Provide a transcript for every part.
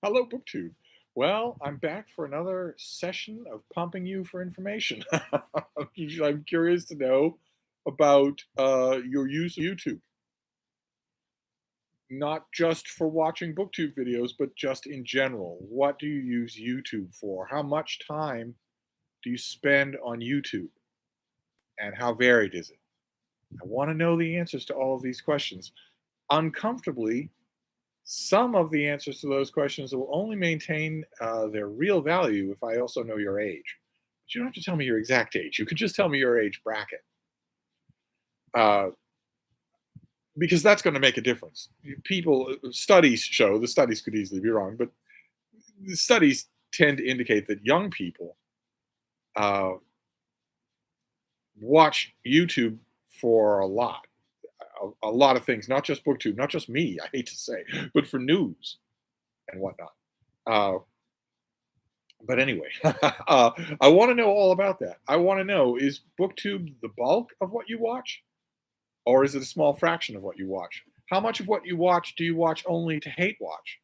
Hello, BookTube. Well, I'm back for another session of pumping you for information. I'm curious to know about your use of YouTube, not just for watching BookTube videos, but just in general. What do you use YouTube for? How much time do you spend on YouTube, and how varied is it? I want to know the answers to all of these questions. Uncomfortably, some of the answers to those questions will only maintain their real value if I also know your age. But you don't have to tell me your exact age. You can just tell me your age bracket, uh, because that's going to make a difference. People, studies show, the studies could easily be wrong, but the studies tend to indicate that young people uh, watch YouTube for a lot of things, not just BookTube, not just me, I hate to say, but for news and whatnot. Uh, But anyway, I want to know all about that. I want to know, is BookTube the bulk of what you watch, or is it a small fraction of what you watch? How much of what you watch do you watch only to hate watch?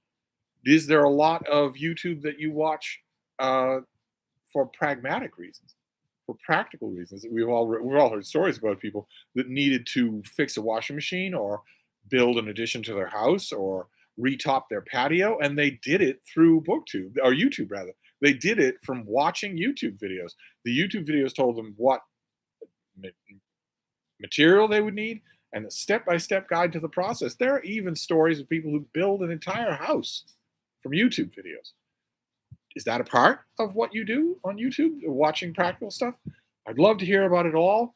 Is there a lot of YouTube that you watch uh, for pragmatic reasons, for practical reasons? We've all heard stories about people that needed to fix a washing machine or build an addition to their house or retop their patio, and they did it through BookTube or YouTube rather. They did it from watching YouTube videos. The YouTube videos told them what ma- material they would need and a step-by-step guide to the process. There are even stories of people who build an entire house from YouTube videos. Is that a part of what you do on YouTube, watching practical stuff? I'd love to hear about it all,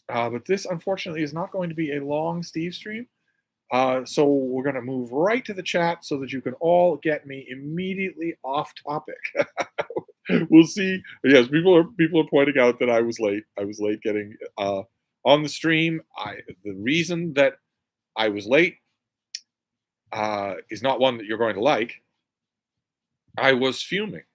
but this unfortunately is not going to be a long Steve stream. So we're going to move right to the chat so that you can all get me immediately off topic. We'll see. Yes, people are pointing out that I was late. I was late getting on the stream. The reason that I was late is not one that you're going to like. I was fuming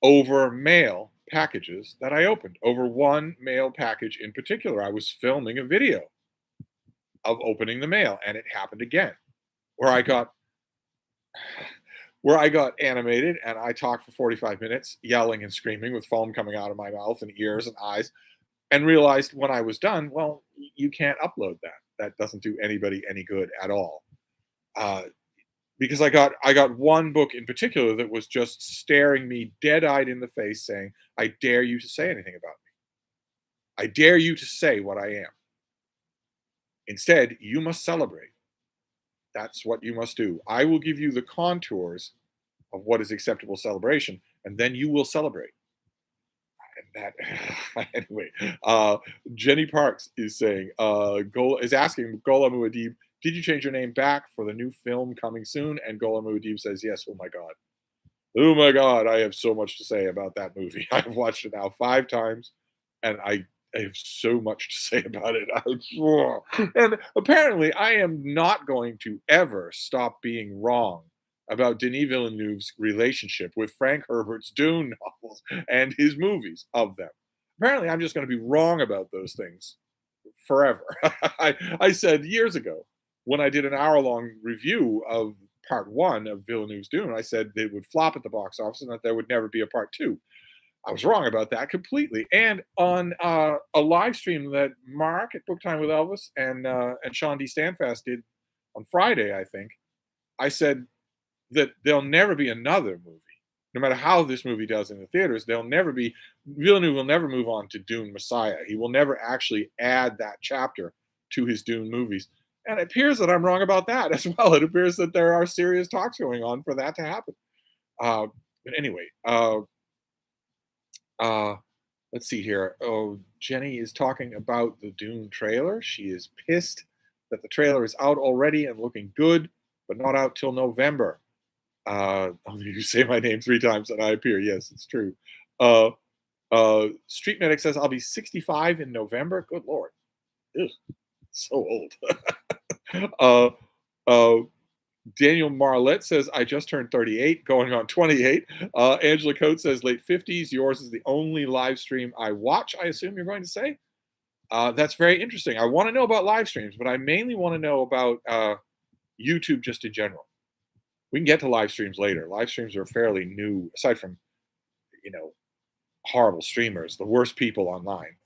over mail packages that I opened. Over one mail package in particular, I was filming a video of opening the mail, and it happened again, where I got animated and I talked for 45 minutes, yelling and screaming with foam coming out of my mouth and ears and eyes, and realized when I was done, well, you can't upload that. That doesn't do anybody any good at all. Uh, because I got one book in particular that was just staring me dead eyed in the face, saying, "I dare you to say anything about me. I dare you to say what I am. Instead, you must celebrate. That's what you must do. I will give you the contours of what is acceptable celebration, and then you will celebrate." And that anyway. Jenny Parks is saying, is asking Gola Muad'Dib, did you change your name back for the new film coming soon? And Gola Muad'Dib says, yes. Oh my god. Oh my god, I have so much to say about that movie. I've watched it now 5 times, and I have so much to say about it. And apparently, I am not going to ever stop being wrong about Denis Villeneuve's relationship with Frank Herbert's Dune novels and his movies of them. Apparently, I'm just going to be wrong about those things forever. I said years ago when I did an hour-long review of part one of Villeneuve's Dune, I said they would flop at the box office and that there would never be a part two. I was wrong about that completely. And on a live stream that Mark at Book Time with Elvis and Sean D. Standfast did on Friday, I think, I said that there'll never be another movie. No matter how this movie does in the theaters, Villeneuve will never move on to Dune Messiah. He will never actually add that chapter to his Dune movies. And it appears that I'm wrong about that as well. It appears that there are serious talks going on for that to happen. But anyway, uh, let's see here. Oh, Jenny is talking about the Dune trailer. She is pissed that the trailer is out already and looking good, but not out till November. You say my name 3 times and I appear. Yes, it's true. Uh, Street Medic says I'll be 65 in November. Good lord, Ugh, so old. uh, uh, Daniel Marlette says I just turned 38, going on 28. Angela Coates says late 50s. Yours is the only live stream I watch. I assume you're going to say. That's very interesting. I want to know about live streams, but I mainly want to know about YouTube just in general. We can get to live streams later. Live streams are fairly new, aside from, you know, horrible streamers, the worst people online.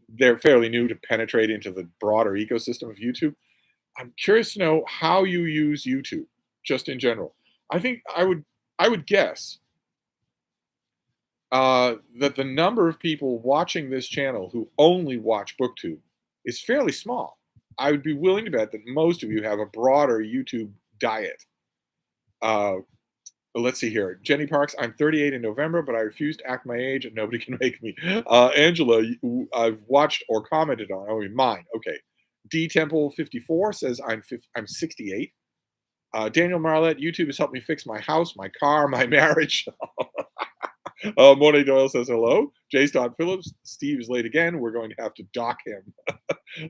They're fairly new to penetrate into the broader ecosystem of YouTube. I'm curious to know how you use YouTube, just in general. I think I would guess that the number of people watching this channel who only watch BookTube is fairly small. I would be willing to bet that most of you have a broader YouTube diet. Uh, let's see here. Jenny Parks, I'm 38 in November, but I refuse to act my age and nobody can make me. Angela, I've watched or commented on. Oh, mine. Okay. D Temple 54 says I'm 68. Daniel Marlette, YouTube has helped me fix my house, my car, my marriage. Monet Doyle says hello. J. Stott Phillips, Steve is late again. We're going to have to dock him.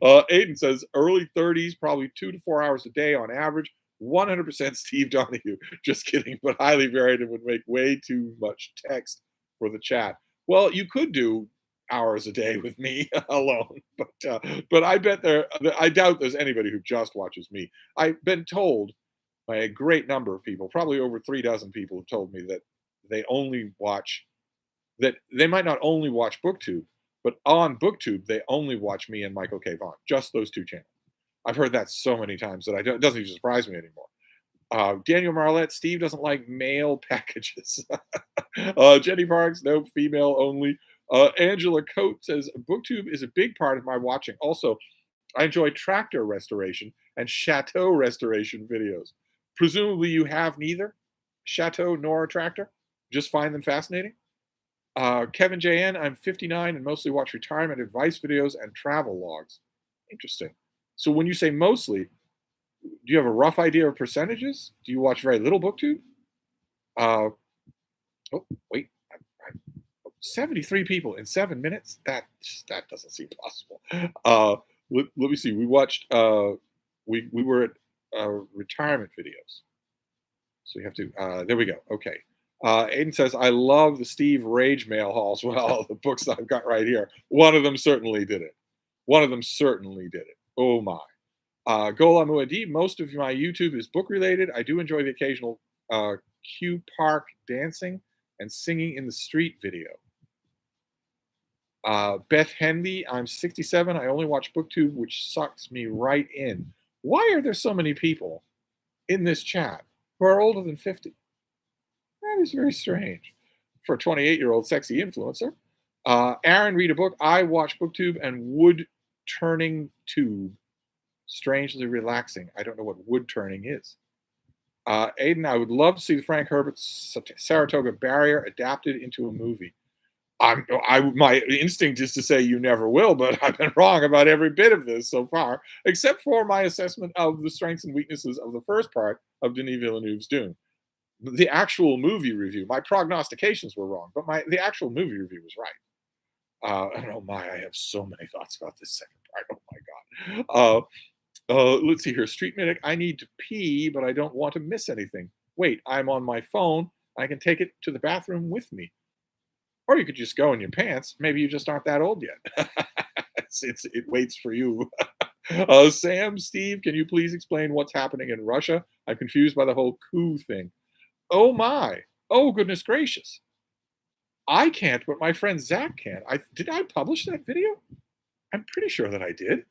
Aiden says early 30s, probably 2 to 4 hours a day on average. 100% Steve Donahue. Just kidding, but highly varied and would make way too much text for the chat. Well, you could do hours a day with me alone, but I bet I doubt there's anybody who just watches me. I've been told by a great number of people, probably over 36 people, have told me that they only watch that they might not only watch BookTube, but on BookTube they only watch me and Michael K. Vaughan, just those two channels. I've heard that so many times that it doesn't even surprise me anymore. Daniel Marlette, Steve doesn't like mail packages. Jenny Parks, nope, female only. Angela Coate says BookTube is a big part of my watching. Also, I enjoy tractor restoration and chateau restoration videos. Presumably, you have neither chateau nor a tractor. Just find them fascinating. Kevin JN, I'm 59 and mostly watch retirement advice videos and travel logs. Interesting. So when you say mostly, do you have a rough idea of percentages? Do you watch very little BookTube? Oh, wait. 73 people in 7 minutes? That doesn't seem possible. Let me see. We watched, we were at retirement videos. So you have to, there we go. Okay. Aiden says, I love the Steve Rage mail hauls. Well, the books that I've got right here. One of them certainly did it. One of them certainly did it. Oh my. Gola Muad'Dib, most of my YouTube is book related. I do enjoy the occasional Q Park dancing and singing in the street video. Beth Henley, I'm 67. I only watch BookTube, which sucks me right in. Why are there so many people in this chat who are older than 50? That is very strange for a 28-year-old sexy influencer. Aaron, read a book. I watch BookTube and wood turning tube. Strangely relaxing. I don't know what wood turning is. Aiden, I would love to see the Frank Herbert Saratoga Barrier adapted into a movie. My instinct is to say you never will, but I've been wrong about every bit of this so far, except for my assessment of the strengths and weaknesses of the first part of Denis Villeneuve's Dune. The actual movie review, my prognostications were wrong, but the actual movie review was right. I have so many thoughts about this second part. Oh my God. Let's see here. Street Medic, I need to pee, but I don't want to miss anything. Wait, I'm on my phone. I can take it to the bathroom with me. Or you could just go in your pants. Maybe you just aren't that old yet. It waits for you. Sam, Steve, can you please explain what's happening in Russia? I'm confused by the whole coup thing. Oh my. Oh, goodness gracious. I can't, but my friend Zach can. Did I publish that video? I'm pretty sure that I did.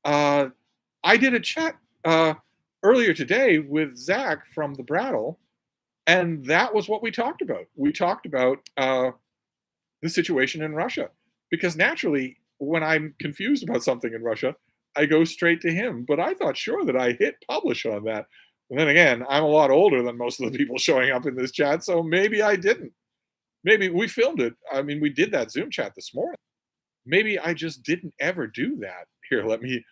I did a chat earlier today with Zach from the Brattle, and that was what we talked about. We talked about the situation in Russia, because naturally, when I'm confused about something in Russia, I go straight to him. But I thought sure that I hit publish on that. And then again, I'm a lot older than most of the people showing up in this chat, so maybe I didn't. Maybe we filmed it. I mean, we did that Zoom chat this morning. Maybe I just didn't ever do that. Here, let me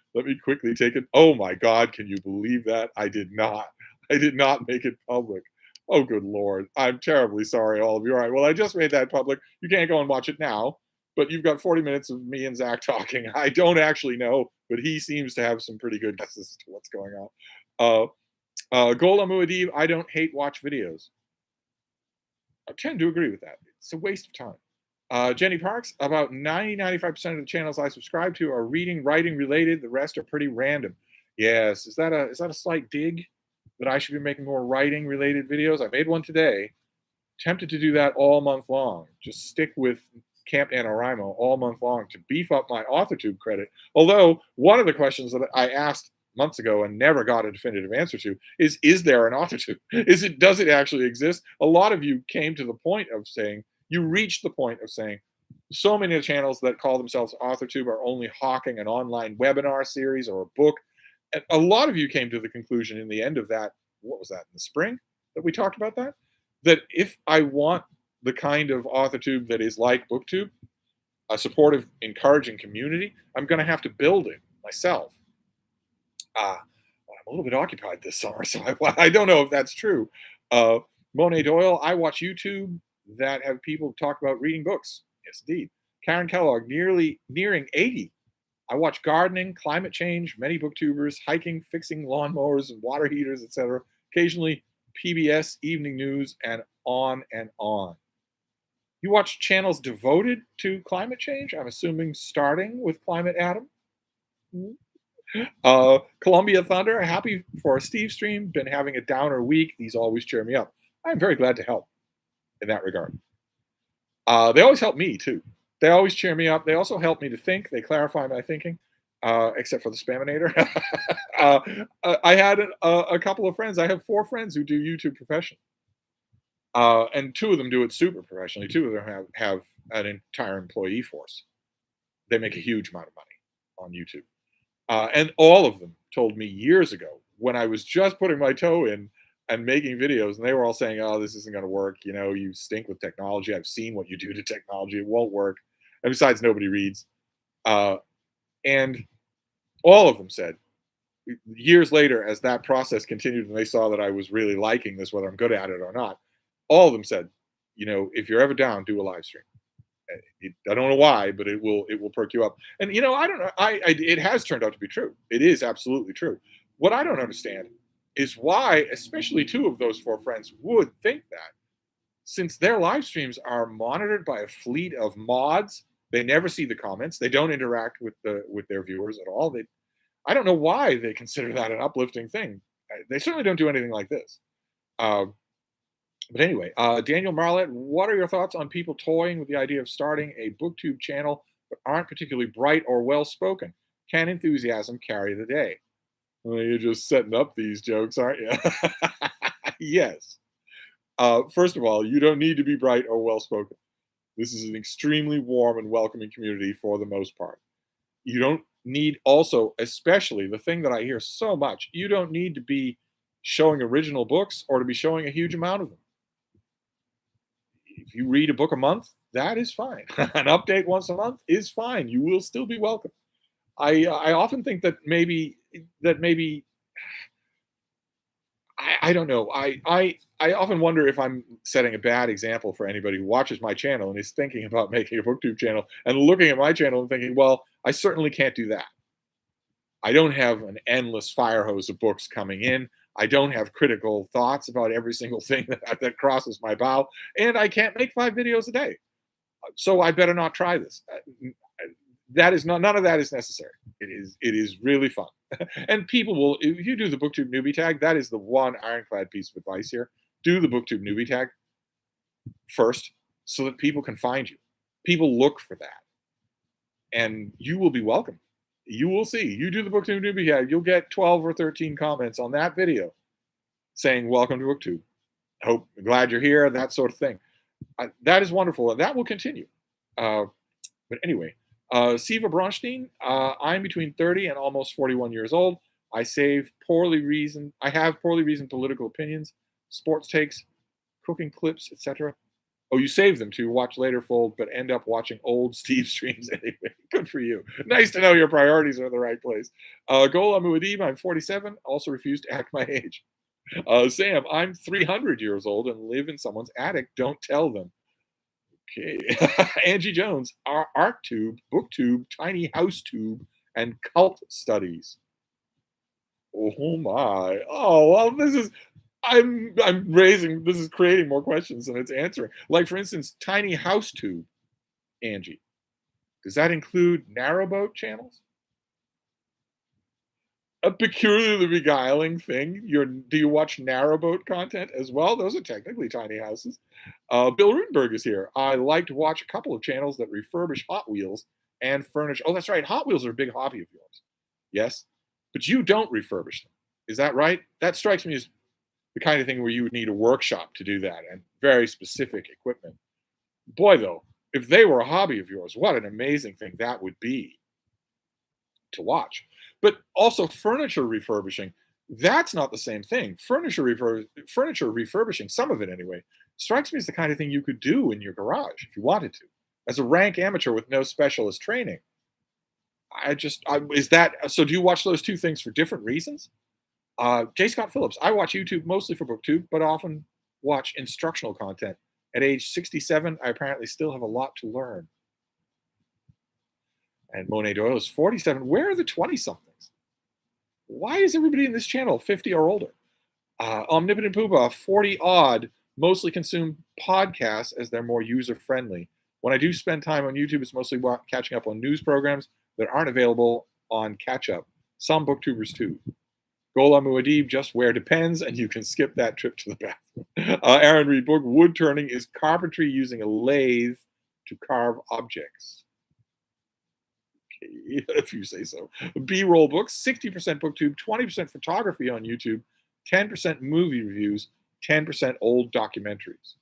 quickly take it. Oh my God, can you believe that? I did not. I did not make it public. Oh, good Lord. I'm terribly sorry, all of you. All right, well, I just made that public. You can't go and watch it now, but you've got 40 minutes of me and Zach talking. I don't actually know, but he seems to have some pretty good guesses as to what's going on. Gola Muad'Dib, I don't hate watch videos. I tend to agree with that. It's a waste of time. Jenny Parks, about 95% of the channels I subscribe to are reading, writing related. The rest are pretty random. Yes, is that a slight dig that I should be making more writing related videos. I made one today. Tempted to do that all month long. Just stick with Camp NaNoWriMo all month long to beef up my AuthorTube credit. Although one of the questions that I asked months ago and never got a definitive answer to is there an AuthorTube? Does it actually exist? A lot of you came to the point of saying, you reached the point of saying, so many of the channels that call themselves AuthorTube are only hawking an online webinar series or a book. And a lot of you came to the conclusion in the end of that, what was that, in the spring that we talked about that if I want the kind of AuthorTube that is like BookTube, a supportive, encouraging community, I'm going to have to build it myself. Well, I'm a little bit occupied this summer, so I don't know if that's true. Monet Doyle, I watch YouTube that have people talk about reading books. Yes, indeed. Karen Kellogg, nearing 80. I watch gardening, climate change, many booktubers, hiking, fixing lawnmowers and water heaters, etc. Occasionally PBS, evening news, and on and on. You watch channels devoted to climate change? I'm assuming starting with Climate Adam. Columbia Thunder, happy for Stevestream. Been having a downer week. These always cheer me up. I'm very glad to help in that regard. They always help me too. They always cheer me up. They also help me to think. They clarify my thinking, except for the Spaminator. I had a couple of friends. I have 4 friends who do YouTube professionally. And 2 of them do it super professionally. 2 of them have an entire employee force. They make a huge amount of money on YouTube. And all of them told me years ago when I was just putting my toe in and making videos, and they were all saying, oh, this isn't going to work. You know, you stink with technology. I've seen what you do to technology. It won't work. And besides, nobody reads. And all of them said, years later, as that process continued and they saw that I was really liking this, whether I'm good at it or not, all of them said, you know, if you're ever down, do a live stream. I don't know why, but it will perk you up. And you know, I don't know. It has turned out to be true. It is absolutely true. What I don't understand is why, especially 2 of those 4 friends would think that, since their live streams are monitored by a fleet of mods. They never see the comments. They don't interact with their viewers at all. I don't know why they consider that an uplifting thing. They certainly don't do anything like this. But anyway, Daniel Marlett, what are your thoughts on people toying with the idea of starting a BookTube channel but aren't particularly bright or well-spoken? Can enthusiasm carry the day? Well, you're just setting up these jokes, aren't you? Yes. First of all, you don't need to be bright or well-spoken. This is an extremely warm and welcoming community for the most part. You don't need also, especially the thing that I hear so much, you don't need to be showing original books or to be showing a huge amount of them. If you read a book a month, that is fine. An update once a month is fine. You will still be welcome. I often think that maybe I don't know. I often wonder if I'm setting a bad example for anybody who watches my channel and is thinking about making a BookTube channel and looking at my channel and thinking, well, I certainly can't do that. I don't have an endless fire hose of books coming in. I don't have critical thoughts about every single thing that crosses my bow, and I can't make 5 videos a day. So I better not try this. That is none of that is necessary. It is really fun. And people will, if you do the BookTube newbie tag, that is the one ironclad piece of advice here. Do the BookTube newbie tag first so that people can find you. People look for that. And you will be welcome. You will see. You do the BookTube newbie tag, you'll get 12 or 13 comments on that video saying, welcome to BookTube. Glad you're here, that sort of thing. That is wonderful, and that will continue. But anyway, Siva Bronstein, I'm between 30 and almost 41 years old. I have poorly reasoned political opinions, sports takes, cooking clips, etc. Oh, you save them to watch later fold, but end up watching old Steve streams anyway. Good for you. Nice to know your priorities are in the right place. Gola Muad'Dib, I'm 47, also refuse to act my age. Sam, I'm 300 years old and live in someone's attic. Don't tell them. Okay. Angie Jones, ArtTube, BookTube, Tiny House Tube, and Cult Studies. Oh my. Oh, well, this is creating more questions than it's answering. Like, for instance, Tiny House Tube, Angie. Does that include narrowboat channels? A peculiarly beguiling thing. Do you watch narrowboat content as well? Those are technically tiny houses. Bill Rutenberg is here. I like to watch a couple of channels that refurbish Hot Wheels and furnish. Oh, that's right. Hot Wheels are a big hobby of yours. Yes, but you don't refurbish them. Is that right? That strikes me as the kind of thing where you would need a workshop to do that and very specific equipment. Boy, though, if they were a hobby of yours, what an amazing thing that would be to watch. But also furniture refurbishing, that's not the same thing. Furniture refurbishing, some of it anyway, strikes me as the kind of thing you could do in your garage if you wanted to, as a rank amateur with no specialist training. Is that so? Do you watch those two things for different reasons? J. Scott Phillips. I watch YouTube mostly for BookTube, but often watch instructional content. At age 67, I apparently still have a lot to learn. And Monet Doyle is 47. Where are the 20 somethings? Why is everybody in this channel 50 or older? Omnipotent Poobah, 40 odd, mostly consume podcasts as they're more user friendly. When I do spend time on YouTube, it's mostly catching up on news programs that aren't available on catch up. Some booktubers too. Gola Muad'Dib, just where depends, and you can skip that trip to the bathroom. Aaron Reed Book, wood turning is carpentry using a lathe to carve objects. Okay, if you say so. B-roll books, 60% booktube, 20% photography on YouTube, 10% movie reviews, 10% old documentaries.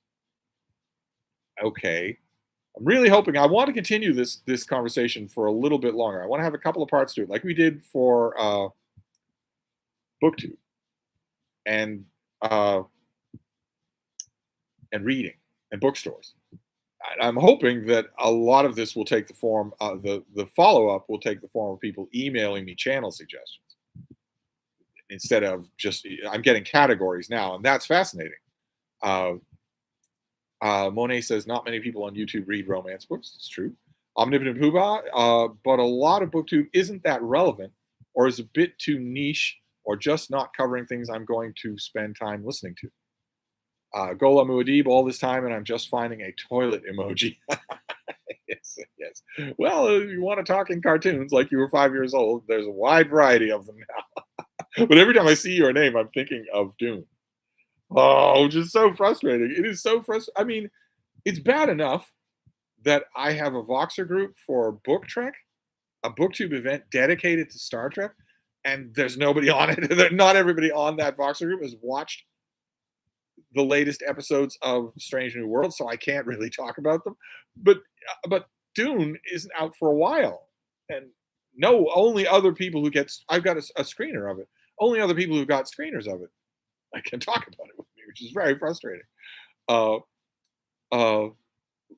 Okay. I'm really hoping I want to continue this conversation for a little bit longer. I want to have a couple of parts to it, like we did for BookTube and reading and bookstores. I'm hoping that a lot of this will take the form. The follow up will take the form of people emailing me channel suggestions instead of just. I'm getting categories now, and that's fascinating. Monet says not many people on YouTube read romance books. It's true. Omnipotent Poobah, but a lot of BookTube isn't that relevant, or is a bit too niche, or just not covering things I'm going to spend time listening to. Gola Muad'Dib all this time, and I'm just finding a toilet emoji. Yes, yes. Well, if you want to talk in cartoons like you were 5 years old, there's a wide variety of them now. But every time I see your name, I'm thinking of Dune. Oh, just so frustrating. It is so frustrating. I mean, it's bad enough that I have a Voxer group for Book Trek, a BookTube event dedicated to Star Trek, and there's nobody on it. Not everybody on that Voxer group has watched the latest episodes of Strange New World, so I can't really talk about them. But Dune isn't out for a while, and no, only other people who get. I've got a screener of it. Only other people who got screeners of it I can talk about it with me, which is very frustrating. Uh, uh,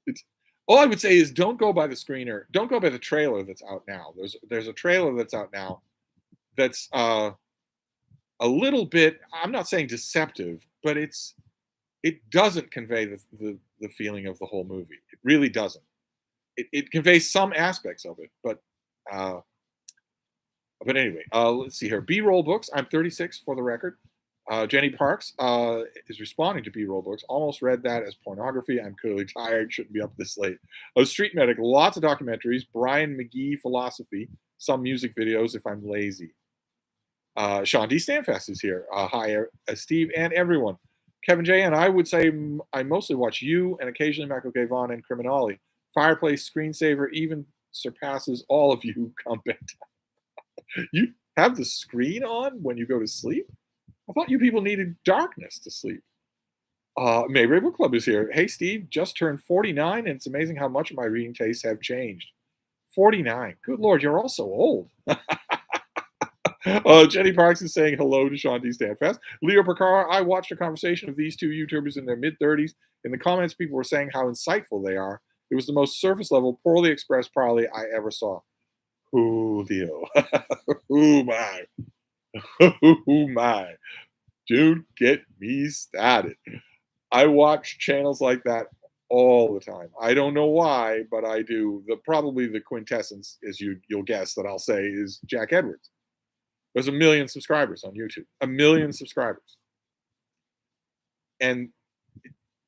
it's all I would say is don't go by the screener. Don't go by the trailer that's out now. There's a trailer that's out now that's a little bit. I'm not saying deceptive, but it doesn't convey the feeling of the whole movie. It really doesn't. It conveys some aspects of it, but anyway, let's see here. B-roll books. I'm 36 for the record. Jenny Parks is responding to B-roll books. Almost read that as pornography. I'm clearly tired. Shouldn't be up this late. Street Medic. Lots of documentaries. Brian McGee philosophy. Some music videos if I'm lazy. Sean D. Stanfast is here. Hi, Steve and everyone. Kevin J. And I would say I mostly watch you and occasionally Michael K. Vaughn and Criminale. Fireplace Screensaver even surpasses all of you. Come bedtime. You have the screen on when you go to sleep? I thought you people needed darkness to sleep. Mayberry Book Club is here. Hey, Steve, just turned 49, and it's amazing how much of my reading tastes have changed. 49. Good Lord, you're all so old. Jenny Parks is saying hello to Sean D. Stanfast. Leo Percar, I watched a conversation of these two YouTubers in their mid-30s. In the comments, people were saying how insightful they are. It was the most surface-level, poorly expressed parley I ever saw. Ooh, Leo. Ooh, my. Ooh, my. Dude, get me started. I watch channels like that all the time. I don't know why, but I do. Probably the quintessence, as you'll guess, that I'll say is Jack Edwards. There's 1 million subscribers on YouTube. 1 million subscribers. And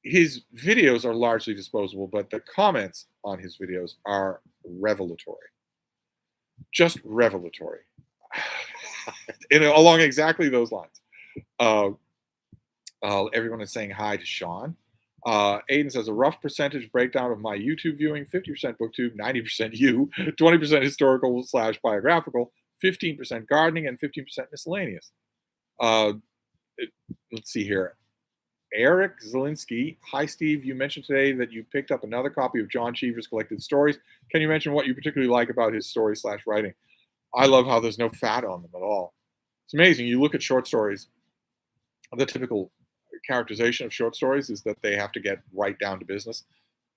his videos are largely disposable, but the comments on his videos are revelatory. Just revelatory. Along exactly those lines. Uh, Everyone is saying hi to Sean. Aiden says a rough percentage breakdown of my YouTube viewing: 50% BookTube, 90% you, 20% historical slash biographical, 15% gardening, and 15% miscellaneous. Uh, let's see here. Eric Zielinski. Hi, Steve. You mentioned today that you picked up another copy of John Cheever's collected stories. Can you mention what you particularly like about his story slash writing? I love how there's no fat on them at all. It's amazing. You look at short stories, the typical characterization of short stories is that they have to get right down to business.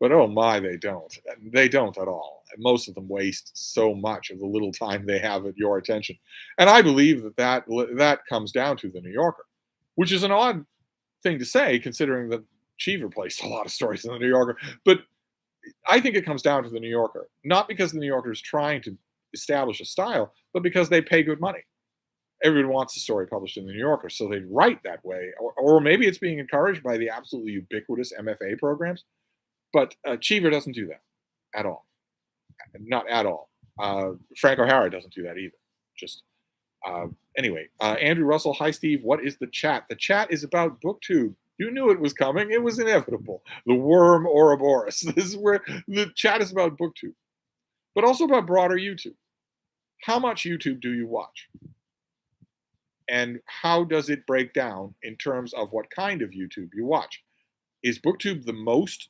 But oh my, they don't. They don't at all. Most of them waste so much of the little time they have at your attention. And I believe that comes down to the New Yorker, which is an odd thing to say considering that Cheever placed a lot of stories in the New Yorker. But I think it comes down to the New Yorker, not because the New Yorker is trying to establish a style, but because they pay good money. Everyone wants a story published in the New Yorker, so they write that way. Or maybe it's being encouraged by the absolutely ubiquitous MFA programs. But Cheever doesn't do that at all. Not at all. Frank O'Hara doesn't do that either. Just anyway. Andrew Russell, hi Steve. What is the chat? The chat is about BookTube. You knew it was coming. It was inevitable. The worm Ouroboros. This is where the chat is about BookTube, but also about broader YouTube. How much YouTube do you watch? And how does it break down in terms of what kind of YouTube you watch? Is BookTube the most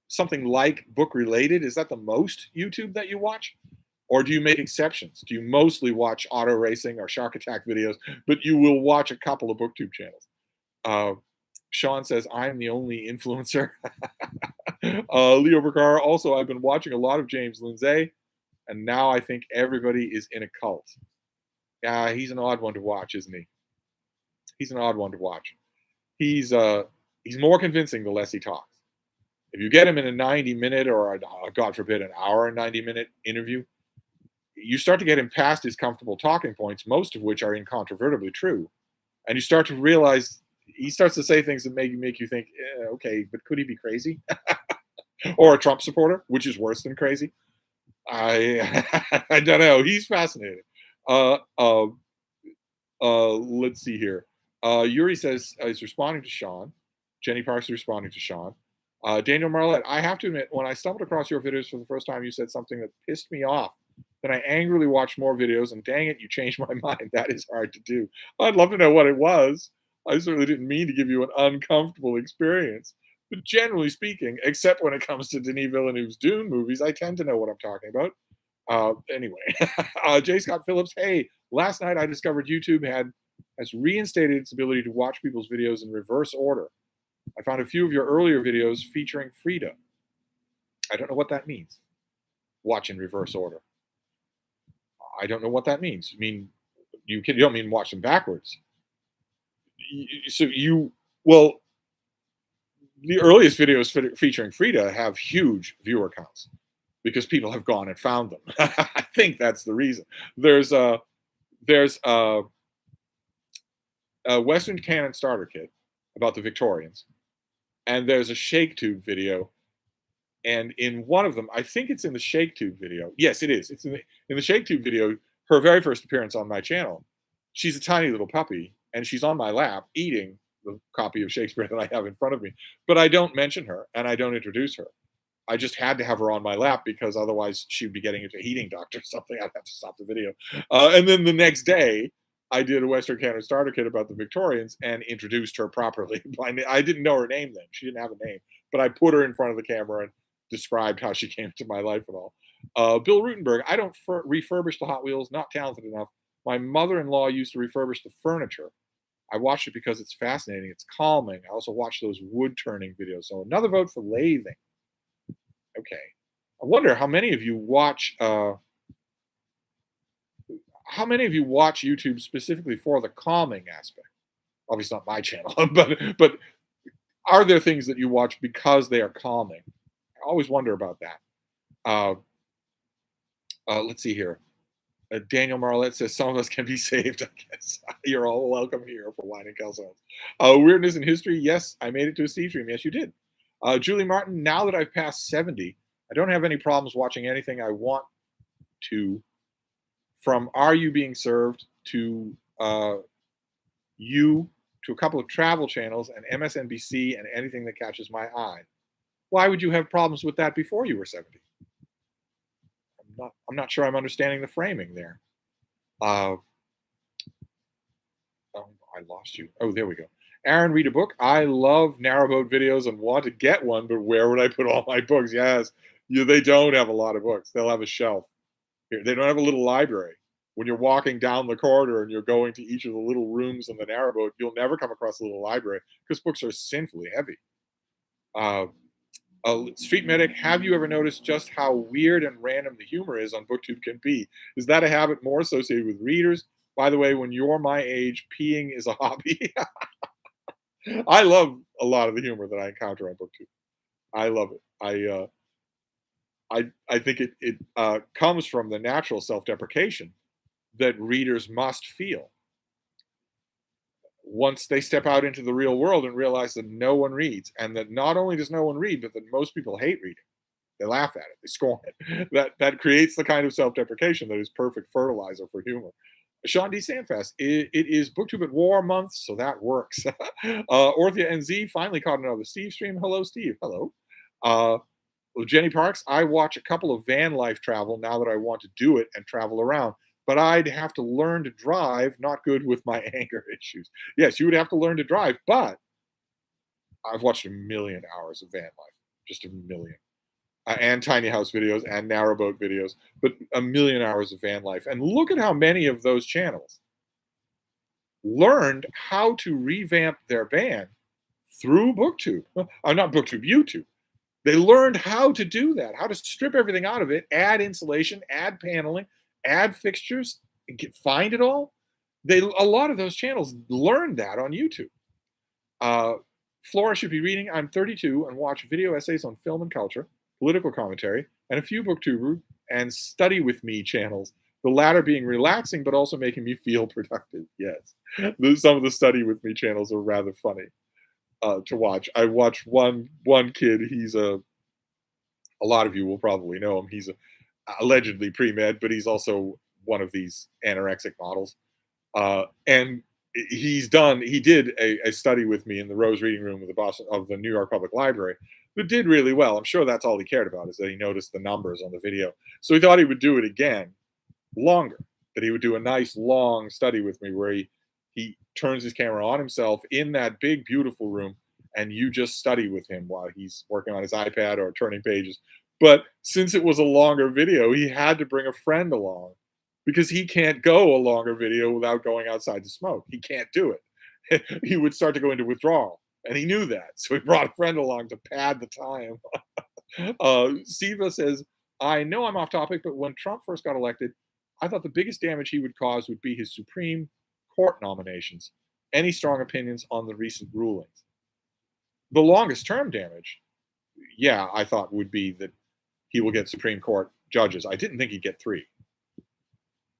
something like book related? Is that the most YouTube that you watch? Or do you make exceptions? Do you mostly watch auto racing or Shark Attack videos, but you will watch a couple of BookTube channels? Sean says, I'm the only influencer. Leo Burkar, also, I've been watching a lot of James Lindsay, and now I think everybody is in a cult. Yeah, he's an odd one to watch, isn't he? He's an odd one to watch. He's more convincing the less he talks. If you get him in a 90-minute or, God forbid, an hour and 90-minute interview, you start to get him past his comfortable talking points, most of which are incontrovertibly true. And you start to realize he starts to say things that make you think, okay, but could he be crazy? Or a Trump supporter, which is worse than crazy. I don't know. He's fascinating. Let's see here. Yuri says he's responding to Sean. Jenny Parks is responding to Sean. Daniel Marlette, I have to admit, when I stumbled across your videos for the first time, you said something that pissed me off. Then I angrily watched more videos, and dang it, you changed my mind. That is hard to do. I'd love to know what it was. I certainly didn't mean to give you an uncomfortable experience. But generally speaking, except when it comes to Denis Villeneuve's Dune movies, I tend to know what I'm talking about. Anyway, J. Scott Phillips, hey, last night I discovered YouTube has reinstated its ability to watch people's videos in reverse order. I found a few of your earlier videos featuring Frida. I don't know what that means. Watch in reverse order. I don't know what that means. You mean you don't mean watch them backwards? Well, the earliest videos featuring Frida have huge viewer counts because people have gone and found them. I think that's the reason. There's a Western Canon starter kit about the Victorians, and there's a ShakeTube video. And in one of them, I think it's in the ShakeTube video. Yes, it is. It's in the ShakeTube video, her very first appearance on my channel. She's a tiny little puppy, and she's on my lap eating the copy of Shakespeare that I have in front of me. But I don't mention her, and I don't introduce her. I just had to have her on my lap because otherwise she'd be getting into a heating duct or something. I'd have to stop the video. And then the next day, I did a Western Canon starter kit about the Victorians and introduced her properly. I didn't know her name then. She didn't have a name. But I put her in front of the camera and described how she came to my life and all. Bill Rutenberg, I don't refurbish the Hot Wheels, not talented enough. My mother-in-law used to refurbish the furniture. I watched it because it's fascinating. It's calming. I also watch those wood turning videos. So another vote for lathing. Okay. I wonder how many of you watch YouTube specifically for the calming aspect. Obviously not my channel, but are there things that you watch because they are calming? I always wonder about that. Let's see here. Daniel Marlette says some of us can be saved. I guess you're all welcome here for Wine and Calzones. Weirdness in history. Yes, I made it to a Stevestream. Yes, you did. Julie Martin. Now that I've passed 70, I don't have any problems watching anything I want to. From Are You Being Served to you, to a couple of travel channels, and MSNBC, and anything that catches my eye. Why would you have problems with that before you were 70? I'm not sure I'm understanding the framing there. Uh, oh, I lost you. Oh, there we go. Aaron, read a book. I love narrowboat videos and want to get one, but where would I put all my books? Yes, they don't have a lot of books. They'll have a shelf. Here, they don't have a little library. When you're walking down the corridor and you're going to each of the little rooms in the narrowboat, you'll never come across a little library because books are sinfully heavy. Street Medic, have you ever noticed just how weird and random the humor is on BookTube can be? Is that a habit more associated with readers? By the way, when you're my age, peeing is a hobby. I love a lot of the humor that I encounter on BookTube. I love it. I think it comes from the natural self-deprecation that readers must feel once they step out into the real world and realize that no one reads, and that not only does no one read, but that most people hate reading. They laugh at it, they scorn it. That creates the kind of self-deprecation that is perfect fertilizer for humor. Sean D. Sandfast, it is BookTube at War month, so that works. Orthia NZ finally caught another Steve stream. Hello, Steve. Hello. Jenny Parks, I watch a couple of van life travel now that I want to do it and travel around, but I'd have to learn to drive. Not good with my anger issues. Yes, you would have to learn to drive, but I've watched a million hours of van life, just a million. And tiny house videos and narrowboat videos, but a million hours of van life. And look at how many of those channels learned how to revamp their van through BookTube. Not BookTube, YouTube. They learned how to do that, how to strip everything out of it, add insulation, add paneling, add fixtures, find it all. A lot of those channels learned that on YouTube. Flora should be reading. I'm 32 and watch video essays on film and culture, political commentary, and a few BookTuber and study with me channels. The latter being relaxing, but also making me feel productive. Yes, some of the study with me channels are rather funny to watch. I watch one kid. He's a lot of you will probably know him. He's allegedly pre-med, but he's also one of these anorexic models. And he did a study with me in the Rose Reading Room of the New York Public Library that did really well. I'm sure that's all he cared about, is that he noticed the numbers on the video. So he thought he would do it again, longer, that he would do a nice long study with me where he turns his camera on himself in that big, beautiful room, and you just study with him while he's working on his iPad or turning pages. But since it was a longer video, he had to bring a friend along because he can't go a longer video without going outside to smoke. He can't do it. He would start to go into withdrawal, and he knew that. So he brought a friend along to pad the time. Siva says, I know I'm off topic, but when Trump first got elected, I thought the biggest damage he would cause would be his Supreme Court nominations. Any strong opinions on the recent rulings? The longest term damage, yeah, I thought would be that he will get Supreme Court judges. I didn't think he'd get 3.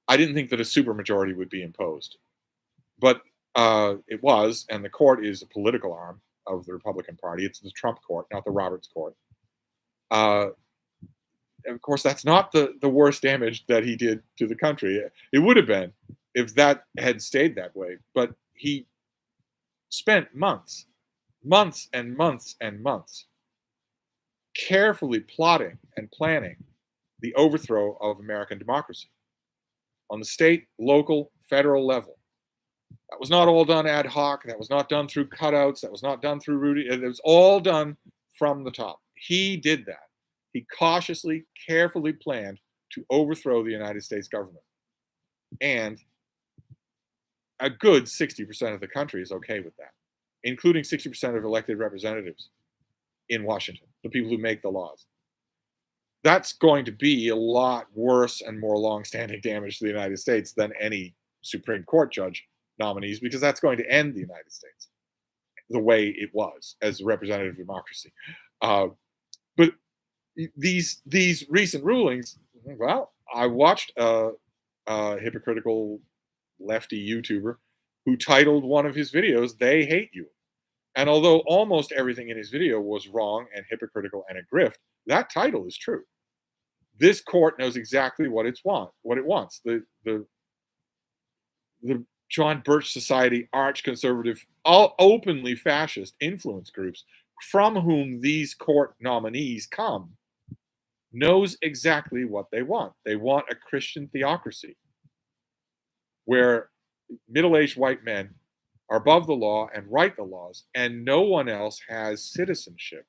I didn't think that a supermajority would be imposed. But it was, and the court is a political arm of the Republican Party. It's the Trump court, not the Roberts court. Of course, that's not the worst damage that he did to the country. It would have been if that had stayed that way. But he spent months and months and months carefully plotting and planning the overthrow of American democracy on the state, local, federal level. That was not all done ad hoc. That was not done through cutouts. That was not done through Rudy. It was all done from the top. He did that. He cautiously, carefully planned to overthrow the United States government. And a good 60% of the country is okay with that, including 60% of elected representatives in Washington, the people who make the laws. That's going to be a lot worse and more long-standing damage to the United States than any Supreme Court judge nominees, because that's going to end the United States the way it was as a representative democracy. But these recent rulings, well, I watched a hypocritical lefty YouTuber who titled one of his videos, "They Hate You." And although almost everything in his video was wrong and hypocritical and a grift, that title is true. This court knows exactly what it wants. The the John Birch Society, arch conservative, all openly fascist influence groups from whom these court nominees come, knows exactly what they want. They want a Christian theocracy where middle-aged white men are above the law and write the laws, and no one else has citizenship.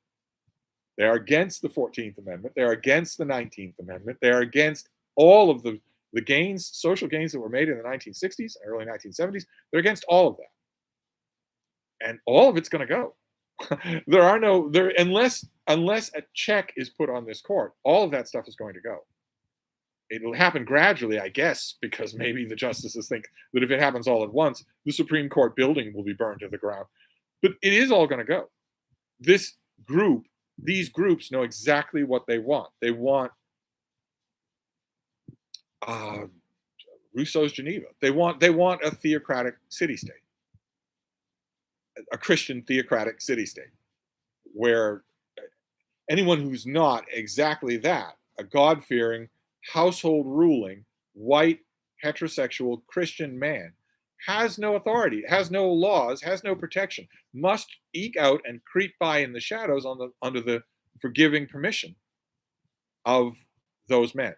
They are against the 14th Amendment. They're against the 19th Amendment. They're against all of the gains, social gains that were made in the 1960s and early 1970s. They're against all of that. And all of it's going to go. There are no there unless a check is put on this court, all of that stuff is going to go. It'll happen gradually, I guess, because maybe the justices think that if it happens all at once, the Supreme Court building will be burned to the ground. But it is all going to go. This group, these groups know exactly what they want. They want Rousseau's Geneva. They want a theocratic city-state, a Christian theocratic city-state, where anyone who's not exactly that, a God-fearing, household ruling, white, heterosexual Christian man, has no authority, has no laws, has no protection, must eke out and creep by in the shadows under the forgiving permission of those men.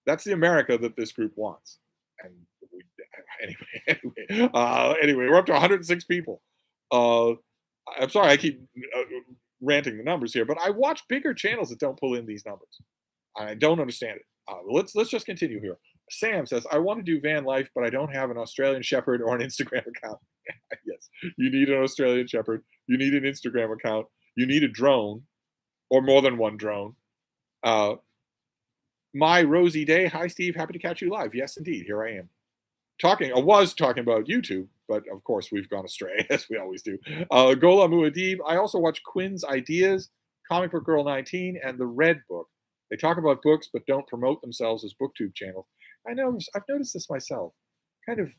That's the America that this group wants. And anyway, we're up to 106 people. I'm sorry, I keep ranting the numbers here, but I watch bigger channels that don't pull in these numbers. I don't understand it. Let's just continue here. Sam says, I want to do van life, but I don't have an Australian Shepherd or an Instagram account. Yes, you need an Australian Shepherd. You need an Instagram account. You need a drone, or more than one drone. My Rosie Day. Hi, Steve. Happy to catch you live. Yes, indeed. Here I am. I was talking about YouTube, but of course we've gone astray, as we always do. Gola Muad'Dib. I also watch Quinn's Ideas, Comic Book Girl 19, and The Red Book. They talk about books, but don't promote themselves as BookTube channels. I've noticed this myself. Kind of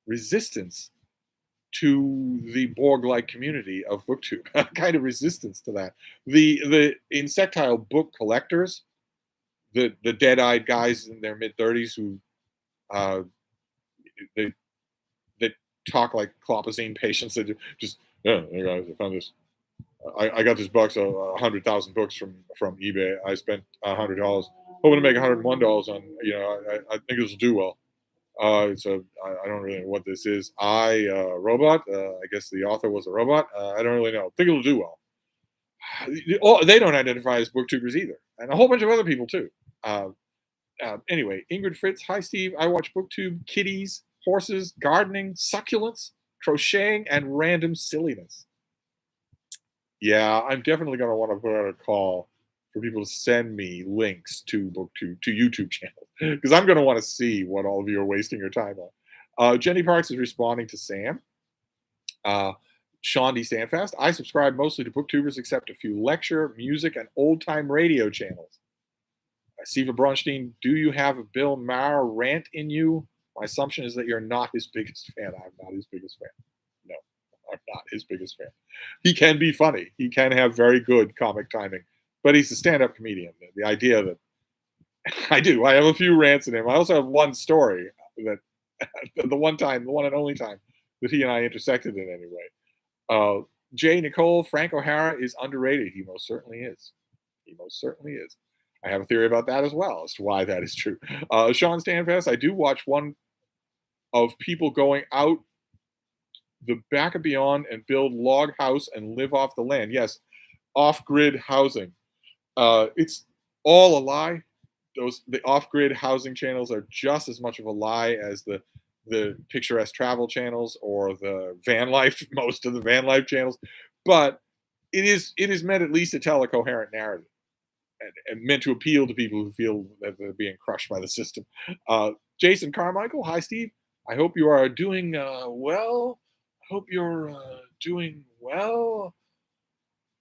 resistance to the Borg-like community of BookTube. Kind of resistance to that. The insectile book collectors, the dead-eyed guys in their mid-30s who they talk like clopazine patients that just, yeah, hey guys, I found this. I got this box of 100,000 books from eBay. I spent $100, hoping to make $101 on. I think this will do well. I don't really know what this is. Robot. I guess the author was a robot. I don't really know. I think it'll do well. They don't identify as booktubers either, and a whole bunch of other people too. Anyway, Ingrid Fritz. Hi, Steve. I watch BookTube, kitties, horses, gardening, succulents, crocheting, and random silliness. Yeah, I'm definitely going to want to put out a call for people to send me links to BookTube, to YouTube channels, because I'm going to want to see what all of you are wasting your time on. Jenny Parks is responding to Sam. Sean D. Standfast. I subscribe mostly to booktubers except a few lecture, music, and old-time radio channels. Siva Bronstein, do you have a Bill Maher rant in you? My assumption is that you're not his biggest fan. I'm not his biggest fan. No, I'm not his biggest fan. He can be funny. He can have very good comic timing, but he's a stand-up comedian. The idea that I have a few rants in him. I also have one story that the one and only time that he and I intersected in any way. Jay Nicole, Frank O'Hara is underrated. He most certainly is. He most certainly is. I have a theory about that as well as to why that is true. Sean Stanfast, I do watch one of people going out the back of beyond and build log house and live off the land. Yes, off-grid housing. It's all a lie. The off-grid housing channels are just as much of a lie as the picturesque travel channels or the van life, most of the van life channels. But it is meant at least to tell a coherent narrative. And meant to appeal to people who feel that they're being crushed by the system. Jason Carmichael, hi Steve. I hope you are doing well. Hope you're doing well.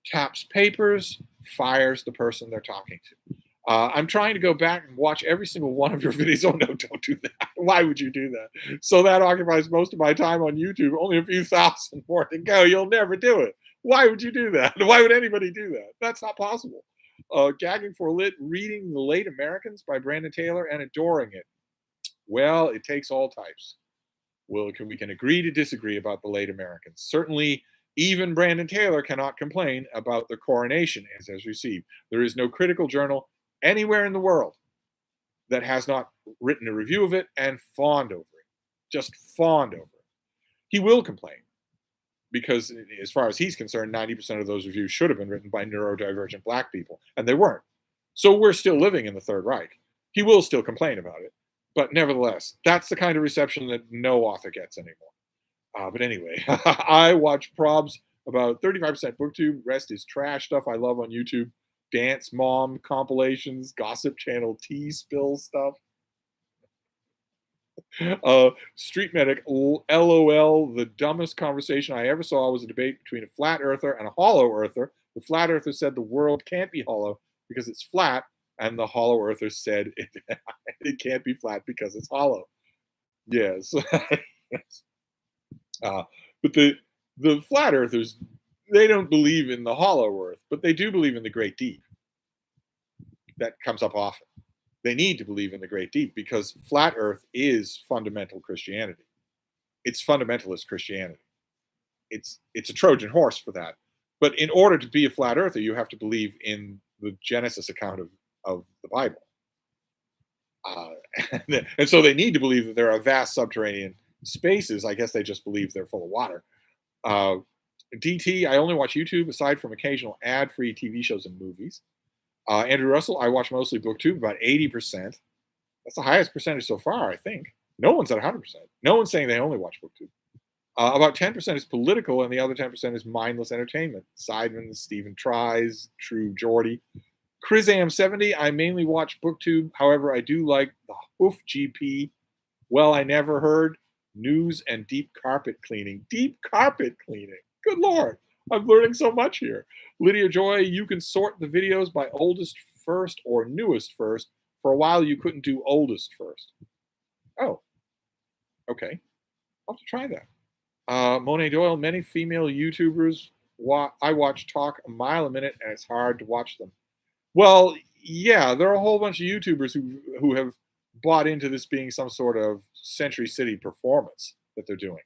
Taps papers, fires the person they're talking to. I'm trying to go back and watch every single one of your videos. Oh no, don't do that. Why would you do that? So that occupies most of my time on YouTube. Only a few thousand more to go. You'll never do it. Why would you do that? Why would anybody do that? That's not possible. Gagging for Lit, reading The Late Americans by Brandon Taylor and adoring it. Well, it takes all types. We can agree to disagree about the late Americans. Certainly, even Brandon Taylor cannot complain about the coronation as has received. There is no critical journal anywhere in the world that has not written a review of it and fawned over it. Just fawned over it. He will complain because, as far as he's concerned, 90% of those reviews should have been written by neurodivergent black people, and they weren't. So we're still living in the Third Reich. He will still complain about it. But nevertheless, that's the kind of reception that no author gets anymore. But anyway, I watch probs about 35% BookTube. Rest is trash stuff I love on YouTube. Dance mom compilations, gossip channel, tea spill stuff. Street Medic, LOL, the dumbest conversation I ever saw was a debate between a flat earther and a hollow earther. The flat earther said the world can't be hollow because it's flat, and the hollow earther said it can't be flat because it's hollow. Yes. Yes. But the flat earthers, they don't believe in the hollow earth, but they do believe in the great deep. That comes up often. They need to believe in the great deep because flat earth is fundamental Christianity. It's fundamentalist Christianity. It's a Trojan horse for that. But in order to be a flat earther, you have to believe in the Genesis account of the Bible. And so they need to believe that there are vast subterranean spaces. I guess they just believe they're full of water. DT, I only watch YouTube aside from occasional ad-free TV shows and movies. Andrew Russell, I watch mostly BookTube, about 80%. That's the highest percentage so far, I think. No one's at 100%. No one's saying they only watch BookTube. About 10% is political, and the other 10% is mindless entertainment. Sidemen, Stephen Tries, True Geordie. Chris Am70, I mainly watch BookTube. However, I do like the Hoof GP. Well, I never heard. News and deep carpet cleaning. Deep carpet cleaning. Good Lord. I'm learning so much here. Lydia Joy, you can sort the videos by oldest first or newest first. For a while, you couldn't do oldest first. Oh, okay. I'll have to try that. Monet Doyle, many female YouTubers I watch talk a mile a minute, and it's hard to watch them. Well, yeah, there are a whole bunch of YouTubers who have bought into this being some sort of Century City performance that they're doing.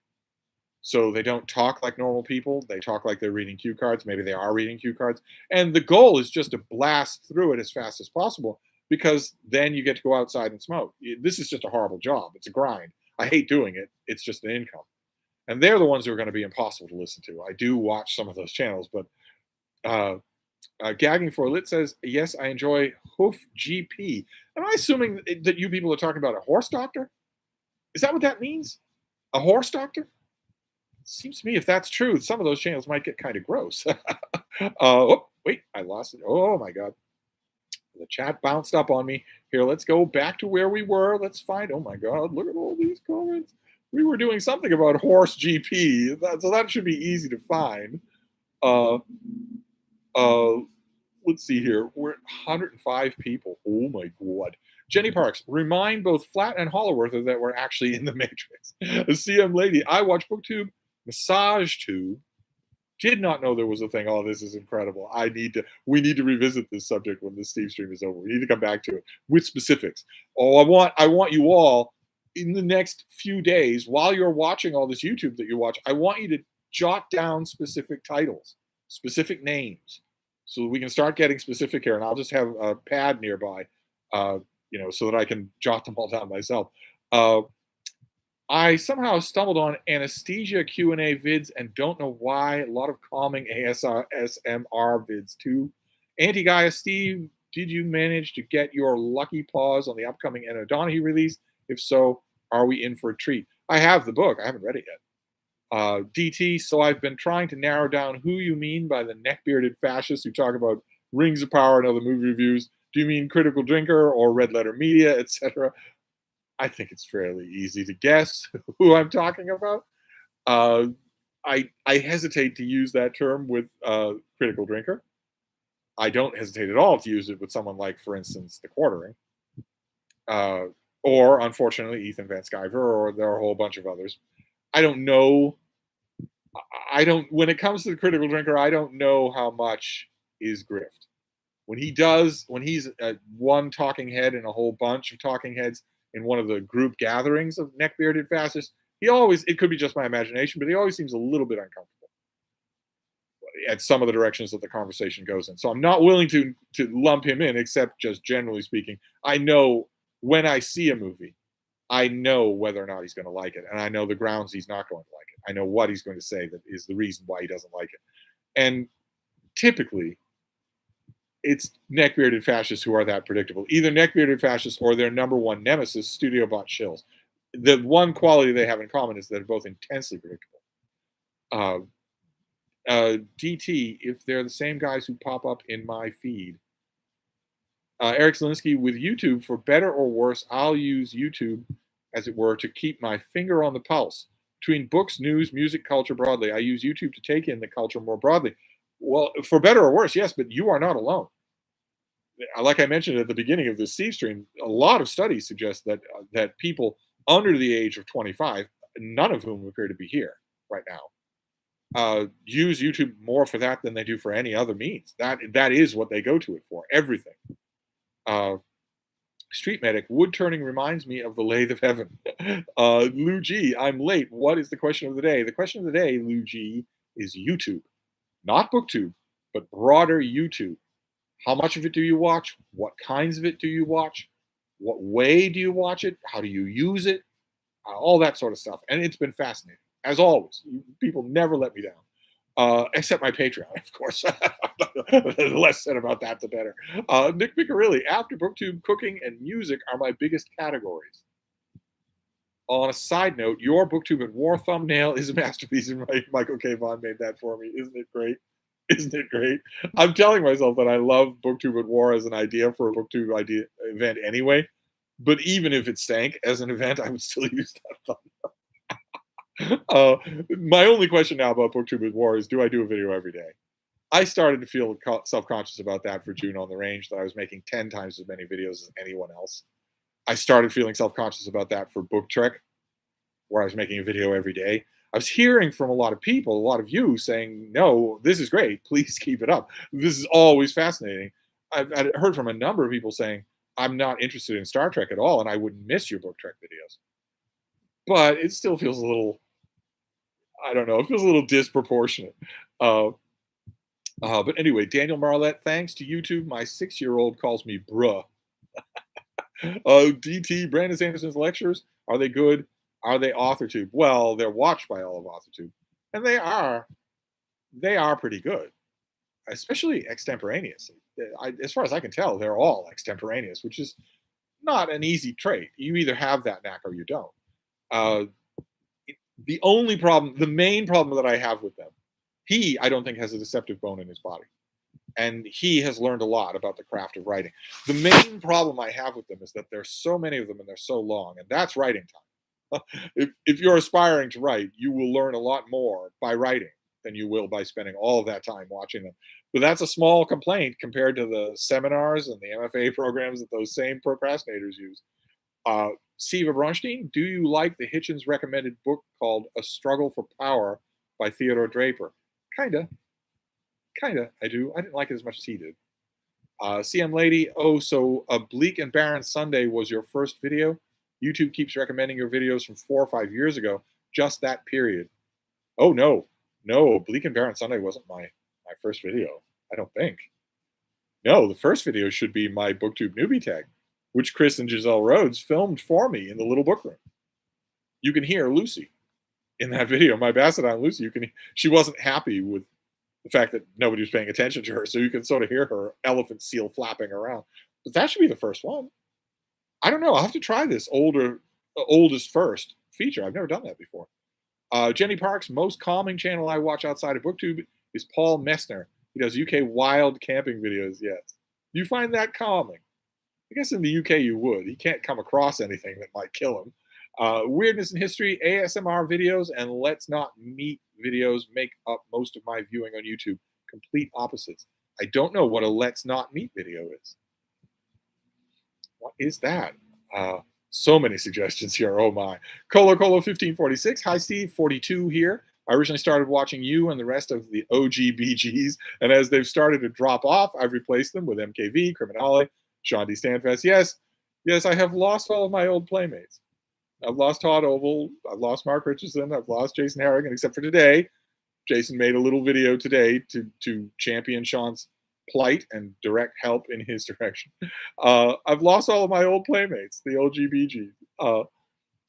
So they don't talk like normal people. They talk like they're reading cue cards. Maybe they are reading cue cards. And the goal is just to blast through it as fast as possible because then you get to go outside and smoke. This is just a horrible job. It's a grind. I hate doing it. It's just an income. And they're the ones who are going to be impossible to listen to. I do watch some of those channels, but Gagging for Lit says, yes, I enjoy Hoof GP. Am I assuming that you people are talking about a horse doctor? Is that what that means? A horse doctor? Seems to me if that's true, some of those channels might get kind of gross. Oh, wait, I lost it. Oh my God. The chat bounced up on me. Here, let's go back to where we were. Let's find, oh my God, look at all these comments. We were doing something about horse GP. So that should be easy to find. Let's see here. We're at 105 people. Oh my God. Jenny Parks, remind both Flat and Hollow Earther that we're actually in the Matrix. A CM Lady, I watch BookTube, Massage Tube. Did not know there was a thing. Oh, this is incredible. We need to revisit this subject when the Stevestream is over. We need to come back to it with specifics. Oh, I want you all in the next few days, while you're watching all this YouTube that you watch, I want you to jot down specific titles, specific names, so we can start getting specific here. And I'll just have a pad nearby, so that I can jot them all down myself. I somehow stumbled on anesthesia Q&A vids and don't know why. A lot of calming ASMR vids too. Anti-Gaia Steve, did you manage to get your lucky paws on the upcoming Anna Donahue release? If so, are we in for a treat? I have the book. I haven't read it yet. DT, so I've been trying to narrow down who you mean by the neck-bearded fascists who talk about Rings of Power and other movie reviews. Do you mean Critical Drinker or Red Letter Media, etc.? I think it's fairly easy to guess who I'm talking about. I hesitate to use that term with Critical Drinker. I don't hesitate at all to use it with someone like, for instance, The Quartering. Or, unfortunately, Ethan Van Sciver, or there are a whole bunch of others. I don't know. When it comes to The Critical Drinker, I don't know how much is grift. When he's one talking head and a whole bunch of talking heads in one of the group gatherings of neck-bearded fascists, He always, it could be just my imagination, but he always seems a little bit uncomfortable at some of the directions that the conversation goes in. So I'm not willing to lump him in, except just generally speaking. I know when I see a movie, I know whether or not he's going to like it, and I know the grounds he's not going to like it. I know what he's going to say that is the reason why he doesn't like it. And typically, it's neckbearded fascists who are that predictable. Either neckbearded fascists or their number one nemesis, studio bought shills. The one quality they have in common is that they're both intensely predictable. Uh, DT, if they're the same guys who pop up in my feed. Eric Zelinsky, with YouTube, for better or worse, I'll use YouTube, as it were, to keep my finger on the pulse. Between books, news, music, culture broadly, I use YouTube to take in the culture more broadly. Well, for better or worse, yes, but you are not alone. Like I mentioned at the beginning of this Stevestream, a lot of studies suggest that that people under the age of 25, none of whom appear to be here right now, use YouTube more for that than they do for any other means. That is what they go to it for. Everything. Uh, Street Medic, wood turning reminds me of the lathe of heaven. Lou G, I'm late. What is the question of the day? The question of the day, Lou G, is YouTube, not BookTube, but broader YouTube. How much of it do you watch? What kinds of it do you watch? What way do you watch it? How do you use it? All that sort of stuff. And it's been fascinating, as always. People never let me down. Except my Patreon, of course. The less said about that, the better. Nick Piccarilli, after BookTube, cooking and music are my biggest categories. On a side note, your BookTube and War thumbnail is a masterpiece, and Michael K. Vaughn made that for me. Isn't it great? Isn't it great? I'm telling myself that I love BookTube and War as an idea for a BookTube event anyway. But even if it stank as an event, I would still use that thumbnail. My only question now about BookTube and War is, do I do a video every day? I started to feel self-conscious about that for June on the Range, that I was making 10 times as many videos as anyone else. I started feeling self-conscious about that for Book Trek, where I was making a video every day. I was hearing from a lot of people, a lot of you, saying, no, this is great. Please keep it up. This is always fascinating. I've heard from a number of people saying, I'm not interested in Star Trek at all, and I wouldn't miss your Book Trek videos. But it still feels a little, I don't know, it feels a little disproportionate. But anyway, Daniel Marlette, thanks to YouTube, my 6-year-old calls me bruh. DT, Brandon Sanderson's lectures, are they good? Are they AuthorTube? Well, they're watched by all of AuthorTube, and they are pretty good, especially extemporaneous. As far as I can tell, they're all extemporaneous, which is not an easy trait. You either have that knack or you don't. The only problem, the main problem that I have with them, I don't think has a deceptive bone in his body. And he has learned a lot about the craft of writing. The main problem I have with them is that there's so many of them and they're so long, and that's writing time. If you're aspiring to write, you will learn a lot more by writing than you will by spending all of that time watching them. But that's a small complaint compared to the seminars and the MFA programs that those same procrastinators use. Siva Bronstein, do you like the Hitchens recommended book called A Struggle for Power by Theodore Draper? Kinda, I do. I didn't like it as much as he did. CM Lady, oh, so A Bleak and Barren Sunday was your first video? YouTube keeps recommending your videos from 4 or 5 years ago, just that period. Oh, no, Bleak and Barren Sunday wasn't my first video, I don't think. No, the first video should be my BookTube newbie tag, which Chris and Giselle Rhodes filmed for me in the little book room. You can hear Lucy in that video, my Basset Lucy. She wasn't happy with the fact that nobody was paying attention to her, so you can sort of hear her elephant seal flapping around. But that should be the first one. I don't know. I'll have to try this oldest first feature. I've never done that before. Jenny Parks, most calming channel I watch outside of BookTube is Paul Messner. He does UK wild camping videos. Yes. Do you find that calming? I guess in the UK you would. He can't come across anything that might kill him. Weirdness in History, ASMR videos, and Let's Not Meet videos make up most of my viewing on YouTube. Complete opposites. I don't know what a Let's Not Meet video is. What is that? So many suggestions here. Oh my. Colo 1546. Hi Steve, 42 here. I originally started watching you and the rest of the OG BGs, and as they've started to drop off, I've replaced them with MKV, Criminale, Sean D. Stanfest. Yes, I have lost all of my old playmates. I've lost Todd Oval. I've lost Mark Richardson. I've lost Jason Harrigan, except for today. Jason made a little video today to champion Sean's plight and direct help in his direction. I've lost all of my old playmates, the OGBG.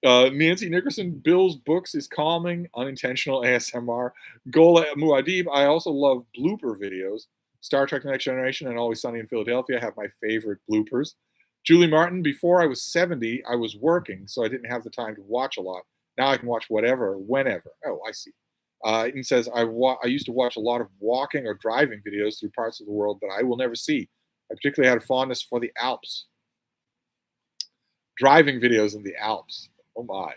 Nancy Nickerson, Bill's books is calming, unintentional ASMR. Gola Muad'Dib, I also love blooper videos. Star Trek The Next Generation and Always Sunny in Philadelphia have my favorite bloopers. Julie Martin, before I was 70, I was working, so I didn't have the time to watch a lot. Now I can watch whatever, whenever. Oh, I see. He says, I used to watch a lot of walking or driving videos through parts of the world that I will never see. I particularly had a fondness for the Alps. Driving videos in the Alps. Oh my.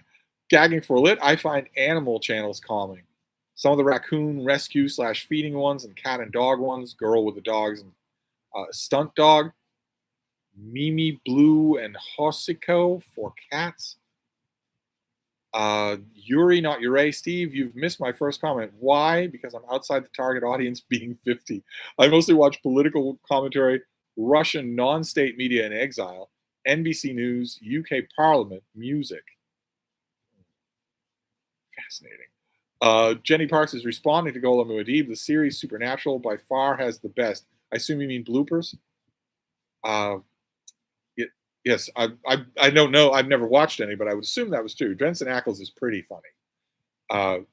Gagging for lit, I find animal channels calming. Some of the raccoon rescue / feeding ones and cat and dog ones, girl with the dogs and stunt dog. Mimi Blue and Hosiko for cats. Yuri, not Ure. Steve, you've missed my first comment. Why? Because I'm outside the target audience being 50. I mostly watch political commentary, Russian non-state media in exile, NBC News, UK Parliament, music. Fascinating. Jenny Parks is responding to Gola Muad'Dib. The series Supernatural by far has the best. I assume you mean bloopers? Yes, I don't know. I've never watched any, but I would assume that was true. Jensen Ackles is pretty funny.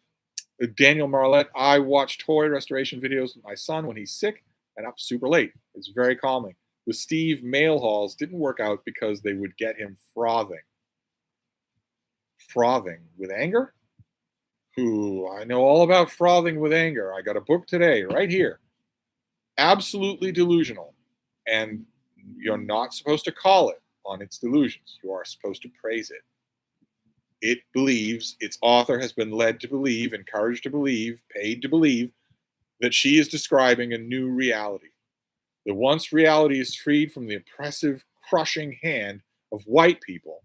Daniel Marlette, I watch toy restoration videos with my son when he's sick and up super late. It's very calming. With Steve, mail hauls didn't work out because they would get him frothing. Frothing with anger? Ooh, I know all about frothing with anger. I got a book today, right here. Absolutely delusional. And you're not supposed to call it on its delusions. You are supposed to praise it. It believes, its author has been led to believe, encouraged to believe, paid to believe that she is describing a new reality. That once reality is freed from the oppressive, crushing hand of white people,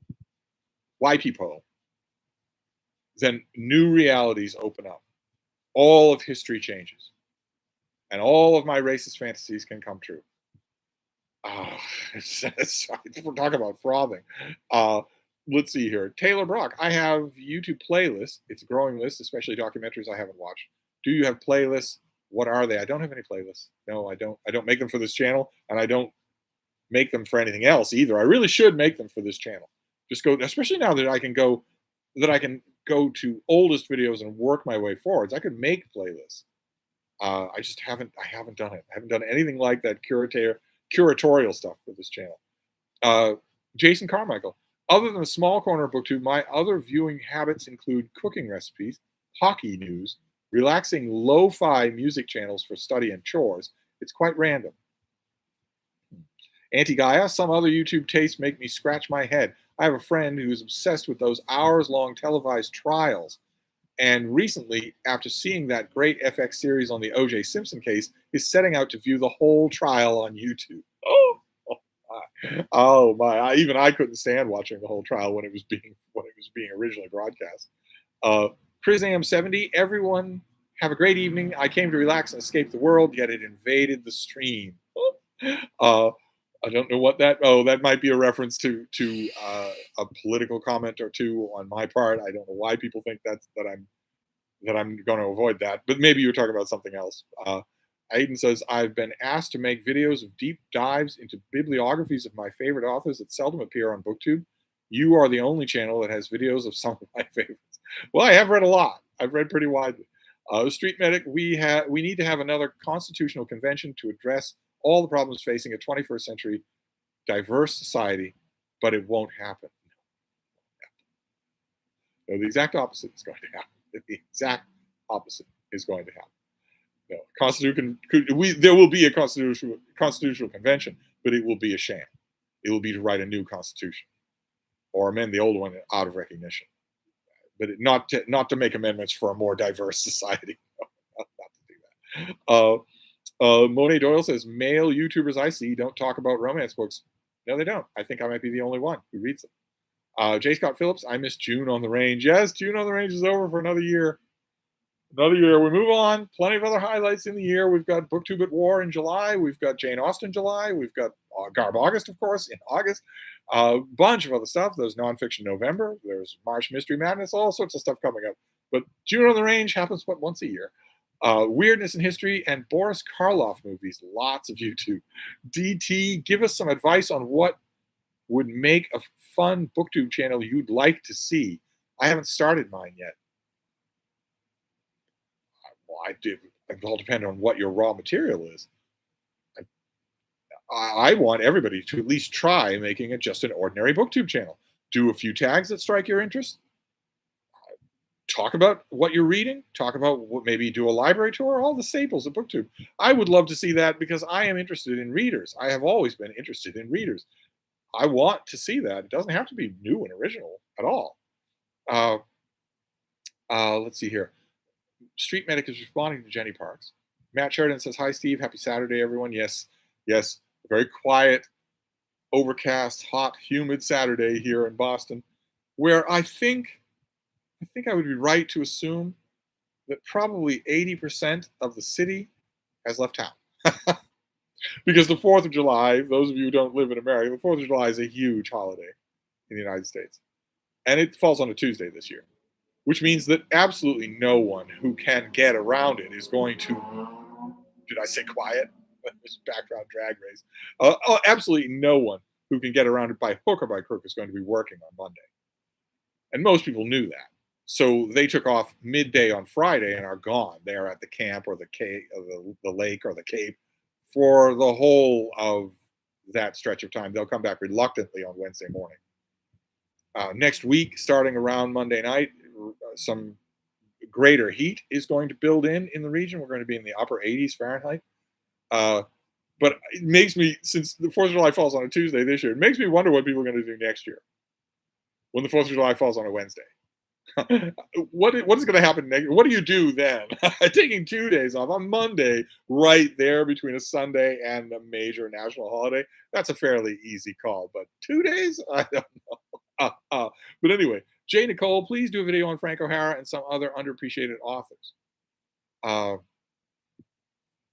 then new realities open up. All of history changes. And all of my racist fantasies can come true. We're talking about frothing. Let's see here. Taylor Brock, I have YouTube playlists. It's a growing list, especially documentaries I haven't watched. Do you have playlists? What are they? I don't have any playlists. No, I don't. I don't make them for this channel, and I don't make them for anything else either. I really should make them for this channel. Just go, especially now that I can go to oldest videos and work my way forwards. I could make playlists. I just haven't done it. I haven't done anything like that curatorial stuff for this channel. Jason Carmichael, other than the small corner of BookTube, my other viewing habits include cooking recipes, hockey news, relaxing lo-fi music channels for study and chores. It's quite random. Anti-Gaia, some other YouTube tastes make me scratch my head. I have a friend who is obsessed with those hours-long televised trials. And recently, after seeing that great FX series on the O.J. Simpson case, is setting out to view the whole trial on YouTube. Oh my! Even I couldn't stand watching the whole trial when it was being originally broadcast. Chris Am70, everyone have a great evening. I came to relax and escape the world, yet it invaded the stream. I don't know what that. Oh, that might be a reference to a political comment or two on my part. I don't know why people think that I'm going to avoid that, but maybe you're talking about something else. Aiden says, I've been asked to make videos of deep dives into bibliographies of my favorite authors that seldom appear on BookTube. You are the only channel that has videos of some of my favorites. Well, I have read a lot. I've read pretty widely. Street Medic, we need to have another constitutional convention to address all the problems facing a 21st century diverse society, but it won't happen. No, the exact opposite is going to happen. The exact opposite is going to happen. No, there will be a constitutional convention, but it will be a sham. It will be to write a new constitution or amend the old one out of recognition, but not to make amendments for a more diverse society. Not to do that. Monet Doyle says, male YouTubers I see don't talk about romance books. No, they don't. I think I might be the only one who reads them. J. Scott Phillips, I miss June on the Range. Yes, June on the Range is over for another year. Another year. We move on. Plenty of other highlights in the year. We've got BookTube at War in July. We've got Jane Austen July. We've got Garb August, of course, in August. A bunch of other stuff. There's Nonfiction November. There's March Mystery Madness. All sorts of stuff coming up. But June on the Range happens once a year. Weirdness in History and Boris Karloff movies. Lots of YouTube. DT, give us some advice on what would make a fun BookTube channel you'd like to see. I haven't started mine yet. Well, I do. It all depends on what your raw material is. I want everybody to at least try making it just an ordinary BookTube channel. Do a few tags that strike your interest. Talk about what you're reading. Talk about what, maybe do a library tour. All the staples of BookTube. I would love to see that because I am interested in readers. I have always been interested in readers. I want to see that. It doesn't have to be new and original at all. Let's see here. Street Medic is responding to Jenny Parks. Matt Sheridan says, "Hi, Steve. Happy Saturday, everyone." Yes, yes. Very quiet, overcast, hot, humid Saturday here in Boston, where I think I would be right to assume that probably 80% of the city has left town. Because the 4th of July, those of you who don't live in America, the 4th of July is a huge holiday in the United States. And it falls on a Tuesday this year, which means that absolutely no one who can get around it is going to, did I say quiet? This background drag race. Absolutely no one who can get around it by hook or by crook is going to be working on Monday. And most people knew that. So they took off midday on Friday and are gone. They're at the camp or the cape, or the lake or the cape for the whole of that stretch of time. They'll come back reluctantly on Wednesday morning. Next week, starting around Monday night, some greater heat is going to build in the region. We're going to be in the upper 80s Fahrenheit. But it makes me, since the 4th of July falls on a Tuesday this year, it makes me wonder what people are going to do next year when the 4th of July falls on a Wednesday. What is going to happen next? What do you do then? Taking 2 days off on Monday, right there between a Sunday and a major national holiday. That's a fairly easy call, but 2 days? I don't know. But anyway, Jay Nicole, please do a video on Frank O'Hara and some other underappreciated authors. Well,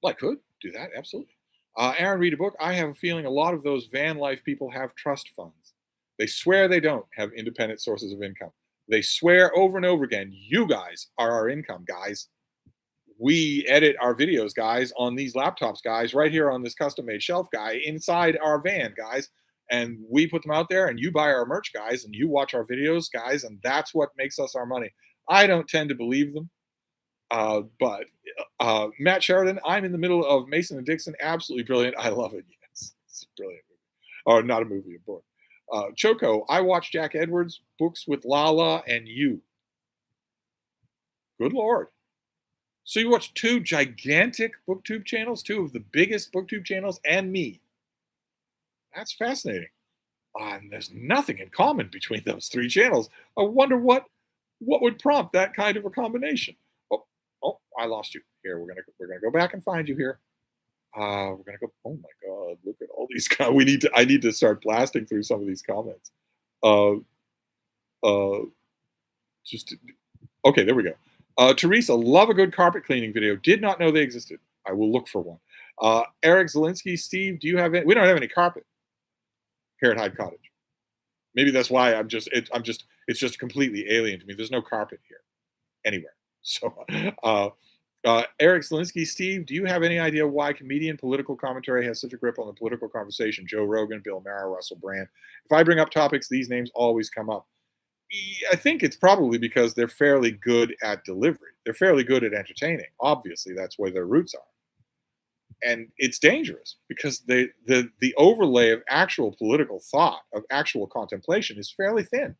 I could do that, absolutely. Aaron, read a book. I have a feeling a lot of those van life people have trust funds. They swear they don't have independent sources of income. They swear over and over again, you guys are our income, guys. We edit our videos, guys, on these laptops, guys, right here on this custom-made shelf, guy, inside our van, guys. And we put them out there, and you buy our merch, guys, and you watch our videos, guys, and that's what makes us our money. I don't tend to believe them. But Matt Sheridan, I'm in the middle of Mason and Dixon. Absolutely brilliant. I love it. Yes, it's a brilliant movie. Or not a movie, a book. Choco, I watched Jack Edwards' books with Lala and you. Good Lord. So you watch 2 gigantic BookTube channels, 2 of the biggest BookTube channels, and me. That's fascinating. And there's nothing in common between those 3 channels. I wonder what would prompt that kind of a combination. Oh, I lost you. Here, we're gonna go back and find you here. We're gonna go. Oh my God! Look at all these. I need to start blasting through some of these comments. Just okay. There we go. Teresa, love a good carpet cleaning video. Did not know they existed. I will look for one. Eric Zelinsky, Steve, do you have any? We don't have any carpet here at Hyde Cottage. Maybe that's why it's just completely alien to me. There's no carpet here anywhere. So, Eric Zelinsky, Steve, do you have any idea why comedian political commentary has such a grip on the political conversation? Joe Rogan, Bill Maher, Russell Brand. If I bring up topics, these names always come up. I think it's probably because they're fairly good at delivery. They're fairly good at entertaining. Obviously, that's where their roots are. And it's dangerous because the overlay of actual political thought, of actual contemplation is fairly thin.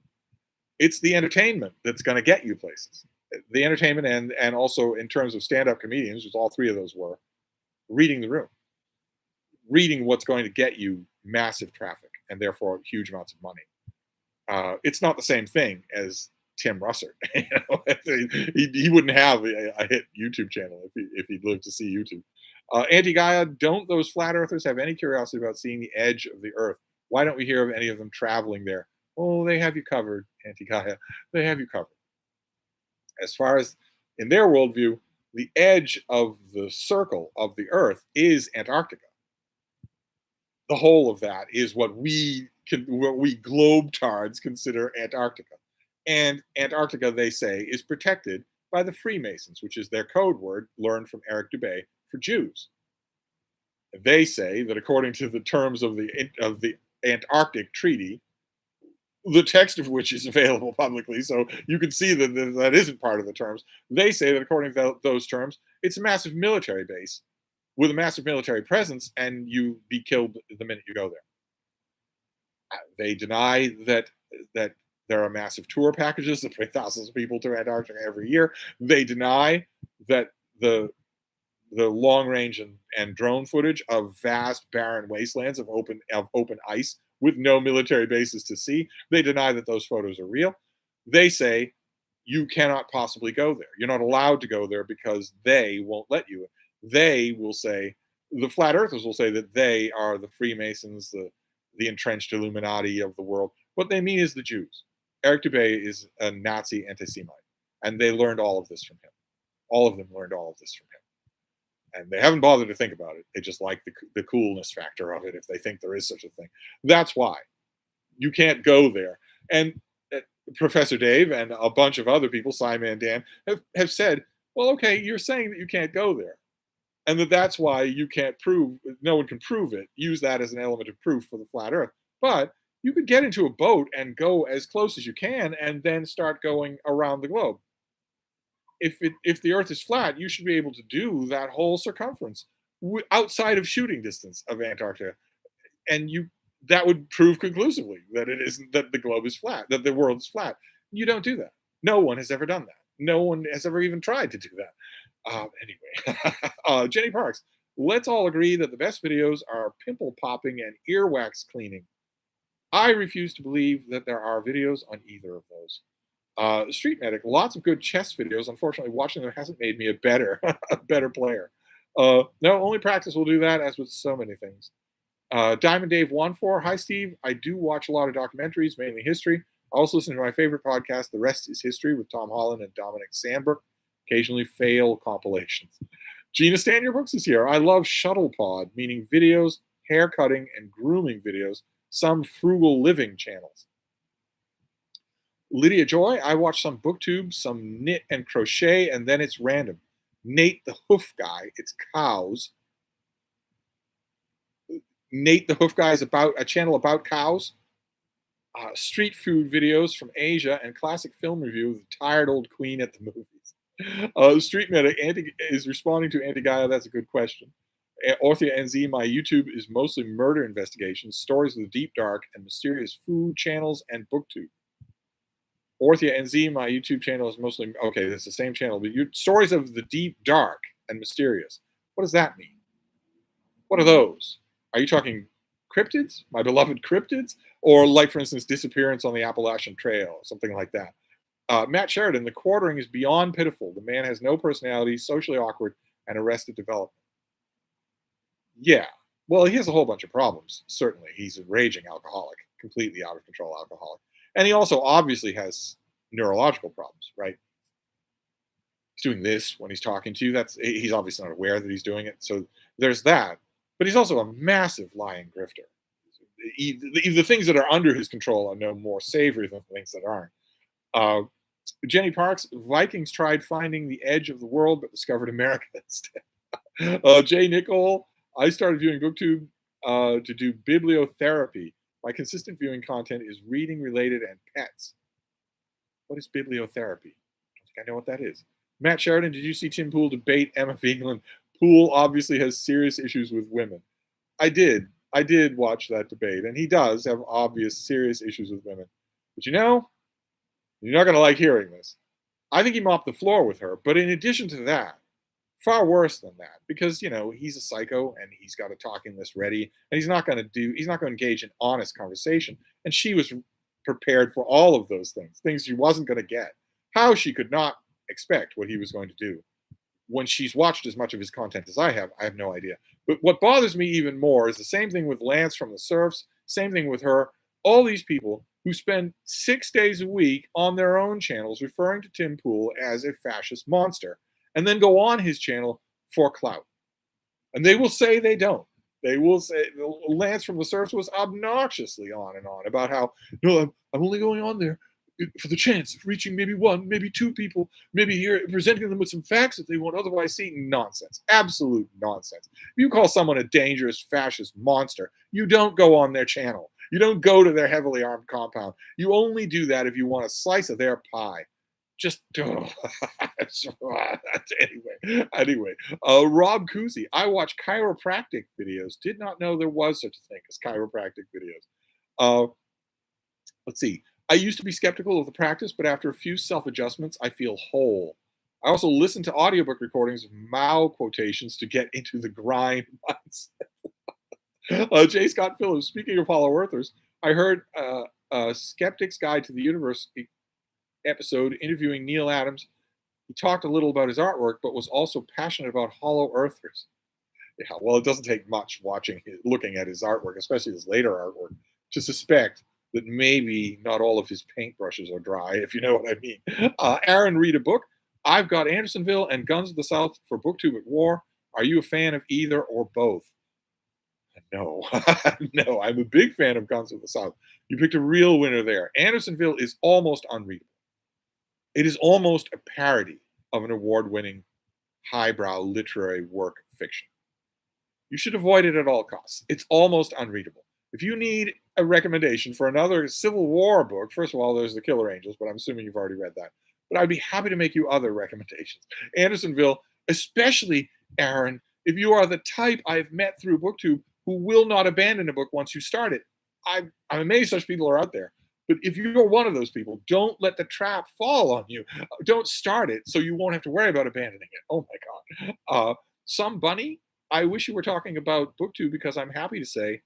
It's the entertainment that's going to get you places. The entertainment and also in terms of stand-up comedians, which all 3 of those were, reading the room. Reading what's going to get you massive traffic and therefore huge amounts of money. It's not the same thing as Tim Russert. He wouldn't have a hit YouTube channel if he'd lived to see YouTube. Anti-Gaia, don't those flat earthers have any curiosity about seeing the edge of the earth? Why don't we hear of any of them traveling there? Oh, they have you covered, Anti-Gaia. They have you covered. As far as in their worldview, the edge of the circle of the earth is Antarctica. The whole of that is what we globetards consider Antarctica. And Antarctica, they say, is protected by the Freemasons, which is their code word learned from Eric Dubay for Jews. They say that according to the terms of the Antarctic Treaty, the text of which is available publicly, so you can see that that isn't part of the terms. They say that according to those terms, it's a massive military base with a massive military presence, and you be killed the minute you go there. They deny that there are massive tour packages that bring thousands of people to Antarctica every year. They deny that the long range and drone footage of vast barren wastelands of open ice with no military bases to see. They deny that those photos are real. They say you cannot possibly go there. You're not allowed to go there because they won't let you. They will say, the flat earthers will say that they are the Freemasons, the entrenched Illuminati of the world. What they mean is the Jews. Eric Dubay is a Nazi anti-Semite, and they learned all of this from him. All of them learned all of this from him. And they haven't bothered to think about it. They just like the coolness factor of it, if they think there is such a thing. That's why you can't go there. And Professor Dave and a bunch of other people, Simon Dan, have said, well, okay, you're saying that you can't go there. And that's why you can't prove, no one can prove it. Use that as an element of proof for the flat earth. But you could get into a boat and go as close as you can and then start going around the globe. If the earth is flat, you should be able to do that whole circumference outside of shooting distance of Antarctica. And that would prove conclusively that that the globe is flat, that the world is flat. You don't do that. No one has ever done that. No one has ever even tried to do that. Anyway, Jenny Parks, let's all agree that the best videos are pimple popping and earwax cleaning. I refuse to believe that there are videos on either of those. Street Medic, lots of good chess videos. Unfortunately, watching them hasn't made me a better player. No, only practice will do that, as with so many things. Diamond Dave 14, hi Steve. I do watch a lot of documentaries, mainly history. I also listen to my favorite podcast, The Rest is History, with Tom Holland and Dominic Sandbrook. Occasionally fail compilations. Gina Stan, your books is here. I love Shuttle Pod, meaning videos, hair cutting, and grooming videos. Some frugal living channels. Lydia Joy, I watch some BookTube, some knit and crochet, and then it's random. Nate the Hoof Guy, it's cows. Nate the Hoof Guy is about a channel about cows. Street food videos from Asia and classic film review of the tired old queen at the movies. Street Medic is responding to Anti-Gaia. That's a good question. Orthia NZ, my YouTube is mostly murder investigations, stories of the deep dark, and mysterious food channels and BookTube. Orthia NZ, my YouTube channel is mostly, okay, it's the same channel, but stories of the deep dark and mysterious. What does that mean? What are those? Are you talking cryptids, my beloved cryptids? Or like, for instance, disappearance on the Appalachian Trail, something like that. Matt Sheridan, the quartering is beyond pitiful. The man has no personality, socially awkward, and arrested development. Yeah, well, he has a whole bunch of problems, certainly. He's a raging alcoholic, completely out of control alcoholic. And he also obviously has neurological problems, right? He's doing this when he's talking to you. He's obviously not aware that he's doing it. So there's that. But he's also a massive lying grifter. The things that are under his control are no more savory than the things that aren't. Jenny Parks, Vikings tried finding the edge of the world but discovered America instead. Jay Nicole, I started viewing BookTube to do bibliotherapy. My consistent viewing content is reading related and pets. What is bibliotherapy? I don't think I know what that is. Matt Sheridan, did you see Tim Pool debate Emma Vigeland? Pool obviously has serious issues with women. I did watch that debate, and he does have obvious serious issues with women. But you're not going to like hearing this. I think he mopped the floor with her, but in addition to that, far worse than that, because he's a psycho and he's got a talking list ready, and he's not going to engage in honest conversation. And she was prepared for all of those things she wasn't going to get. How she could not expect what he was going to do when she's watched as much of his content as I have no idea. But what bothers me even more is the same thing with Lance from the Serfs, same thing with her. All these people who spend 6 days a week on their own channels referring to Tim Pool as a fascist monster, and then go on his channel for clout. And they will say they don't. They will say Lance from the Surfs was obnoxiously on and on about how no, I'm only going on there for the chance of reaching maybe one, maybe two people, maybe here presenting them with some facts that they won't otherwise see. Nonsense, absolute nonsense. If you call someone a dangerous fascist monster, you don't go on their channel. You don't go to their heavily armed compound. You only do that if you want a slice of their pie. Just anyway. Rob Cousy. I watch chiropractic videos. Did not know there was such a thing as chiropractic videos. Uh, let's see. I used to be skeptical of the practice, but after a few self adjustments, I feel whole. I also listen to audiobook recordings of Mao quotations to get into the grind mindset. J. Scott Phillips. Speaking of Hollow Earthers, I heard a Skeptic's Guide to the Universe episode interviewing Neil Adams. He talked a little about his artwork, but was also passionate about Hollow Earthers. Yeah, well, it doesn't take much looking at his artwork, especially his later artwork, to suspect that maybe not all of his paintbrushes are dry, if you know what I mean. Aaron, read a book. I've got Andersonville and Guns of the South for BookTube at War. Are you a fan of either or both? No, no, I'm a big fan of Guns of the South. You picked a real winner there. Andersonville is almost unreadable. It is almost a parody of an award-winning highbrow literary work of fiction. You should avoid it at all costs. It's almost unreadable. If you need a recommendation for another Civil War book, first of all, there's The Killer Angels, but I'm assuming you've already read that. But I'd be happy to make you other recommendations. Andersonville, especially Aaron, if you are the type I've met through BookTube who will not abandon a book once you start it, I'm amazed such people are out there. But if you're one of those people, don't let the trap fall on you. Don't start it so you won't have to worry about abandoning it. Oh my God. Some Bunny, I wish you were talking about BookTube because I'm happy to say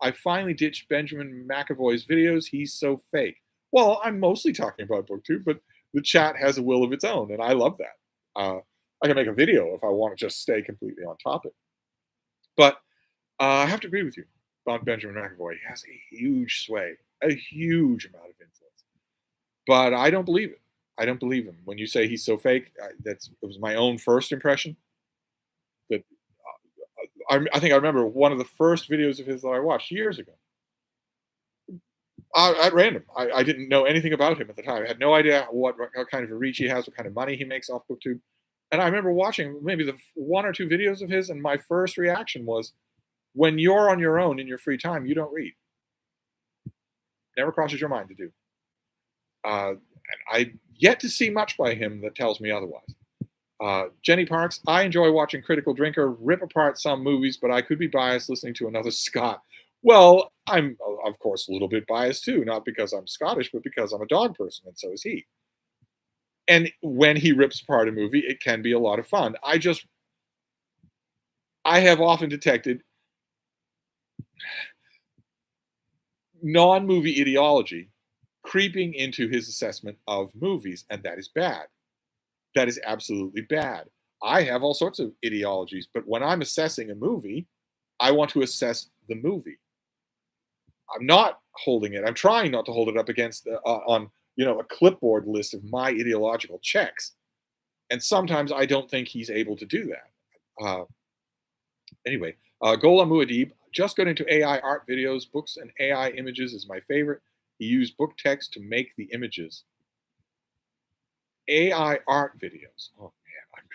I finally ditched Benjamin McAvoy's videos. He's so fake. Well, I'm mostly talking about BookTube, but the chat has a will of its own, and I love that. I can make a video if I want to just stay completely on topic. But I have to agree with you about Benjamin McAvoy. He has a huge sway, a huge amount of influence. But I don't believe it. I don't believe him. When you say he's so fake, it was my own first impression. That I think I remember one of the first videos of his that I watched years ago. At random, I didn't know anything about him at the time. I had no idea what kind of a reach he has, what kind of money he makes off BookTube. And I remember watching maybe the one or two videos of his, and my first reaction was, when you're on your own in your free time, you don't read. Never crosses your mind to do. And I yet to see much by him that tells me otherwise. Jenny Parks, I enjoy watching Critical Drinker rip apart some movies, but I could be biased listening to another Scot. Well, I'm, of course, a little bit biased too, not because I'm Scottish, but because I'm a dog person, and so is he. And when he rips apart a movie, it can be a lot of fun. I have often detected non-movie ideology creeping into his assessment of movies, and that is bad. That is absolutely bad. I have all sorts of ideologies, but when I'm assessing a movie, I want to assess the movie. I'm not holding it. I'm trying not to hold it up against on a clipboard list of my ideological checks. And sometimes I don't think he's able to do that. Anyway, Gholam Muad'Dib just got into AI art videos, books, and AI images is my favorite. He used book text to make the images. AI art videos. Oh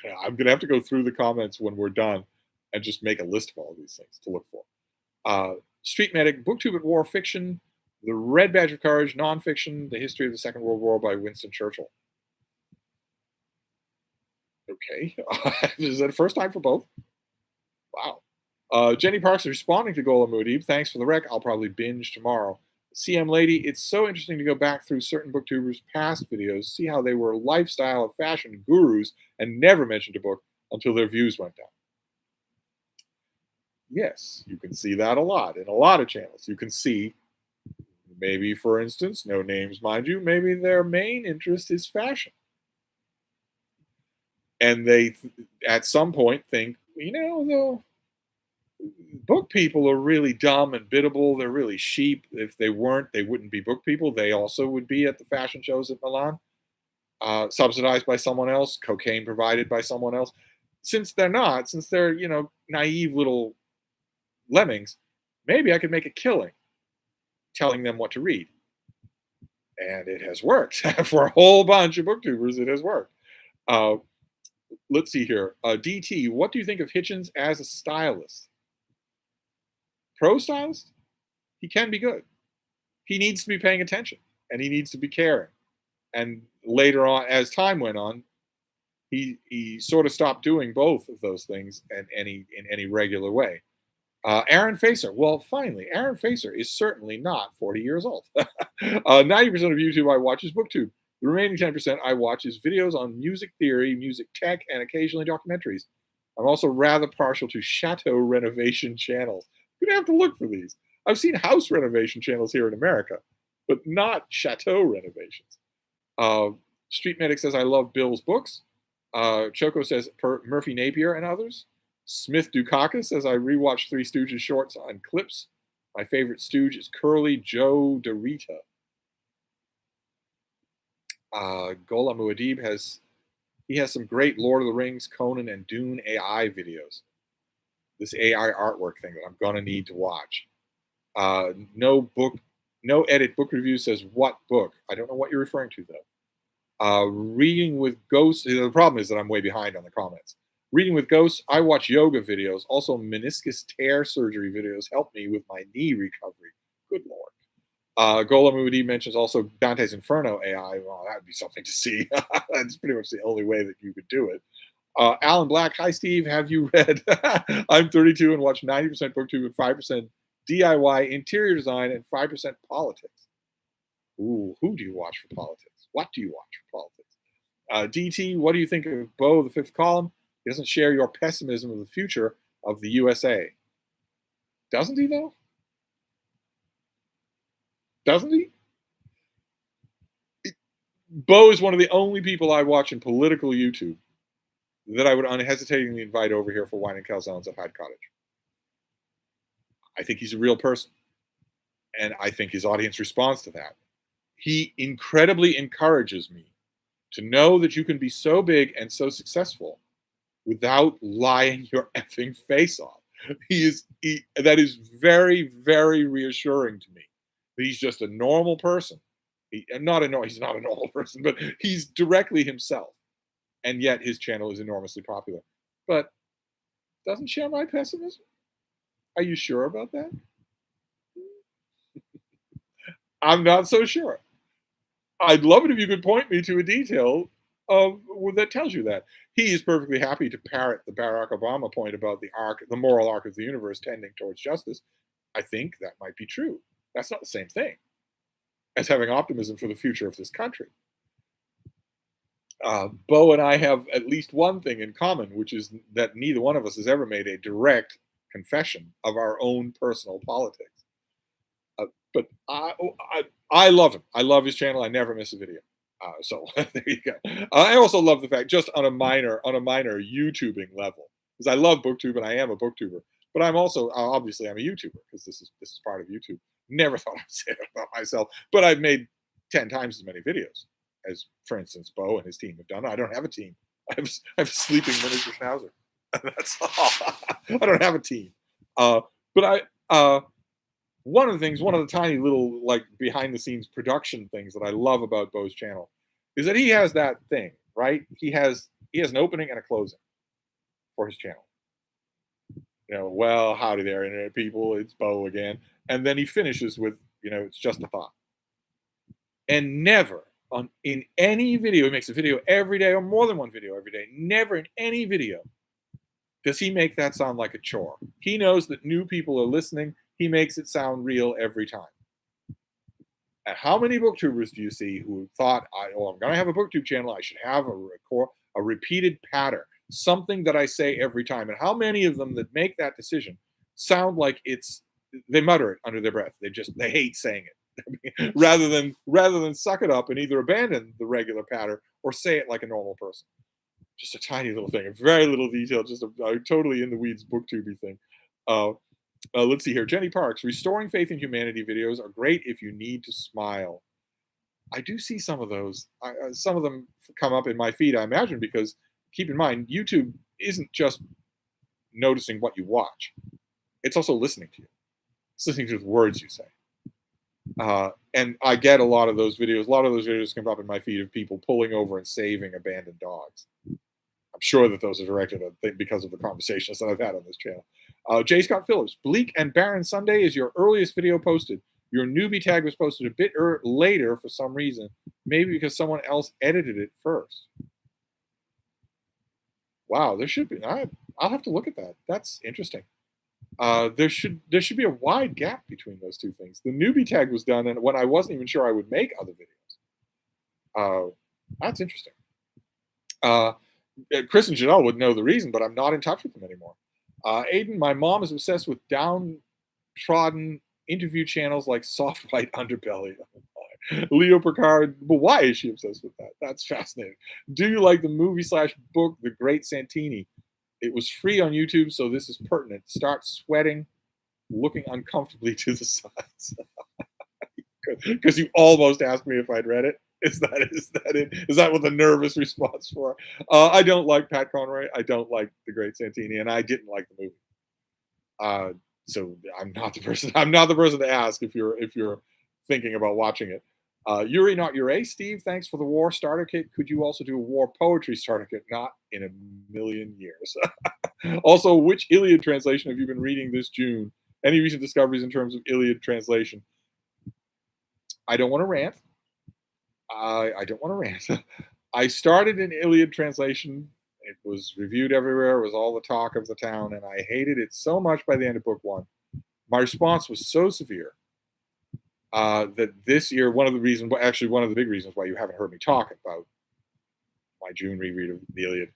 man, I'm gonna have to go through the comments when we're done and just make a list of all these things to look for. Street Medic, BookTube at War fiction, The Red Badge of Courage, nonfiction, The History of the Second World War by Winston Churchill. Okay, is that the first time for both? Wow. Jenny Parks is responding to Gholam Muad'Dib. Thanks for the rec. I'll probably binge tomorrow. CM Lady, it's so interesting to go back through certain booktubers' past videos, see how they were lifestyle and fashion gurus and never mentioned a book until their views went down. Yes, you can see that a lot in a lot of channels. You can see, maybe, for instance, no names, mind you, maybe their main interest is fashion. And they, at some point, think, the book people are really dumb and biddable. They're really sheep. If they weren't, they wouldn't be book people. They also would be at the fashion shows at Milan, subsidized by someone else, cocaine provided by someone else. Since they're not, since they're, naive little lemmings, maybe I could make a killing telling them what to read. And it has worked for a whole bunch of booktubers. It has worked. Uh, let's see here. DT, what do you think of Hitchens as a stylist? Pro stylist? He can be good. He needs to be paying attention and he needs to be caring. And later on, as time went on, he sort of stopped doing both of those things in any regular way. Aaron Facer. Well, finally, Aaron Facer is certainly not 40 years old. 90% of YouTube I watch is BookTube. The remaining 10% I watch is videos on music theory, music tech, and occasionally documentaries. I'm also rather partial to chateau renovation channels. You're going to have to look for these. I've seen house renovation channels here in America, but not chateau renovations. Street Medic says, I love Bill's books. Choco says, Murphy Napier and others. Smith Dukakis says, I rewatched Three Stooges shorts on clips. My favorite stooge is Curly Joe Dorita. Gola Muad'Dib has some great Lord of the Rings, Conan, and Dune AI videos. This AI artwork thing that I'm gonna need to watch. No edit book review says what book? I don't know what you're referring to though. Reading with Ghosts. The problem is that I'm way behind on the comments. Reading with Ghosts. I watch yoga videos. Also, meniscus tear surgery videos help me with my knee recovery. Good Lord. Gola Moody mentions also Dante's Inferno AI. Well, that would be something to see. That's pretty much the only way that you could do it. Alan Black. Hi, Steve. Have you read? I'm 32 and watch 90% BookTube and 5% DIY interior design and 5% politics. Ooh, who do you watch for politics? What do you watch for politics? DT, what do you think of Bo, the fifth column? He doesn't share your pessimism of the future of the USA. Doesn't he, though? Doesn't he? Bo is one of the only people I watch in political YouTube that I would unhesitatingly invite over here for wine and calzones at Hyde Cottage. I think he's a real person. And I think his audience responds to that. He incredibly encourages me to know that you can be so big and so successful without lying your effing face off. That is very, very reassuring to me. He's just a normal person. He's not a normal person, but he's directly himself. And yet his channel is enormously popular. But doesn't share my pessimism? Are you sure about that? I'm not so sure. I'd love it if you could point me to a detail that tells you that. He is perfectly happy to parrot the Barack Obama point about the moral arc of the universe tending towards justice. I think that might be true. That's not the same thing as having optimism for the future of this country. Bo and I have at least one thing in common, which is that neither one of us has ever made a direct confession of our own personal politics. But I love him. I love his channel. I never miss a video. So there you go. I also love the fact, just on a minor YouTubing level, because I love BookTube and I am a BookTuber. But I'm also obviously I'm a YouTuber because this is part of YouTube. Never thought I'd say it about myself, but I've made 10 times as many videos as, for instance, Bo and his team have done. I don't have a team. I have a sleeping miniature schnauzer. That's all. I don't have a team. But one of the tiny little like behind the scenes production things that I love about Bo's channel is that he has that thing, right? He has an opening and a closing for his channel. Well, howdy there, internet people, it's Bo again. And then he finishes with, it's just a thought. And never in any video, he makes a video every day or more than one video every day. Never in any video does he make that sound like a chore. He knows that new people are listening. He makes it sound real every time. And how many booktubers do you see who thought, I'm going to have a BookTube channel. I should have a repeated pattern, something that I say every time. And how many of them that make that decision sound like they mutter it under their breath. They hate saying it rather than suck it up and either abandon the regular pattern or say it like a normal person. Just a tiny little thing, a very little detail, just a totally in the weeds BookTubey thing. Let's see here. Jenny Parks, restoring faith in humanity videos are great if you need to smile. I do see some of those. Some of them come up in my feed, I imagine, because keep in mind, YouTube isn't just noticing what you watch. It's also listening to you. It's listening to the words you say. And I get a lot of those videos. A lot of those videos come up in my feed of people pulling over and saving abandoned dogs. I'm sure that those are directed at because of the conversations that I've had on this channel. J. Scott Phillips, Bleak and Barren Sunday is your earliest video posted. Your newbie tag was posted a bit later for some reason, maybe because someone else edited it first. Wow, there should be. I'll have to look at that. That's interesting. There should be a wide gap between those two things. The newbie tag was done, and when I wasn't even sure I would make other videos. That's interesting. Chris and Janelle would know the reason, but I'm not in touch with them anymore. Aiden, my mom is obsessed with downtrodden interview channels like Soft White Underbelly. Leo Picard, but why is she obsessed with that? That's fascinating. Do you like the movie/book The Great Santini? It was free on YouTube, so this is pertinent. Start sweating, looking uncomfortably to the sides. Because you almost asked me if I'd read it. Is that it? Is that what the nervous response for? I don't like Pat Conroy. I don't like The Great Santini, and I didn't like the movie. So I'm not the person. I'm not the person to ask if you're thinking about watching it. Yuri, not Yuri. Steve, thanks for the war starter kit. Could you also do a war poetry starter kit? Not in a million years. Also, which Iliad translation have you been reading this June? Any recent discoveries in terms of Iliad translation? I don't want to rant. I don't want to rant. I started an Iliad translation. It was reviewed everywhere. It was all the talk of the town, and I hated it so much by the end of book one. My response was so severe that this year, one of the big reasons why you haven't heard me talk about my June reread of the Iliad,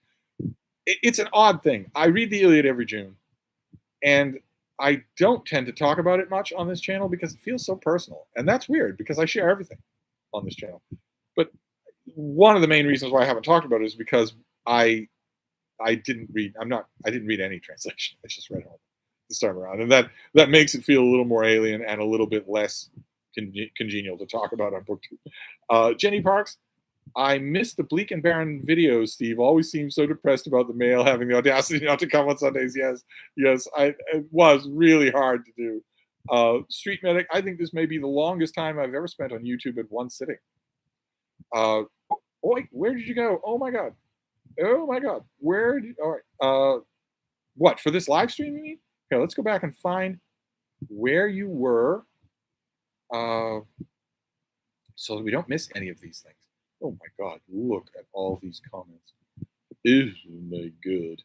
it's an odd thing. I read the Iliad every June, and I don't tend to talk about it much on this channel because it feels so personal. And that's weird because I share everything on this channel. But one of the main reasons why I haven't talked about it is because I didn't read any translation. I just read home this time around. And that makes it feel a little more alien and a little bit less congenial to talk about on BookTube. Jenny Parks, I missed the Bleak and Barren videos, Steve. Always seems so depressed about the mail having the audacity not to come on Sundays. Yes, it was really hard to do. Street Medic, I think this may be the longest time I've ever spent on YouTube at one sitting. Wait, where did you go? Oh my God. All right. What, for this live stream, you mean? Okay, let's go back and find where you were so that we don't miss any of these things. Oh my God, look at all these comments. Isn't that good?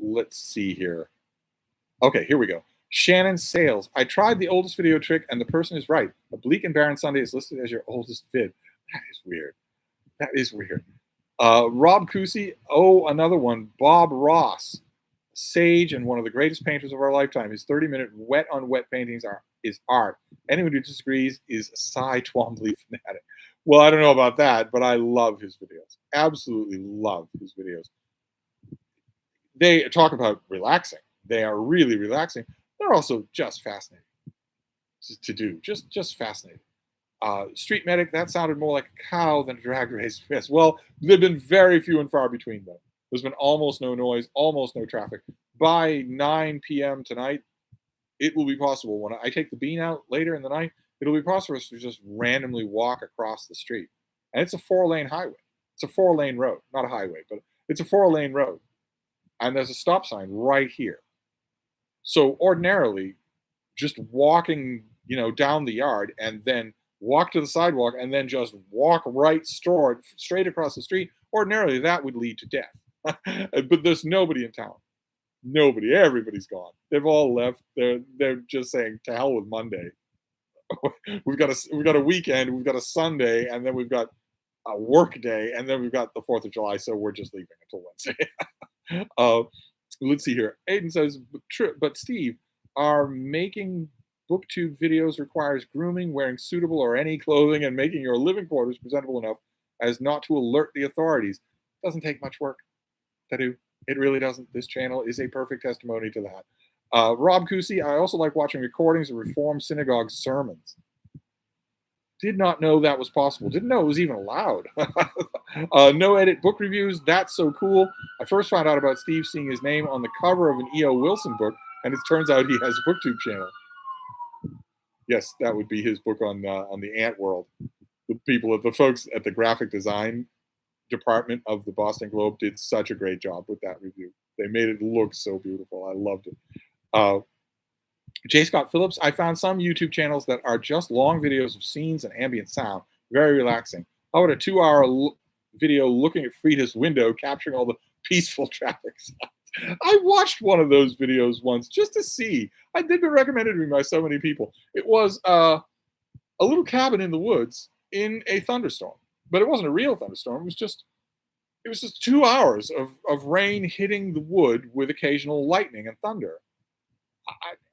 Let's see here. Okay, here we go. Shannon Sales. I tried the oldest video trick, and the person is right. A Bleak and Barren Sunday is listed as your oldest vid. That is weird. Rob Cousy. Oh, another one. Bob Ross. Sage and one of the greatest painters of our lifetime. His 30-minute wet-on-wet paintings is art. Anyone who disagrees is a Cy Twombly fanatic. Well, I don't know about that, but I love his videos. Absolutely love his videos. They talk about relaxing. They are really relaxing. They're also just fascinating to do. Just fascinating. Street Medic, that sounded more like a cow than a drag race. Yes, well, they've been very few and far between, though. There's been almost no noise, almost no traffic. By 9 p.m. tonight, it will be possible. When I take the bean out later in the night, it'll be possible for us to just randomly walk across the street. And it's a 4-lane highway. It's a 4-lane road. Not a highway, but it's a 4-lane road. And there's a stop sign right here. So ordinarily, just walking, down the yard and then walk to the sidewalk and then just walk straight across the street, ordinarily that would lead to death. But there's nobody in town. Nobody. Everybody's gone. They've all left. They're just saying, to hell with Monday. We've got a weekend, we've got a Sunday, and then we've got a work day, and then we've got the 4th of July, so we're just leaving until Wednesday. Let's see here. Aiden says, but Steve, are making BookTube videos requires grooming, wearing suitable or any clothing, and making your living quarters presentable enough as not to alert the authorities. Doesn't take much work to do. It really doesn't. This channel is a perfect testimony to that. Rob Cousy, I also like watching recordings of Reformed synagogue sermons. Did not know that was possible. Didn't know it was even allowed. No edit book reviews. That's so cool. I first found out about Steve seeing his name on the cover of an E.O. Wilson book And it turns out he has a BookTube channel. Yes, that would be his book on the ant world. The folks at the graphic design department of the Boston Globe did such a great job with that review. They made it look so beautiful. I loved it. J. Scott Phillips, I found some YouTube channels that are just long videos of scenes and ambient sound, very relaxing. How about a 2-hour video looking at Frida's window, capturing all the peaceful traffic sounds? I watched one of those videos once just to see. It did been recommended to me by so many people. It was a little cabin in the woods in a thunderstorm, but it wasn't a real thunderstorm. It was just 2 hours of rain hitting the wood with occasional lightning and thunder.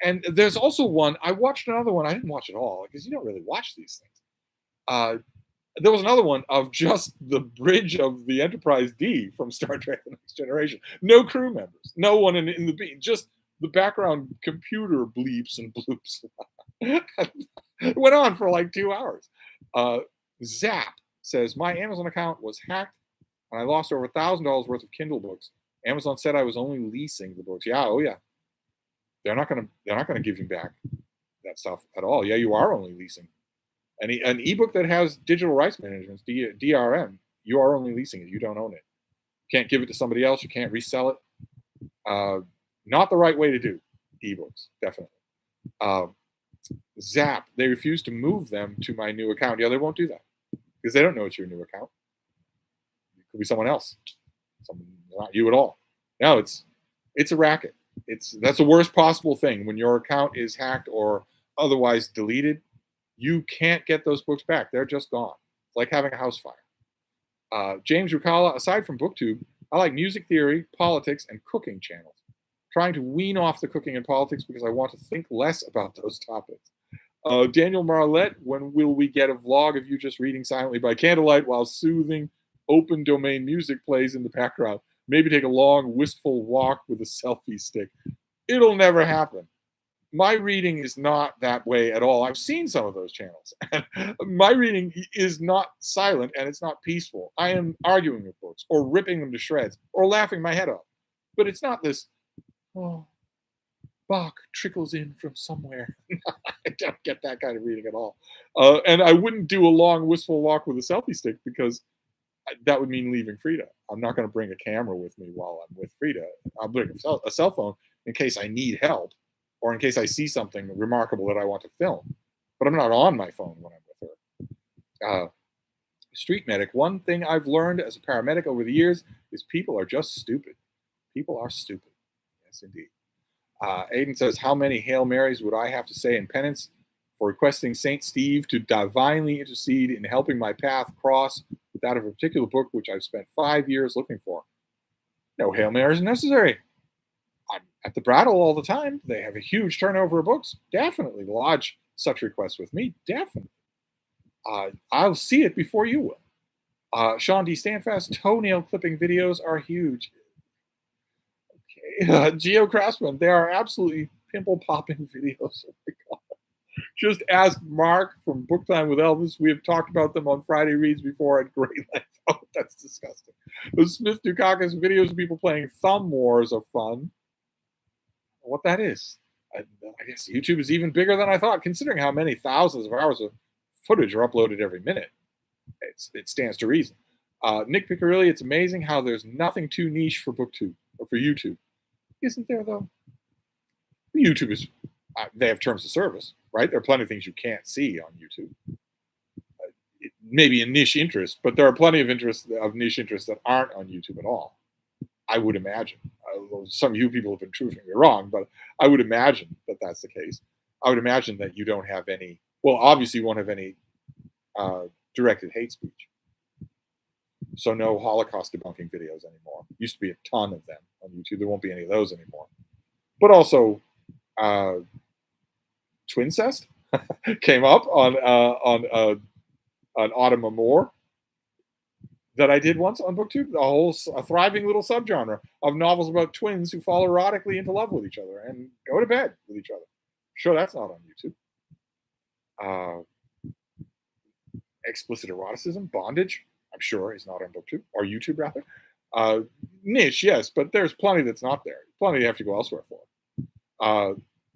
And there's also one, I watched another one. I didn't watch it all because you don't really watch these things. There was another one of just the bridge of the Enterprise D from Star Trek: The Next Generation. No crew members, no one in the beat, just the background computer bleeps and bloops. It went on for like 2 hours. Zap says, my Amazon account was hacked and I lost over $1,000 worth of Kindle books. Amazon said I was only leasing the books. Yeah, oh yeah. They're not gonna give you back that stuff at all. Yeah, you are only leasing. An ebook that has digital rights management, DRM, you are only leasing it. You don't own it. You can't give it to somebody else. You can't resell it. Not the right way to do ebooks, definitely. Zap, they refuse to move them to my new account. Yeah, they won't do that because they don't know it's your new account. It could be someone else, not you at all. No, it's a racket. That's the worst possible thing when your account is hacked or otherwise deleted. You can't get those books back. They're just gone. It's like having a house fire. James Rucala, aside from BookTube, I like music theory, politics, and cooking channels. Trying to wean off the cooking and politics because I want to think less about those topics. Daniel Marlette, when will we get a vlog of you just reading silently by candlelight while soothing open domain music plays in the background? Maybe take a long, wistful walk with a selfie stick. It'll never happen. My reading is not that way at all. I've seen some of those channels. My reading is not silent and it's not peaceful. I am arguing with books or ripping them to shreds or laughing my head off. But it's not this, oh, Bach trickles in from somewhere. I don't get that kind of reading at all. And I wouldn't do a long, wistful walk with a selfie stick because that would mean leaving Frida. I'm not going to bring a camera with me while I'm with Frida. I'll bring a cell phone in case I need help or in case I see something remarkable that I want to film. But I'm not on my phone when I'm with her. Street medic, one thing I've learned as a paramedic over the years is people are just stupid. People are stupid. Yes, indeed. Aiden says, how many Hail Marys would I have to say in penance for requesting St. Steve to divinely intercede in helping my path cross with that of a particular book which I've spent 5 years looking for? No Hail Marys necessary. I'm at the Brattle all the time. They have a huge turnover of books. Definitely lodge such requests with me. Definitely. I'll see it before you will. Sean D. Standfast, toenail clipping videos are huge. Okay. Geo Craftsman, they are absolutely pimple popping videos. Oh my God. Just ask Mark from Book Time with Elvis. We have talked about them on Friday Reads before at great length. Oh, that's disgusting. The Smith Dukakis videos of people playing Thumb Wars are fun. What that is. I guess YouTube is even bigger than I thought, considering how many thousands of hours of footage are uploaded every minute. It stands to reason. Nick Piccirilli, it's amazing how there's nothing too niche for BookTube or for YouTube. Isn't there, though? YouTube is, they have terms of service, right? There are plenty of things you can't see on YouTube. It may be a niche interest, but there are plenty of niche interests that aren't on YouTube at all. I would imagine. Some of you people have been proving me wrong, but I would imagine that that's the case. I would imagine that you don't have any, well, obviously you won't have any directed hate speech. So no Holocaust debunking videos anymore. Used to be a ton of them on YouTube. There won't be any of those anymore. But also, Twincest came up on Autumn Amore that I did once on BookTube. A thriving little subgenre of novels about twins who fall erotically into love with each other and go to bed with each other. Sure, that's not on YouTube. Explicit eroticism, bondage, I'm sure is not on BookTube, or YouTube rather. Niche, yes, but there's plenty that's not there. Plenty you have to go elsewhere for.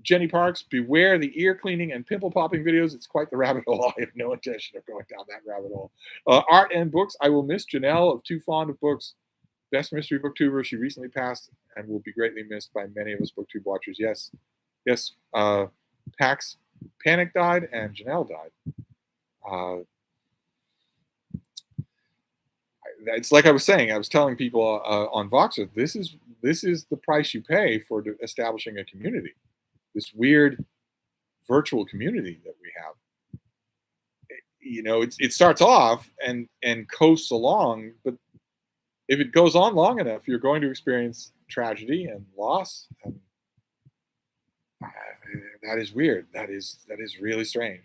Jenny Parks, beware the ear cleaning and pimple popping videos. It's quite the rabbit hole. I have no intention of going down that rabbit hole. Art and books. I will miss Janelle of Too Fond of Books, best mystery booktuber. She recently passed and will be greatly missed by many of us booktube watchers. Yes, yes. Pax Panic died and Janelle died. It's like I was saying. I was telling people on Voxer, this is the price you pay for establishing a community. This weird virtual community that we have. It starts off and coasts along, but if it goes on long enough, you're going to experience tragedy and loss, and that is weird. That is really strange.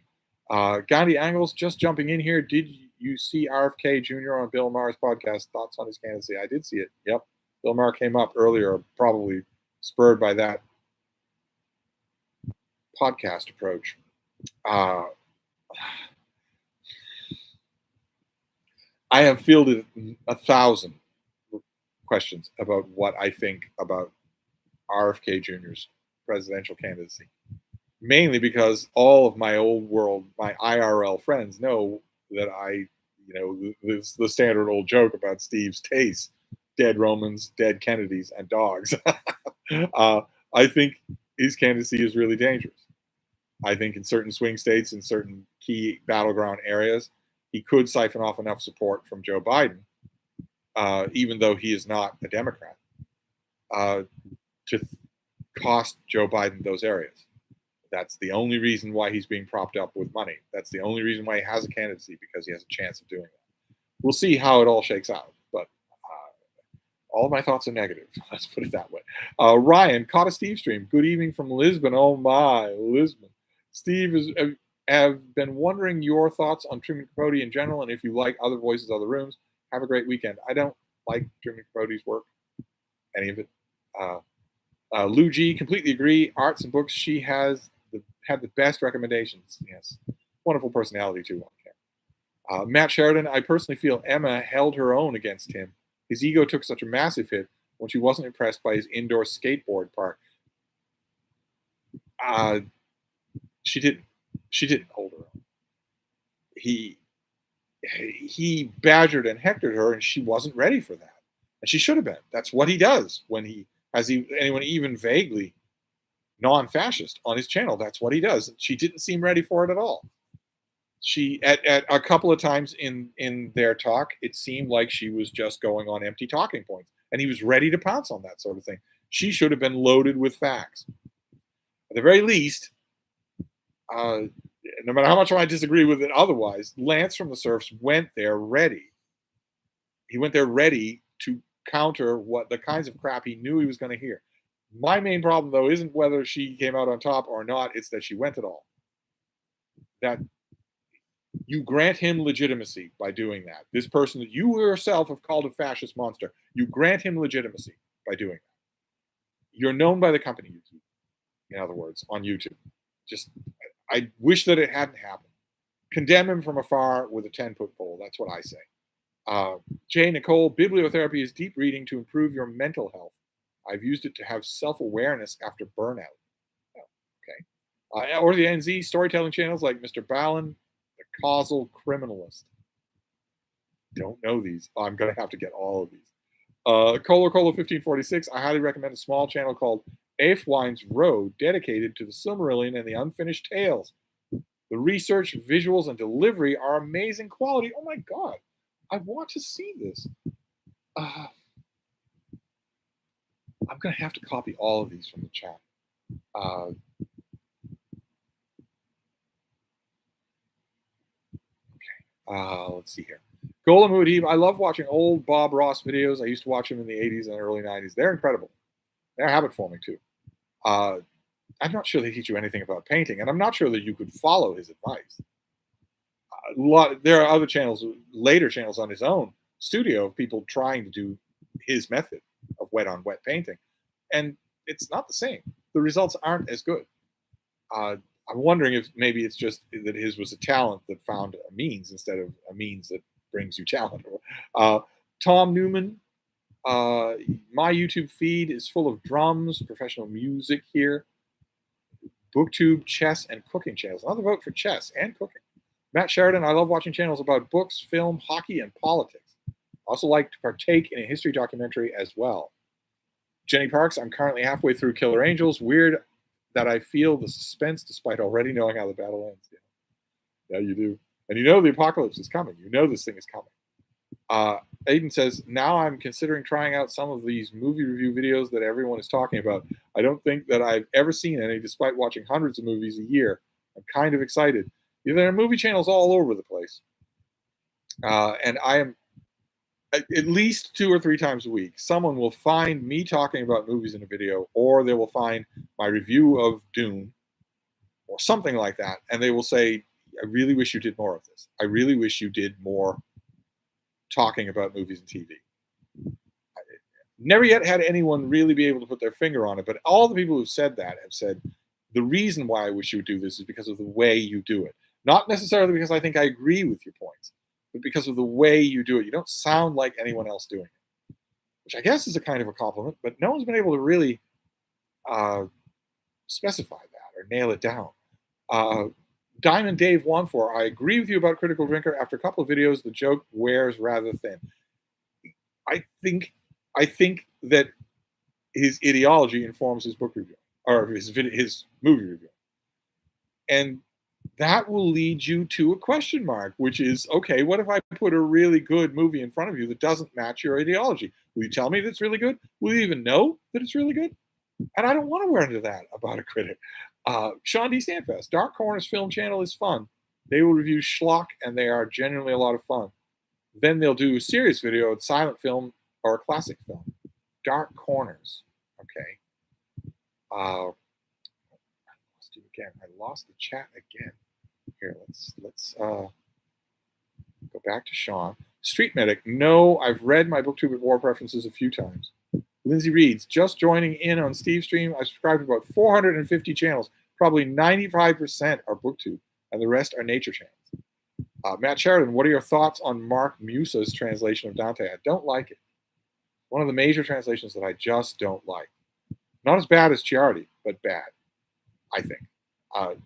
Gandhi Angles, just jumping in here. Did you see RFK Jr. on Bill Maher's podcast? Thoughts on his candidacy? I did see it. Yep. Bill Maher came up earlier, probably spurred by that podcast approach. I have fielded 1,000 questions about what I think about RFK Jr.'s presidential candidacy, mainly because all of my old world, my IRL friends know that the standard old joke about Steve's taste: dead Romans, dead Kennedys, and dogs. I think his candidacy is really dangerous. I think in certain swing states, in certain key battleground areas, he could siphon off enough support from Joe Biden, even though he is not a Democrat, to cost Joe Biden those areas. That's the only reason why he's being propped up with money. That's the only reason why he has a candidacy, because he has a chance of doing that. We'll see how it all shakes out, but all of my thoughts are negative. Let's put it that way. Ryan caught a Stevestream. Good evening from Lisbon. Oh my, Lisbon. Steve have been wondering your thoughts on Truman Capote in general, and if you like other voices, other rooms. Have a great weekend. I don't like Truman Capote's work, any of it. Lou G, completely agree. Arts and books, she had the best recommendations. Yes, wonderful personality too. Matt Sheridan, I personally feel Emma held her own against him. His ego took such a massive hit when she wasn't impressed by his indoor skateboard park. She didn't hold her own. He badgered and hectored her, and she wasn't ready for that. And she should have been. That's what he does when he has anyone even vaguely non-fascist on his channel. That's what he does. She didn't seem ready for it at all. She at a couple of times in their talk, it seemed like she was just going on empty talking points, and he was ready to pounce on that sort of thing. She should have been loaded with facts. At the very least, no matter how much I disagree with it otherwise, Lance from the Surfs went there ready. He went there ready to counter the kinds of crap he knew he was going to hear. My main problem, though, isn't whether she came out on top or not. It's that she went at all. That you grant him legitimacy by doing that. This person that you yourself have called a fascist monster, you grant him legitimacy by doing that. You're known by the company you keep, in other words, on YouTube. I wish that it hadn't happened. Condemn him from afar with a 10-foot pole. That's what I say. Jay Nicole, bibliotherapy is deep reading to improve your mental health. I've used it to have self-awareness after burnout. Oh, okay. Or the NZ storytelling channels like Mr. Ballin, the Causal Criminalist. Don't know these. I'm going to have to get all of these. Colo 1546, I highly recommend a small channel called Aefwine's Road, dedicated to the Silmarillion and the Unfinished Tales. The research, visuals, and delivery are amazing quality. Oh my God, I want to see this. I'm going to have to copy all of these from the chat. Let's see here. Golem Udib, I love watching old Bob Ross videos. I used to watch them in the 80s and early 90s. They're incredible. They're habit forming too. I'm not sure they teach you anything about painting, and I'm not sure that you could follow his advice. There are other channels, later channels on his own studio, of people trying to do his method of wet-on-wet painting, and it's not the same. The results aren't as good. I'm wondering if maybe it's just that his was a talent that found a means instead of a means that brings you talent. Tom Newman, my YouTube feed is full of drums, professional music here. BookTube, chess, and cooking channels. Another vote for chess and cooking. Matt Sheridan, I love watching channels about books, film, hockey, and politics. I also like to partake in a history documentary as well. Jenny Parks, I'm currently halfway through Killer Angels. Weird that I feel the suspense despite already knowing how the battle ends. Yeah, you do. And you know the apocalypse is coming. You know this thing is coming. Aiden says, now I'm considering trying out some of these movie review videos that everyone is talking about. I don't think that I've ever seen any, despite watching hundreds of movies a year. I'm kind of excited. There are movie channels all over the place. And I am at least 2 or 3 times a week, someone will find me talking about movies in a video, or they will find my review of Dune or something like that. And they will say, I really wish you did more of this. I really wish you did more talking about movies and TV. Never yet had anyone really be able to put their finger on it, but all the people who've said that have said, the reason why I wish you would do this is because of the way you do it. Not necessarily because I think I agree with your points, but because of the way you do it. You don't sound like anyone else doing it, which I guess is a kind of a compliment, but no one's been able to really specify that or nail it down. Diamond Dave 14, I agree with you about Critical Drinker. After a couple of videos, the joke wears rather thin. I think that his ideology informs his book review or his movie review, and that will lead you to a question mark, which is, okay, what if I put a really good movie in front of you that doesn't match your ideology? Will you tell me that it's really good? Will you even know that it's really good? And I don't want to wear into that about a critic. Sean D. Stanfest, Dark Corners Film Channel is fun. They will review schlock, and they are genuinely a lot of fun. Then they'll do a serious video of silent film or a classic film. Dark Corners. Okay. I lost the chat again. Here, let's go back to Sean. Street Medic. No, I've read my BookTube at War Preferences a few times. Lindsay Reeds, just joining in on Stevestream. I subscribe to about 450 channels. Probably 95% are BookTube, and the rest are nature channels. Matt Sheridan, what are your thoughts on Mark Musa's translation of Dante? I don't like it. One of the major translations that I just don't like. Not as bad as Ciardi, but bad, I think.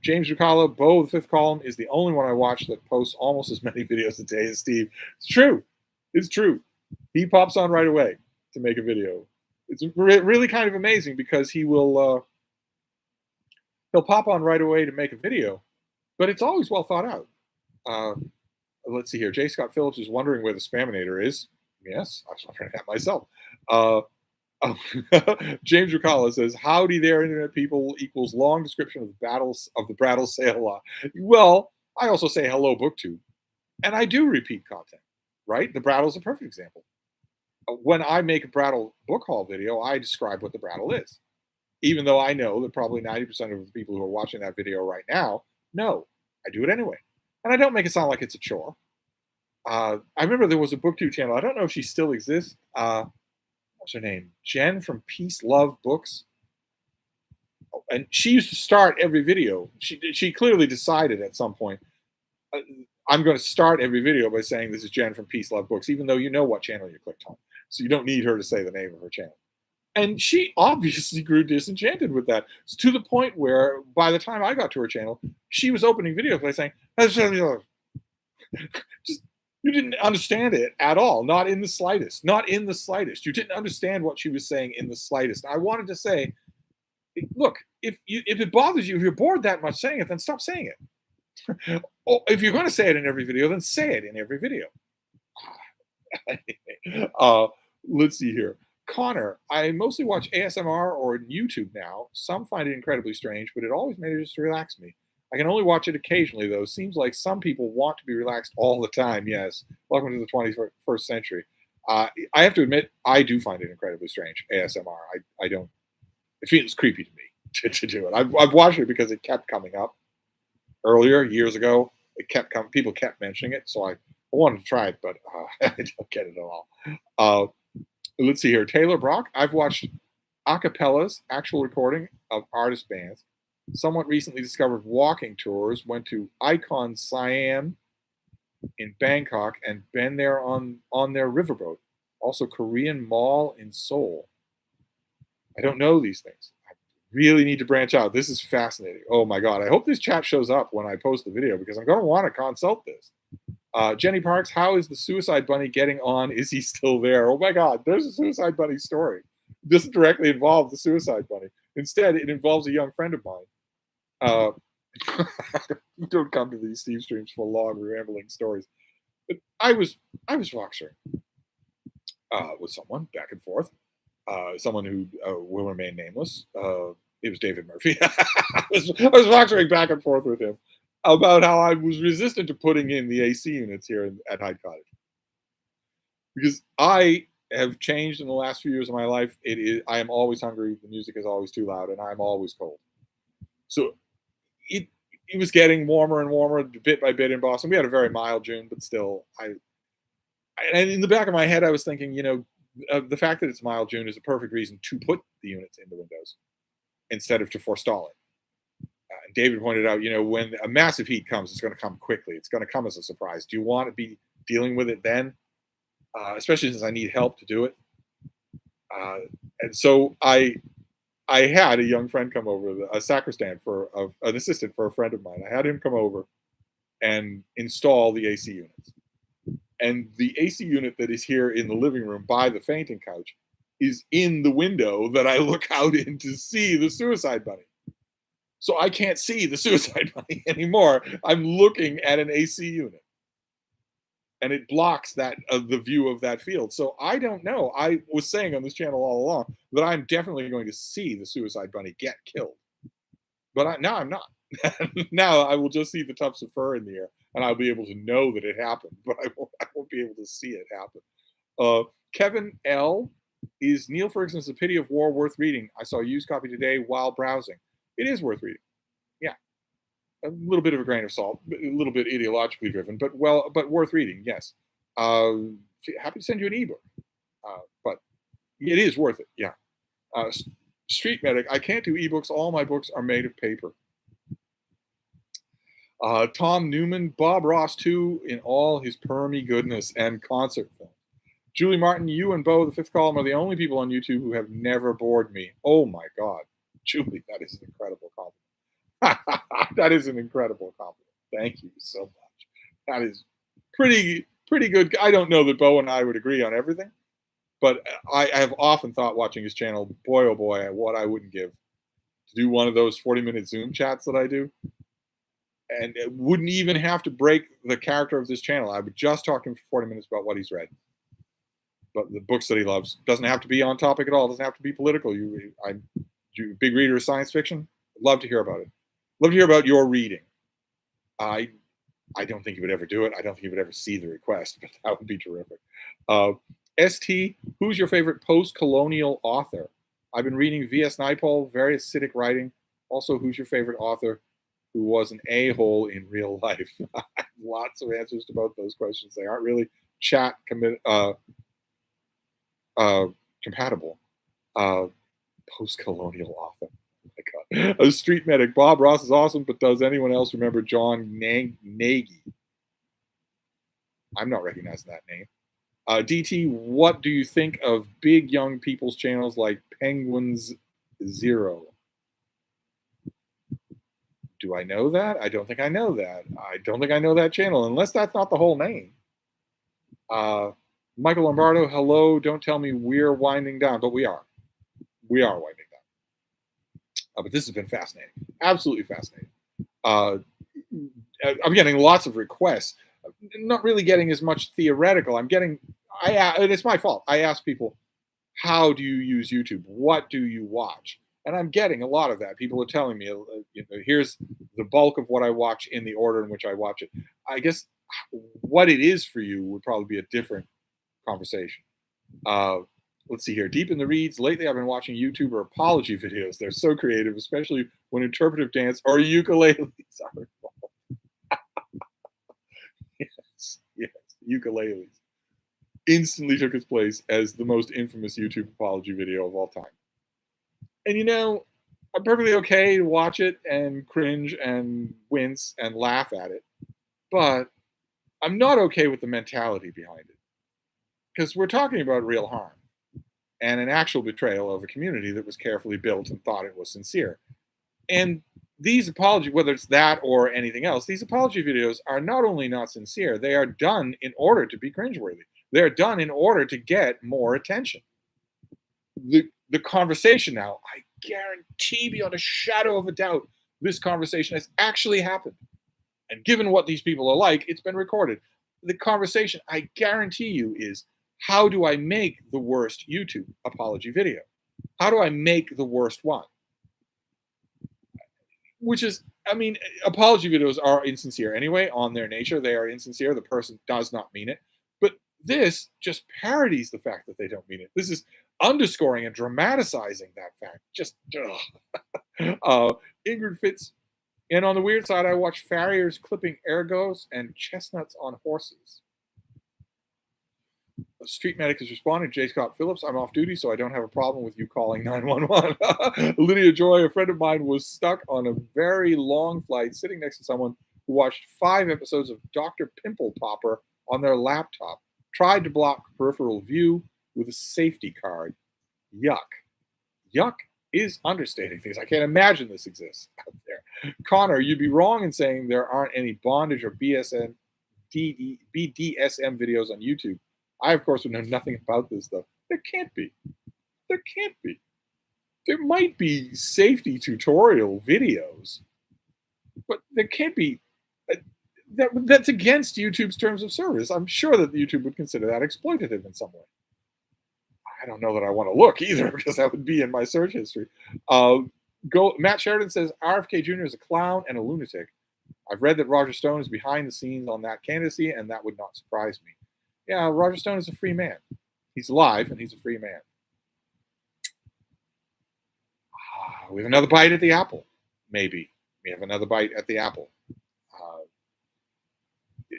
James Rucala, Bo, the Fifth Column, is the only one I watch that posts almost as many videos a day as Steve. It's true. It's true. He pops on right away to make a video. It's really kind of amazing because he'll pop on right away to make a video, but it's always well thought out. Let's see here. J. Scott Phillips is wondering where the Spaminator is. Yes, I was wondering that myself. James Rucala says, howdy there, Internet people, equals long description of the battles of the Brattle Sale law. Well, I also say hello, BookTube. And I do repeat content, right? The Brattle is a perfect example. When I make a Brattle book haul video, I describe what the Brattle is. Even though I know that probably 90% of the people who are watching that video right now know, I do it anyway. And I don't make it sound like it's a chore. I remember there was a BookTube channel. I don't know if she still exists. What's her name? Jen from Peace Love Books. And she used to start every video. She clearly decided at some point, I'm going to start every video by saying this is Jen from Peace Love Books, even though you know what channel you clicked on. So you don't need her to say the name of her channel. And she obviously grew disenchanted with that. It's to the point where by the time I got to her channel, she was opening videos by saying, just, you didn't understand it at all. Not in the slightest. Not in the slightest. You didn't understand what she was saying in the slightest. I wanted to say, look, if it bothers you, if you're bored that much saying it, then stop saying it. If you're going to say it in every video, then say it in every video. Let's see here. Connor, I mostly watch ASMR or YouTube now. Some find it incredibly strange, but it always manages to relax me. I can only watch it occasionally, though. Seems like some people want to be relaxed all the time. Yes. Welcome to the 21st century. I have to admit, I do find it incredibly strange, ASMR. I don't. It feels creepy to me to do it. I've watched it because it kept coming up earlier, years ago. It kept coming. People kept mentioning it, so I wanted to try it, but I don't get it at all. Let's see here. Taylor Brock, I've watched acapellas, actual recording of artist bands. Somewhat recently discovered walking tours, went to Icon Siam in Bangkok and been there on their riverboat. Also Korean Mall in Seoul. I don't know these things. Really need to branch out. This is fascinating. Oh my God. I hope this chat shows up when I post the video because I'm going to want to consult this. Jenny Parks, how is the Suicide Bunny getting on? Is he still there? Oh my God, there's a Suicide Bunny story. It doesn't directly involve the Suicide Bunny. Instead, it involves a young friend of mine. Don't come to these Steve streams for long, rambling stories. But I was voxering with someone back and forth. Someone who will remain nameless. It was David Murphy. I was voxering back and forth with him about how I was resistant to putting in the AC units here at Hyde Cottage because I have changed in the last few years of my life. I am always hungry. The music is always too loud, and I'm always cold. So it was getting warmer and warmer bit by bit in Boston. We had a very mild June, but still, and in the back of my head, I was thinking, the fact that it's mild June is a perfect reason to put the units in the windows instead of to forestall it. David pointed out, when a massive heat comes, it's going to come quickly. It's going to come as a surprise. Do you want to be dealing with it then? Especially since I need help to do it. And so I had a young friend come over, a sacristan an assistant for a friend of mine. I had him come over and install the AC units. And the AC unit that is here in the living room by the fainting couch is in the window that I look out in to see the Suicide Bunny. So I can't see the Suicide Bunny anymore. I'm looking at an AC unit. And it blocks the view of that field. So I don't know. I was saying on this channel all along that I'm definitely going to see the Suicide Bunny get killed. But now I'm not. Now I will just see the tufts of fur in the air, and I'll be able to know that it happened, but I won't be able to see it happen. Kevin L. Is Neil Ferguson's The Pity of War worth reading? I saw a used copy today while browsing. It is worth reading. Yeah. A little bit of a grain of salt, a little bit ideologically driven, but worth reading, yes. Happy to send you an ebook, but it is worth it, yeah. Street Medic, I can't do ebooks. All my books are made of paper. Tom Newman, Bob Ross too, in all his permy goodness and concert film. Julie Martin, you and Bo, the fifth column, are the only people on YouTube who have never bored me. Oh my God. Julie, that is an incredible compliment. That is an incredible compliment. Thank you so much. That is pretty good. I don't know that Bo and I would agree on everything, but I have often thought watching his channel, boy, oh boy, what I wouldn't give to do one of those 40-minute Zoom chats that I do. And it wouldn't even have to break the character of this channel. I would just talk to him for 40 minutes about what he's read. But the books that he loves doesn't have to be on topic at all. It doesn't have to be political. I'm a big reader of science fiction. I'd love to hear about it. Love to hear about your reading. I don't think he would ever do it. I don't think he would ever see the request, but that would be terrific. ST, who's your favorite post-colonial author? I've been reading V.S. Naipaul, very acidic writing. Also, who's your favorite author who was an a-hole in real life? I have lots of answers to both those questions. They aren't really chat compatible. Post-colonial author. Oh my God. A Street Medic. Bob Ross is awesome, but does anyone else remember John Nagy? I'm not recognizing that name. DT, what do you think of big young people's channels like Penguins Zero? Do I know that? I don't think I know that. I don't think I know that channel, unless that's not the whole name. Michael Lombardo, hello. Don't tell me we're winding down, but we are. We are winding down. But this has been fascinating. Absolutely fascinating. I'm getting lots of requests. Not really getting as much theoretical. And it's my fault. I ask people, how do you use YouTube? What do you watch? And I'm getting a lot of that. People are telling me, here's the bulk of what I watch in the order in which I watch it. I guess what it is for you would probably be a different conversation. Let's see here. Deep in the reads. Lately, I've been watching YouTuber apology videos. They're so creative, especially when interpretive dance or ukuleles are involved. Yes, ukuleles. Instantly took its place as the most infamous YouTube apology video of all time. And I'm perfectly okay to watch it and cringe and wince and laugh at it. But I'm not okay with the mentality behind it. Because we're talking about real harm. and an actual betrayal of a community that was carefully built and thought it was sincere. And these apology, whether it's that or anything else, these apology videos are not only not sincere, they are done in order to be cringeworthy. They're done in order to get more attention. The conversation now, I guarantee beyond a shadow of a doubt, this conversation has actually happened. And given what these people are like, it's been recorded. The conversation, I guarantee you, is how do I make the worst YouTube apology video? How do I make the worst one? Which is, I mean, apology videos are insincere anyway on their nature. They are insincere. The person does not mean it. But this just parodies the fact that they don't mean it. This is underscoring and dramatizing that fact. Just, Ingrid Fitz. And on the weird side, I watch farriers clipping ergos and chestnuts on horses. A street medic is responding. J. Scott Phillips, I'm off duty, so I don't have a problem with you calling 911. Lydia Joy, a friend of mine, was stuck on a very long flight sitting next to someone who watched 5 episodes of Dr. Pimple Popper on their laptop. Tried to block peripheral view with a safety card. Yuck. Yuck is understating things. I can't imagine this exists out there. Connor, you'd be wrong in saying there aren't any bondage or BDSM videos on YouTube. I, of course, would know nothing about this, though. There can't be. There can't be. There might be safety tutorial videos, but there can't be. That's against YouTube's terms of service. I'm sure that YouTube would consider that exploitative in some way. I don't know that I want to look either, because that would be in my search history. Matt Sheridan says RFK Jr. is a clown and a lunatic. I've read that Roger Stone is behind the scenes on that candidacy, and that would not surprise me. Yeah, Roger Stone is a free man. He's alive, and he's a free man. We have another bite at the apple. Maybe. We have another bite at the apple.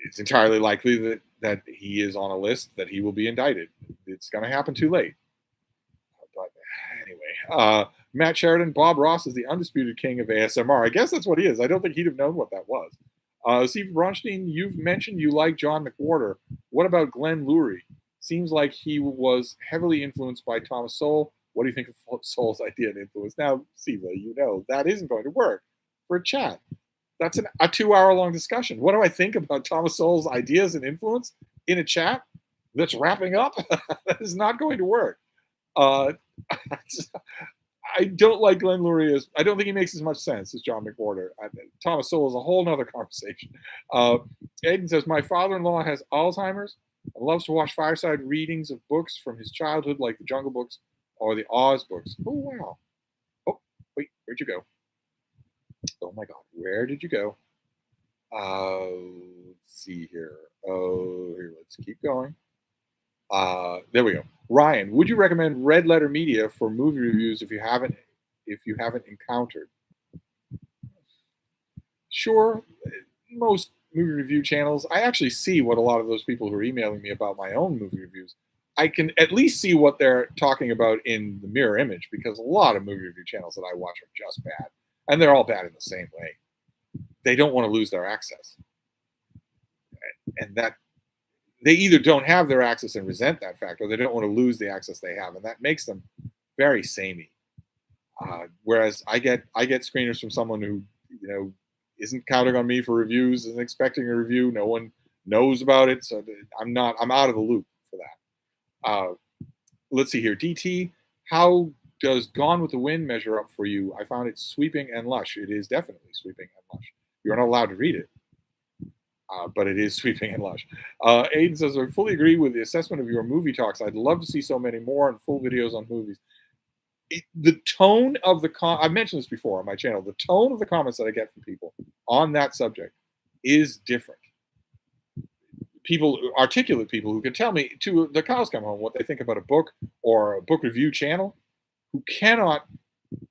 It's entirely likely that he is on a list, that he will be indicted. It's going to happen too late. But anyway, Matt Sheridan, Bob Ross is the undisputed king of ASMR. I guess that's what he is. I don't think he'd have known what that was. Steve Bronstein, you've mentioned you like John McWhorter. What about Glenn Lurie? Seems like he was heavily influenced by Thomas Sowell. What do you think of Sowell's idea and influence? Now, Siva, you know that isn't going to work for a chat. That's a 2-hour-long discussion. What do I think about Thomas Sowell's ideas and influence in a chat that's wrapping up? That is not going to work. I don't like Glenn Lurie. I don't think he makes as much sense as John McWhorter. Thomas Sowell is a whole nother conversation. Aiden says, my father-in-law has Alzheimer's and loves to watch fireside readings of books from his childhood, like the Jungle Books or the Oz books. Oh, wow. Oh, wait, where'd you go? Oh my God, where did you go? Let's see here. Oh, here, let's keep going. There we go. Ryan, would you recommend Red Letter Media for movie reviews if you haven't encountered? Sure. Most movie review channels, I actually see what a lot of those people who are emailing me about my own movie reviews, I can at least see what they're talking about in the mirror image, because a lot of movie review channels that I watch are just bad. And they're all bad in the same way. They don't want to lose their access. And that they either don't have their access and resent that fact, or they don't want to lose the access they have. And that makes them very samey. Whereas I get screeners from someone who, isn't counting on me for reviews, isn't expecting a review. No one knows about it. So I'm out of the loop for that. Let's see here. DT, how does Gone with the Wind measure up for you? I found it sweeping and lush. It is definitely sweeping and lush. You're not allowed to read it, but it is sweeping and lush. Aiden says, I fully agree with the assessment of your movie talks. I'd love to see so many more and full videos on movies. The tone of the I've mentioned this before on my channel. The tone of the comments that I get from people on that subject is different. Articulate people who can tell me to the cows come home what they think about a book or a book review channel, who cannot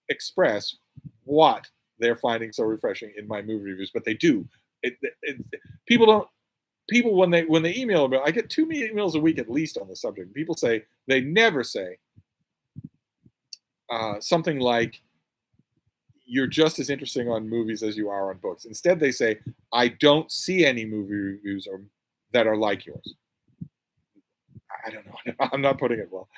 express what they're finding so refreshing in my movie reviews, but they do. People when they email about, I get 2 emails a week at least on the subject. People say, they never say something like, you're just as interesting on movies as you are on books. Instead, they say, I don't see any movie reviews that are like yours. I don't know. I'm not putting it well.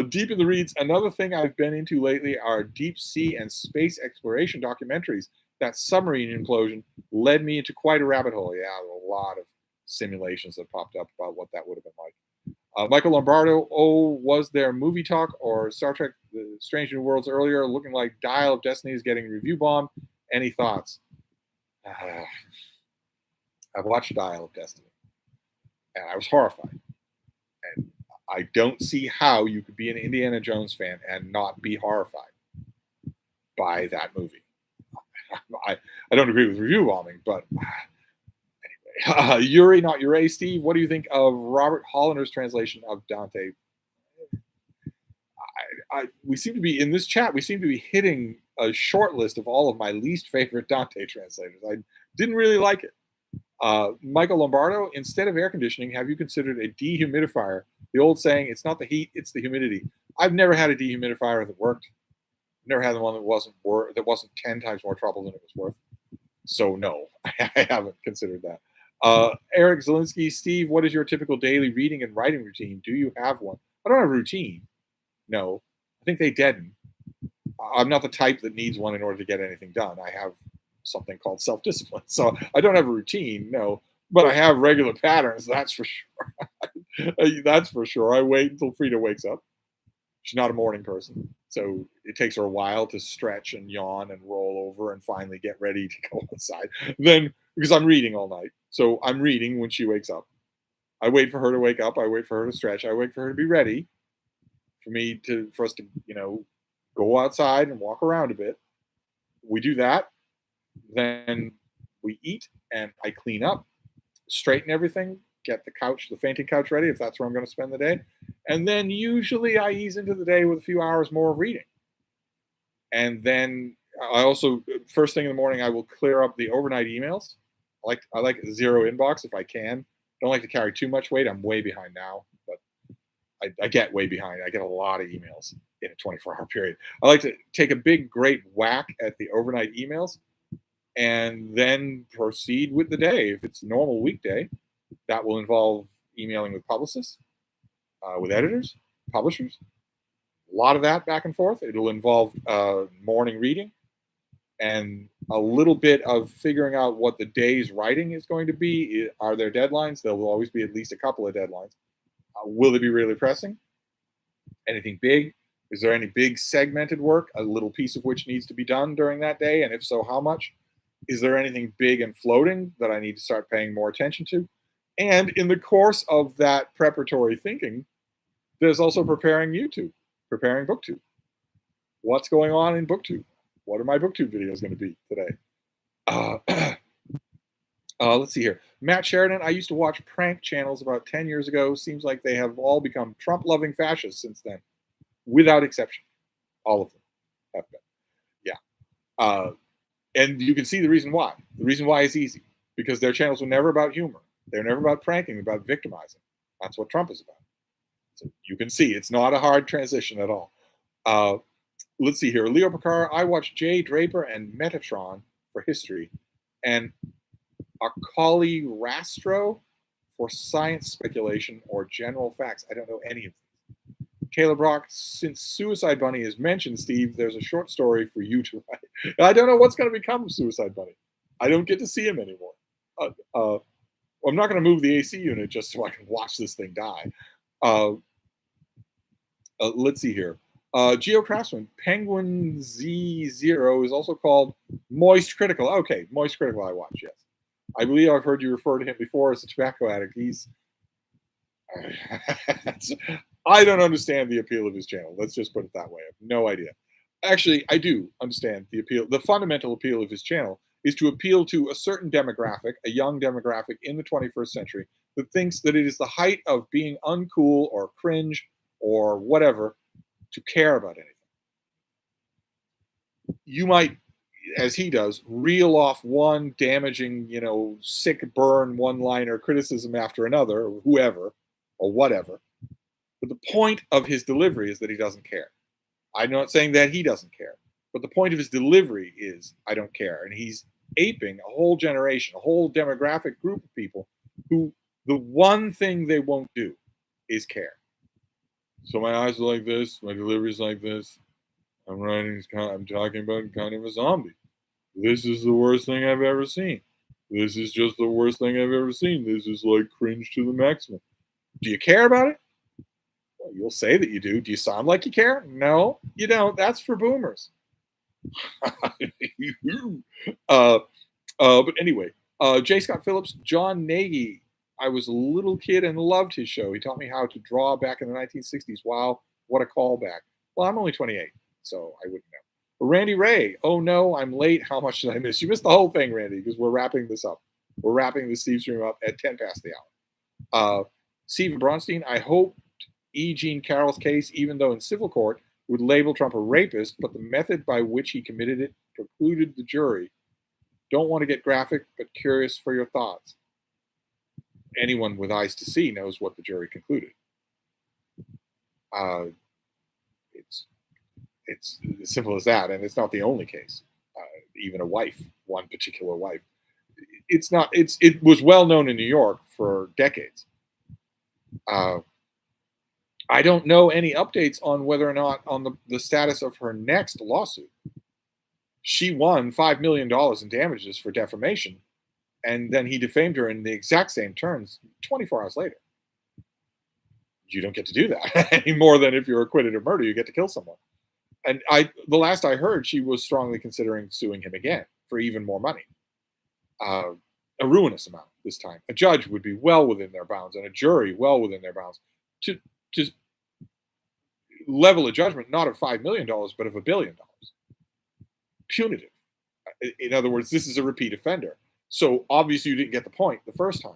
Deep in the reads. Another thing I've been into lately are deep sea and space exploration documentaries. That submarine implosion led me into quite a rabbit hole. Yeah, a lot of simulations that popped up about what that would have been like. Michael Lombardo, oh, was there movie talk or Star Trek The Strange New Worlds earlier looking like Dial of Destiny is getting review bombed? Any thoughts? I watched Dial of Destiny and I was horrified. And I don't see how you could be an Indiana Jones fan and not be horrified by that movie. I, I don't agree with review bombing, but Yuri, not Ure, Steve, what do you think of Robert Hollander's translation of Dante? We seem to be in this chat. We seem to be hitting a short list of all of my least favorite Dante translators. I didn't really like it. Michael Lombardo, instead of air conditioning, have you considered a dehumidifier? The old saying, it's not the heat, it's the humidity. I've never had a dehumidifier that worked. Never had the one that wasn't 10 times more trouble than it was worth. So no, I haven't considered that. Eric Zelinsky, Steve, what is your typical daily reading and writing routine? Do you have one? I don't have a routine. No, I think they deaden. I'm not the type that needs one in order to get anything done. I have something called self-discipline. So I don't have a routine, no, but I have regular patterns. That's for sure. That's for sure. I wait until Frida wakes up. She's not a morning person. So it takes her a while to stretch and yawn and roll over and finally get ready to go outside. Then, because I'm reading all night. So I'm reading when she wakes up. I wait for her to wake up. I wait for her to stretch. I wait for her to be ready for us to, go outside and walk around a bit. We do that. Then we eat and I clean up, straighten everything, get the fainting couch ready if that's where I'm going to spend the day. And then usually I ease into the day with a few hours more of reading. And then I also, first thing in the morning, I will clear up the overnight emails. I like zero inbox if I can. Don't like to carry too much weight. I'm way behind now, but I get way behind. I get a lot of emails in a 24-hour period. I like to take a big, great whack at the overnight emails and then proceed with the day. If it's a normal weekday, that will involve emailing with publicists, with editors, publishers, a lot of that back and forth. It'll involve morning reading and a little bit of figuring out what the day's writing is going to be. Are there deadlines? There will always be at least a couple of deadlines. Will they be really pressing? Anything big? Is there any big segmented work, a little piece of which needs to be done during that day? And if so, how much? Is there anything big and floating that I need to start paying more attention to? And in the course of that preparatory thinking, there's also preparing YouTube, preparing BookTube. What's going on in BookTube? What are my BookTube videos going to be today? Let's see here. Matt Sheridan, I used to watch prank channels about 10 years ago. Seems like they have all become Trump-loving fascists since then, without exception. All of them have been. Yeah. And you can see the reason why. The reason why is easy. Because their channels were never about humor. They're never about pranking, about victimizing. That's what Trump is about. So you can see it's not a hard transition at all. Let's see here. Leo Picard, I watched Jay Draper and Metatron for history, and Akali Rastro for science speculation or general facts. I don't know any of these. Taylor Brock, since Suicide Bunny is mentioned, Steve, there's a short story for you to write. I don't know what's going to become of Suicide Bunny. I don't get to see him anymore. I'm not going to move the AC unit just so I can watch this thing die. Let's see here. Geo Craftsman, Penguin Z0 is also called Moist Critical. Okay, Moist Critical I watch, yes. I believe I've heard you refer to him before as a tobacco addict. I don't understand the appeal of his channel. Let's just put it that way. I have no idea. Actually, I do understand the appeal. The fundamental appeal of his channel is to appeal to a certain demographic, a young demographic in the 21st century that thinks that it is the height of being uncool or cringe or whatever to care about anything. You might, as he does, reel off one damaging, sick burn one-liner criticism after another, or whoever, or whatever. But the point of his delivery is that he doesn't care. I'm not saying that he doesn't care, but the point of his delivery is I don't care. And he's aping a whole generation, a whole demographic group of people who the one thing they won't do is care. So my eyes are like this, my delivery's like this. I'm talking about kind of a zombie. This is the worst thing I've ever seen. This is just the worst thing I've ever seen. This is like cringe to the maximum. Do you care about it? Well, you'll say that you do. Do you sound like you care? No, you don't. That's for boomers. uh, but anyway, J. Scott Phillips, John Nagy. I was a little kid and loved his show. He taught me how to draw back in the 1960s. Wow, what a callback. Well, I'm only 28, so I wouldn't know. Randy Ray. Oh no, I'm late. How much did I miss? You missed the whole thing, Randy, because we're wrapping this up. We're wrapping the Stevestream up at 10 past the hour. Stephen Bronstein. I hope E. Jean Carroll's case, even though in civil court, would label Trump a rapist, but the method by which he committed it precluded the jury. Don't want to get graphic, but curious for your thoughts. Anyone with eyes to see knows what the jury concluded. Uh, it's as simple as that, and it's not the only case. Even a wife, one particular wife. It's not. It was well known in New York for decades. I don't know any updates on whether or not on the status of her next lawsuit. She won $5 million in damages for defamation, and then he defamed her in the exact same terms 24 hours later. You don't get to do that any more than if you're acquitted of murder, you get to kill someone. And the last I heard, she was strongly considering suing him again for even more money, a ruinous amount this time. A judge would be well within their bounds, and a jury well within their bounds to level a judgment not of $5 million, but of $1 billion. Punitive. In other words, this is a repeat offender. So obviously you didn't get the point the first time.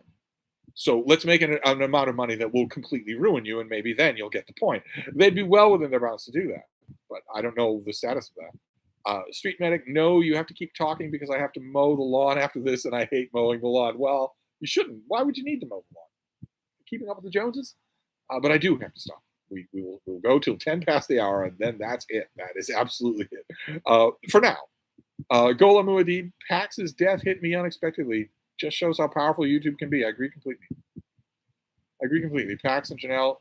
So let's make an amount of money that will completely ruin you, and maybe then you'll get the point. They'd be well within their bounds to do that, but I don't know the status of that. Street Medic, no, you have to keep talking because I have to mow the lawn after this, and I hate mowing the lawn. Well, you shouldn't. Why would you need to mow the lawn? Keeping up with the Joneses? But I do have to stop. We'll go till 10 past the hour, and then that's it. That is absolutely it. For now. Gola Muad'Dib, Pax's death hit me unexpectedly. Just shows how powerful YouTube can be. I agree completely. Pax and Janelle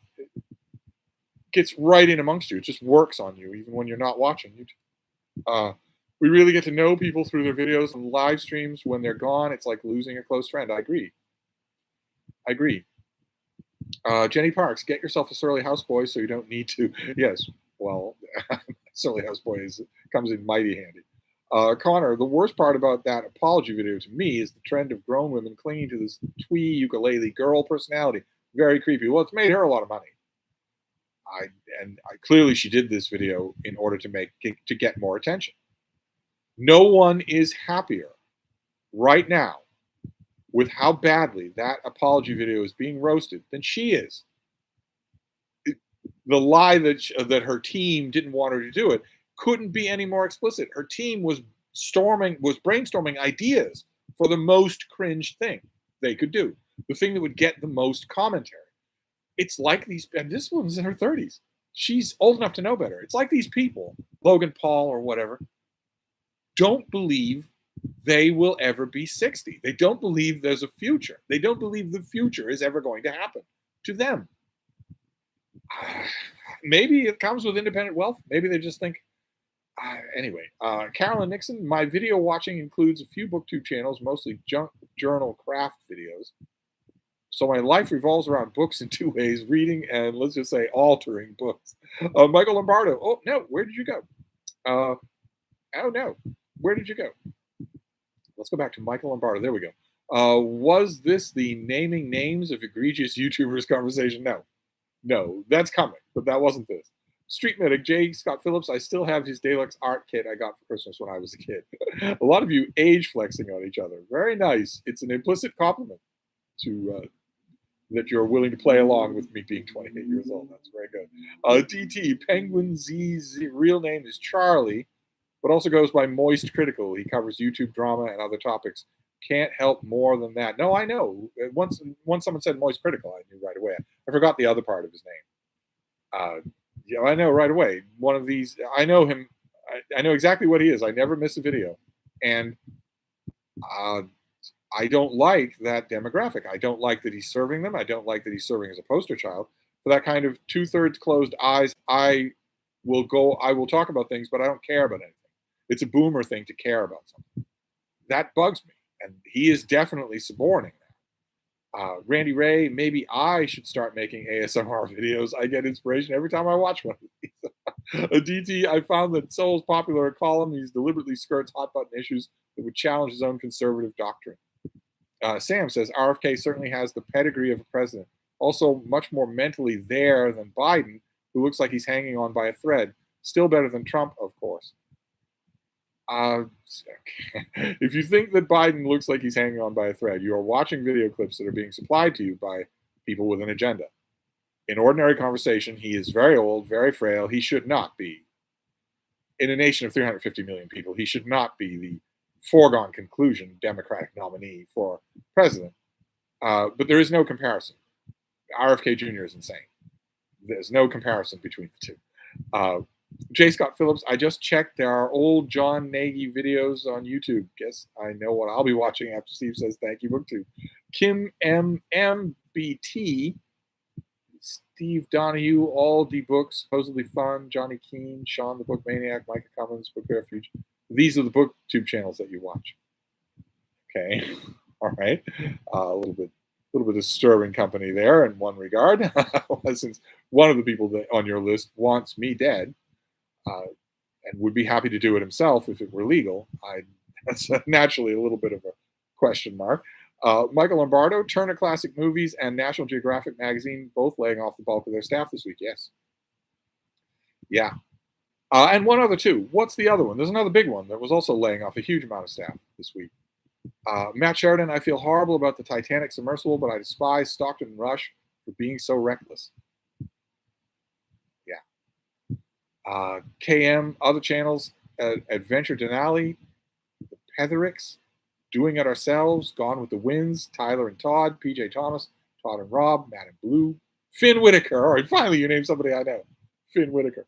gets right in amongst you. It just works on you, even when you're not watching YouTube. We really get to know people through their videos and live streams. When they're gone, it's like losing a close friend. I agree. Jenny Parks, get yourself a surly houseboy so you don't need to. Yes, well, surly houseboy comes in mighty handy. Connor, the worst part about that apology video to me is the trend of grown women clinging to this twee ukulele girl personality. Very creepy. Well, it's made her a lot of money. Clearly she did this video in order to get more attention. No one is happier right now with how badly that apology video is being roasted than she is. The lie that her team didn't want her to do it couldn't be any more explicit. Her team was brainstorming ideas for the most cringe thing they could do, the thing that would get the most commentary. It's like and this one's in her 30s. She's old enough to know better. It's like these people, Logan Paul or whatever, don't believe they will ever be 60. They don't believe there's a future. They don't believe the future is ever going to happen to them. Maybe it comes with independent wealth. Maybe they just think, anyway. Carolyn Nixon, my video watching includes a few BookTube channels, mostly junk journal craft videos. So my life revolves around books in two ways, reading and, let's just say, altering books. Michael Lombardo, oh, no, where did you go? Oh, no, where did you go? Let's go back to Michael Lombardo. There we go. Was this the naming names of egregious YouTubers conversation? No, that's coming, but that wasn't this. Street Medic, J. Scott Phillips, I still have his Deluxe art kit I got for Christmas when I was a kid. A lot of you age flexing on each other. Very nice. It's an implicit compliment to that you're willing to play along with me being 28 years old. That's very good. DT, Penguin Z's real name is Charlie, but also goes by Moist Critical. He covers YouTube drama and other topics. Can't help more than that. No, I know. Once someone said Moist Critical, I knew right away. I forgot the other part of his name. Yeah, I know right away. One of these, I know him. I know exactly what he is. I never miss a video. And I don't like that demographic. I don't like that he's serving them. I don't like that he's serving as a poster child. For that kind of two-thirds closed eyes, I will talk about things, but I don't care about anything. It's a boomer thing to care about something. That bugs me, and he is definitely suborning that. Randy Ray, maybe I should start making ASMR videos. I get inspiration every time I watch one of these. DT, I found that Sowell's popular column, he deliberately skirts hot button issues that would challenge his own conservative doctrine. Sam says RFK certainly has the pedigree of a president. Also, much more mentally there than Biden, who looks like he's hanging on by a thread. Still better than Trump, of course. If you think that Biden looks like he's hanging on by a thread, you are watching video clips that are being supplied to you by people with an agenda. In ordinary conversation, he is very old, very frail. He should not be, in a nation of 350 million people, he should not be the foregone conclusion Democratic nominee for president. But there is no comparison. RFK Jr. is insane. There's no comparison between the two. J. Scott Phillips, I just checked. There are old John Nagy videos on YouTube. Guess I know what I'll be watching after Steve says thank you, BookTube. Kim MMBT, Steve Donahue, all the books, supposedly fun. Johnny Keene, Sean the Book Maniac, Micah Cummins, Book Refuge. These are the BookTube channels that you watch. Okay, all right. A little bit disturbing company there in one regard, since one of the people that on your list wants me dead, and would be happy to do it himself if it were legal. That's naturally a little bit of a question mark. Michael Lombardo, Turner Classic Movies and National Geographic Magazine, both laying off the bulk of their staff this week. Yes. Yeah. And one other too. What's the other one? There's another big one that was also laying off a huge amount of staff this week. Matt Sheridan, I feel horrible about the Titanic submersible, but I despise Stockton and Rush for being so reckless. Yeah. KM, other channels, Adventure Denali, the Pethericks, Doing It Ourselves, Gone with the Winds, Tyler and Todd, PJ Thomas, Todd and Rob, Matt and Blue, Finn Whitaker. All right, finally you named somebody I know. Finn Whitaker.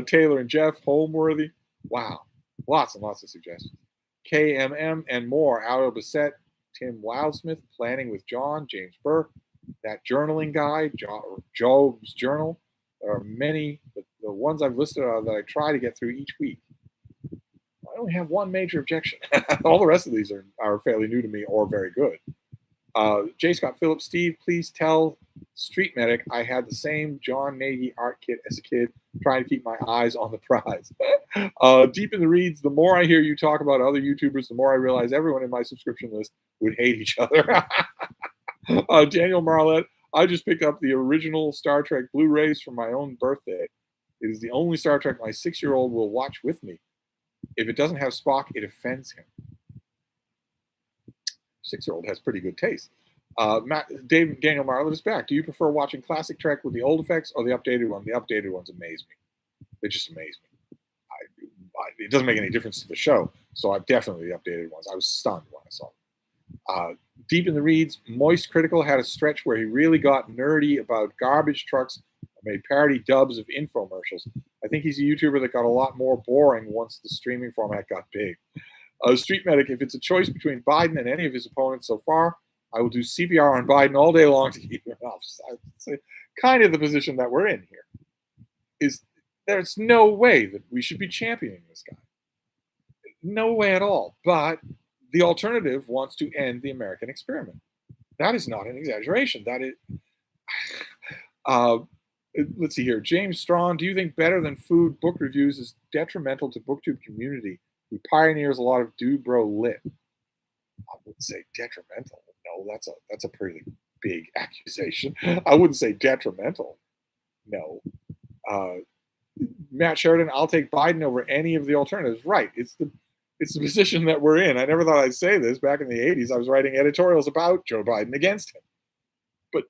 Taylor and Jeff, Homeworthy. Wow. Lots and lots of suggestions. KMM and more. Al Bissett, Tim Wildsmith, Planning with John, James Burke, That Journaling Guy, Job's Journal. There are many. The ones I've listed are that I try to get through each week. I only have one major objection. All the rest of these are fairly new to me or very good. J. Scott Phillips, Steve, please tell Street Medic I had the same John Nagy art kit as a kid, trying to keep my eyes on the prize. Deep in the reads, the more I hear you talk about other YouTubers, the more I realize everyone in my subscription list would hate each other. Daniel Marlette, I just picked up the original Star Trek Blu-rays for my own birthday. It is the only Star Trek my 6-year-old will watch with me. If it doesn't have Spock, it offends him. 6-year-old has pretty good taste. Daniel Marlett is back. Do you prefer watching classic Trek with the old effects or the updated one? The updated ones amaze me. They just amaze me. It doesn't make any difference to the show, so I've definitely the updated ones. I was stunned when I saw them. Deep in the Reads, Moist Critical had a stretch where he really got nerdy about garbage trucks and made parody dubs of infomercials. I think he's a YouTuber that got a lot more boring once the streaming format got big. Street Medic, if it's a choice between Biden and any of his opponents so far, I will do CPR on Biden all day long to keep him in office. It's kind of the position that we're in here. There's no way that we should be championing this guy. No way at all. But the alternative wants to end the American experiment. That is not an exaggeration. That is. Let's see here. James Strong, do you think Better Than Food book reviews is detrimental to BookTube community? He pioneers a lot of dude bro lit. I wouldn't say detrimental. No, that's a pretty big accusation. I wouldn't say detrimental. No. Matt Sheridan, I'll take Biden over any of the alternatives. Right. It's the position that we're in. I never thought I'd say this. Back in the 80s, I was writing editorials about Joe Biden against him. But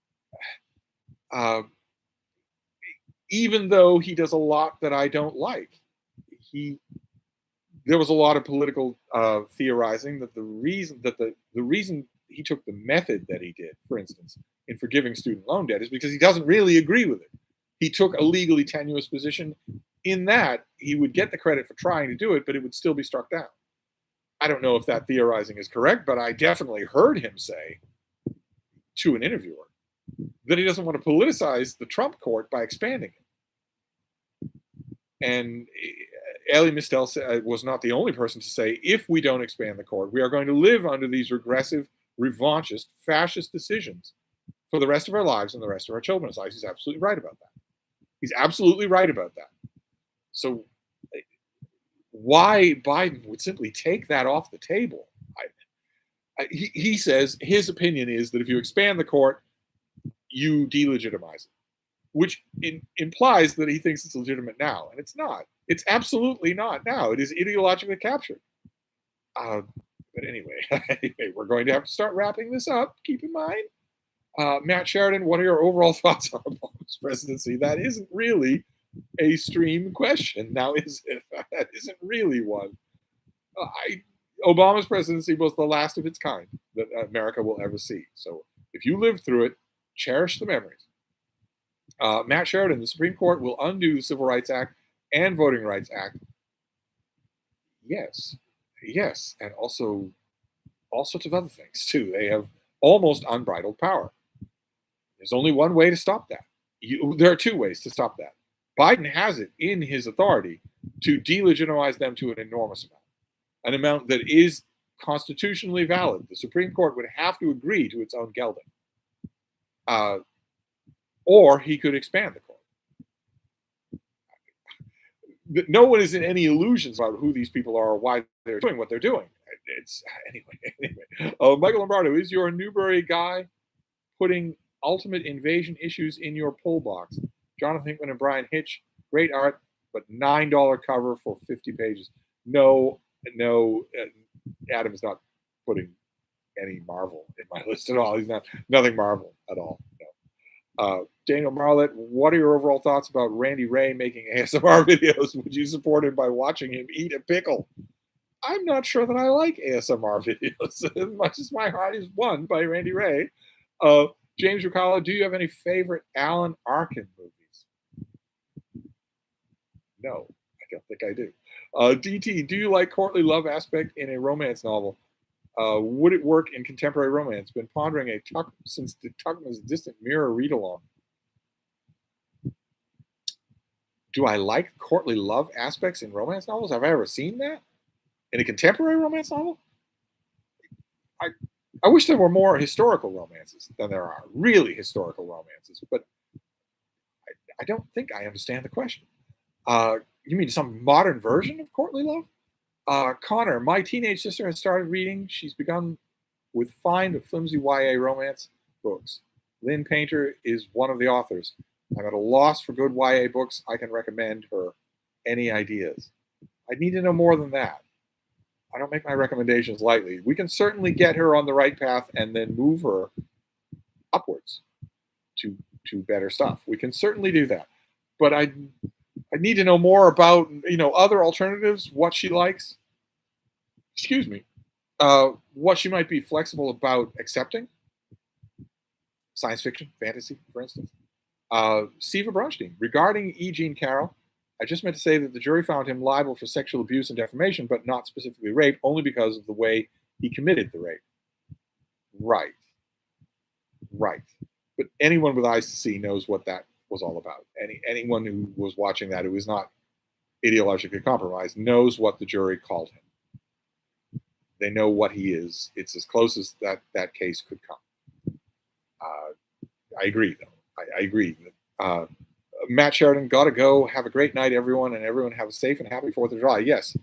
even though he does a lot that I don't like, there was a lot of political theorizing that the reason he took the method that he did, for instance, in forgiving student loan debt is because he doesn't really agree with it. He took a legally tenuous position in that he would get the credit for trying to do it, but it would still be struck down. I don't know if that theorizing is correct, but I definitely heard him say to an interviewer that he doesn't want to politicize the Trump court by expanding it. And Elie Mystel was not the only person to say, if we don't expand the court, we are going to live under these regressive, revanchist, fascist decisions for the rest of our lives and the rest of our children's lives. He's absolutely right about that. He's absolutely right about that. So why Biden would simply take that off the table? He says his opinion is that if you expand the court, you delegitimize it, which implies that he thinks it's legitimate now, and it's not. It's absolutely not now. It is ideologically captured. But anyway, we're going to have to start wrapping this up. Keep in mind, Matt Sheridan, what are your overall thoughts on Obama's presidency? That isn't really a stream question, now is it? That isn't really one. Obama's presidency was the last of its kind that America will ever see. So if you lived through it, cherish the memories. Matt Sheridan, the Supreme Court will undo the Civil Rights Act and Voting Rights Act. Yes, and also all sorts of other things too. They have almost unbridled power. There's only one way to stop that. There are two ways to stop that. Biden has it in his authority to delegitimize them to an enormous amount, an amount that is constitutionally valid. The Supreme Court would have to agree to its own gelding. Or he could expand the court. No one is in any illusions about who these people are or why they're doing what they're doing. It's anyway. Michael Lombardo, is your Newbery guy putting ultimate invasion issues in your pull box? Jonathan Hickman and Brian Hitch, great art, but $9 cover for 50 pages. No, Adam is not putting any Marvel in my list at all. He's nothing Marvel at all. No. Daniel Marlett, what are your overall thoughts about Randy Ray making ASMR videos? Would you support him by watching him eat a pickle? I'm not sure that I like ASMR videos as much as my heart is won by Randy Ray. James Rucala, do you have any favorite Alan Arkin movies? No, I don't think I do. DT, do you like courtly love aspect in a romance novel? Would it work in contemporary romance? Been pondering since Tuckman's Distant Mirror read-along. Do I like courtly love aspects in romance novels? Have I ever seen that? In a contemporary romance novel? I wish there were more historical romances than there are, really historical romances, but I don't think I understand the question. You mean some modern version of courtly love? Connor, my teenage sister has started reading. She's begun with fine but flimsy YA romance books. Lynn Painter is one of the authors. I'm at a loss for good YA books. I can recommend her. Any ideas? I need to know more than that. I don't make my recommendations lightly. We can certainly get her on the right path and then move her upwards to better stuff. We can certainly do that. But I need to know more about, other alternatives, what she likes. Excuse me. What she might be flexible about accepting. Science fiction, fantasy, for instance. Siva Bronstein, regarding E. Jean Carroll, I just meant to say that the jury found him liable for sexual abuse and defamation, but not specifically rape, only because of the way he committed the rape. Right. But anyone with eyes to see knows what that was all about. Anyone who was watching that who is not ideologically compromised knows what the jury called him. They know what he is. It's as close as that case could come. I agree, though. I agree. Matt Sheridan, gotta go. Have a great night, everyone, and everyone have a safe and happy 4th of July. Yes,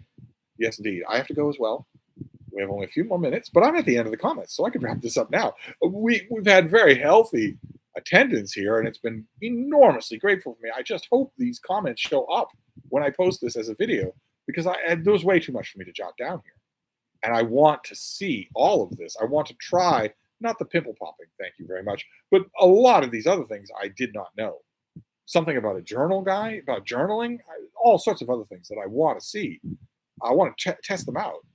indeed. I have to go as well. We have only a few more minutes, but I'm at the end of the comments, so I can wrap this up now. We've had very healthy attendance here, and it's been enormously grateful for me. I just hope these comments show up when I post this as a video, because there was way too much for me to jot down here. And I want to see all of this. I want to try, not the pimple popping, thank you very much, but a lot of these other things I did not know. Something about a journal guy, about journaling, all sorts of other things that I want to see. I want to test them out.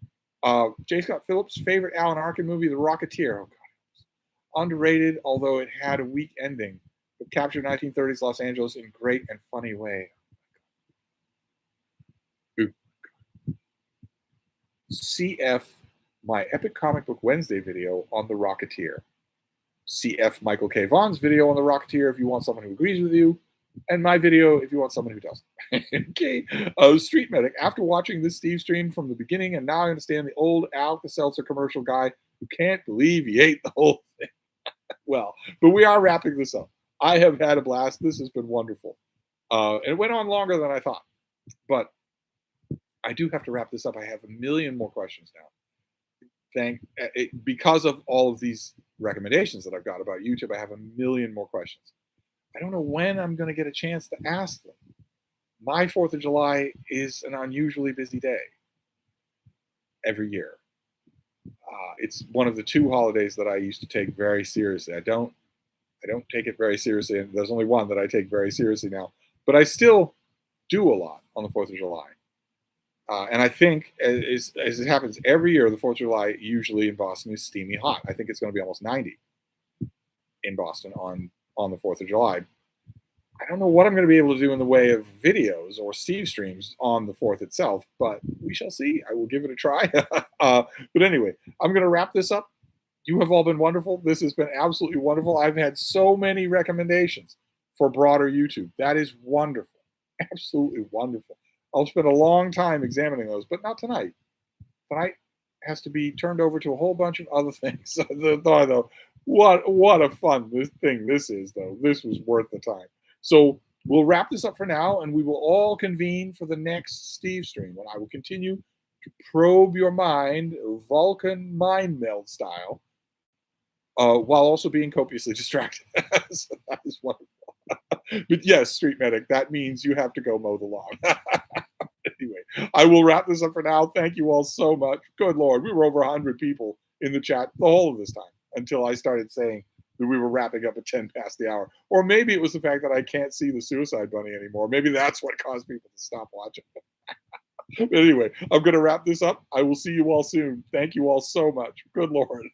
J. Scott Phillips' favorite Alan Arkin movie, The Rocketeer. Oh, God. Underrated, although it had a weak ending, but captured 1930s Los Angeles in a great and funny way. Ooh. CF, my Epic Comic Book Wednesday video on The Rocketeer. CF Michael K. Vaughn's video on The Rocketeer if you want someone who agrees with you, and my video if you want someone who doesn't. Okay. Street Medic. After watching this Stevestream from the beginning, and now I understand the old Alka-Seltzer commercial guy who can't believe he ate the whole thing. Well, but we are wrapping this up. I have had a blast. This has been wonderful. And it went on longer than I thought. But I do have to wrap this up. I have a million more questions now. Because of all of these recommendations that I've got about YouTube, I have a million more questions. I don't know when I'm going to get a chance to ask them. My 4th of July is an unusually busy day every year. It's one of the 2 holidays that I used to take very seriously. I don't take it very seriously, and there's only one that I take very seriously now. But I still do a lot on the 4th of July. And I think, as it happens every year, the 4th of July, usually in Boston, is steamy hot. I think it's going to be almost 90 in Boston on the 4th of July. I don't know what I'm going to be able to do in the way of videos or Stevestreams on the 4th itself, but we shall see. I will give it a try. But anyway, I'm going to wrap this up. You have all been wonderful. This has been absolutely wonderful. I've had so many recommendations for broader YouTube. That is wonderful. Absolutely wonderful. I'll spend a long time examining those, but not tonight. Tonight has to be turned over to a whole bunch of other things. Though, what a fun thing this is, though. This was worth the time. So we'll wrap this up for now, and we will all convene for the next Stevestream, when I will continue to probe your mind, Vulcan mind meld style, while also being copiously distracted. So that is wonderful. But yes, Street Medic, that means you have to go mow the lawn. Anyway, I will wrap this up for now. Thank you all so much. Good Lord, we were over 100 people in the chat the whole of this time until I started saying that we were wrapping up at 10 past the hour. Or maybe it was the fact that I can't see the Suicide Bunny anymore. Maybe that's what caused people to stop watching. But anyway, I'm going to wrap this up. I will see you all soon. Thank you all so much. Good Lord.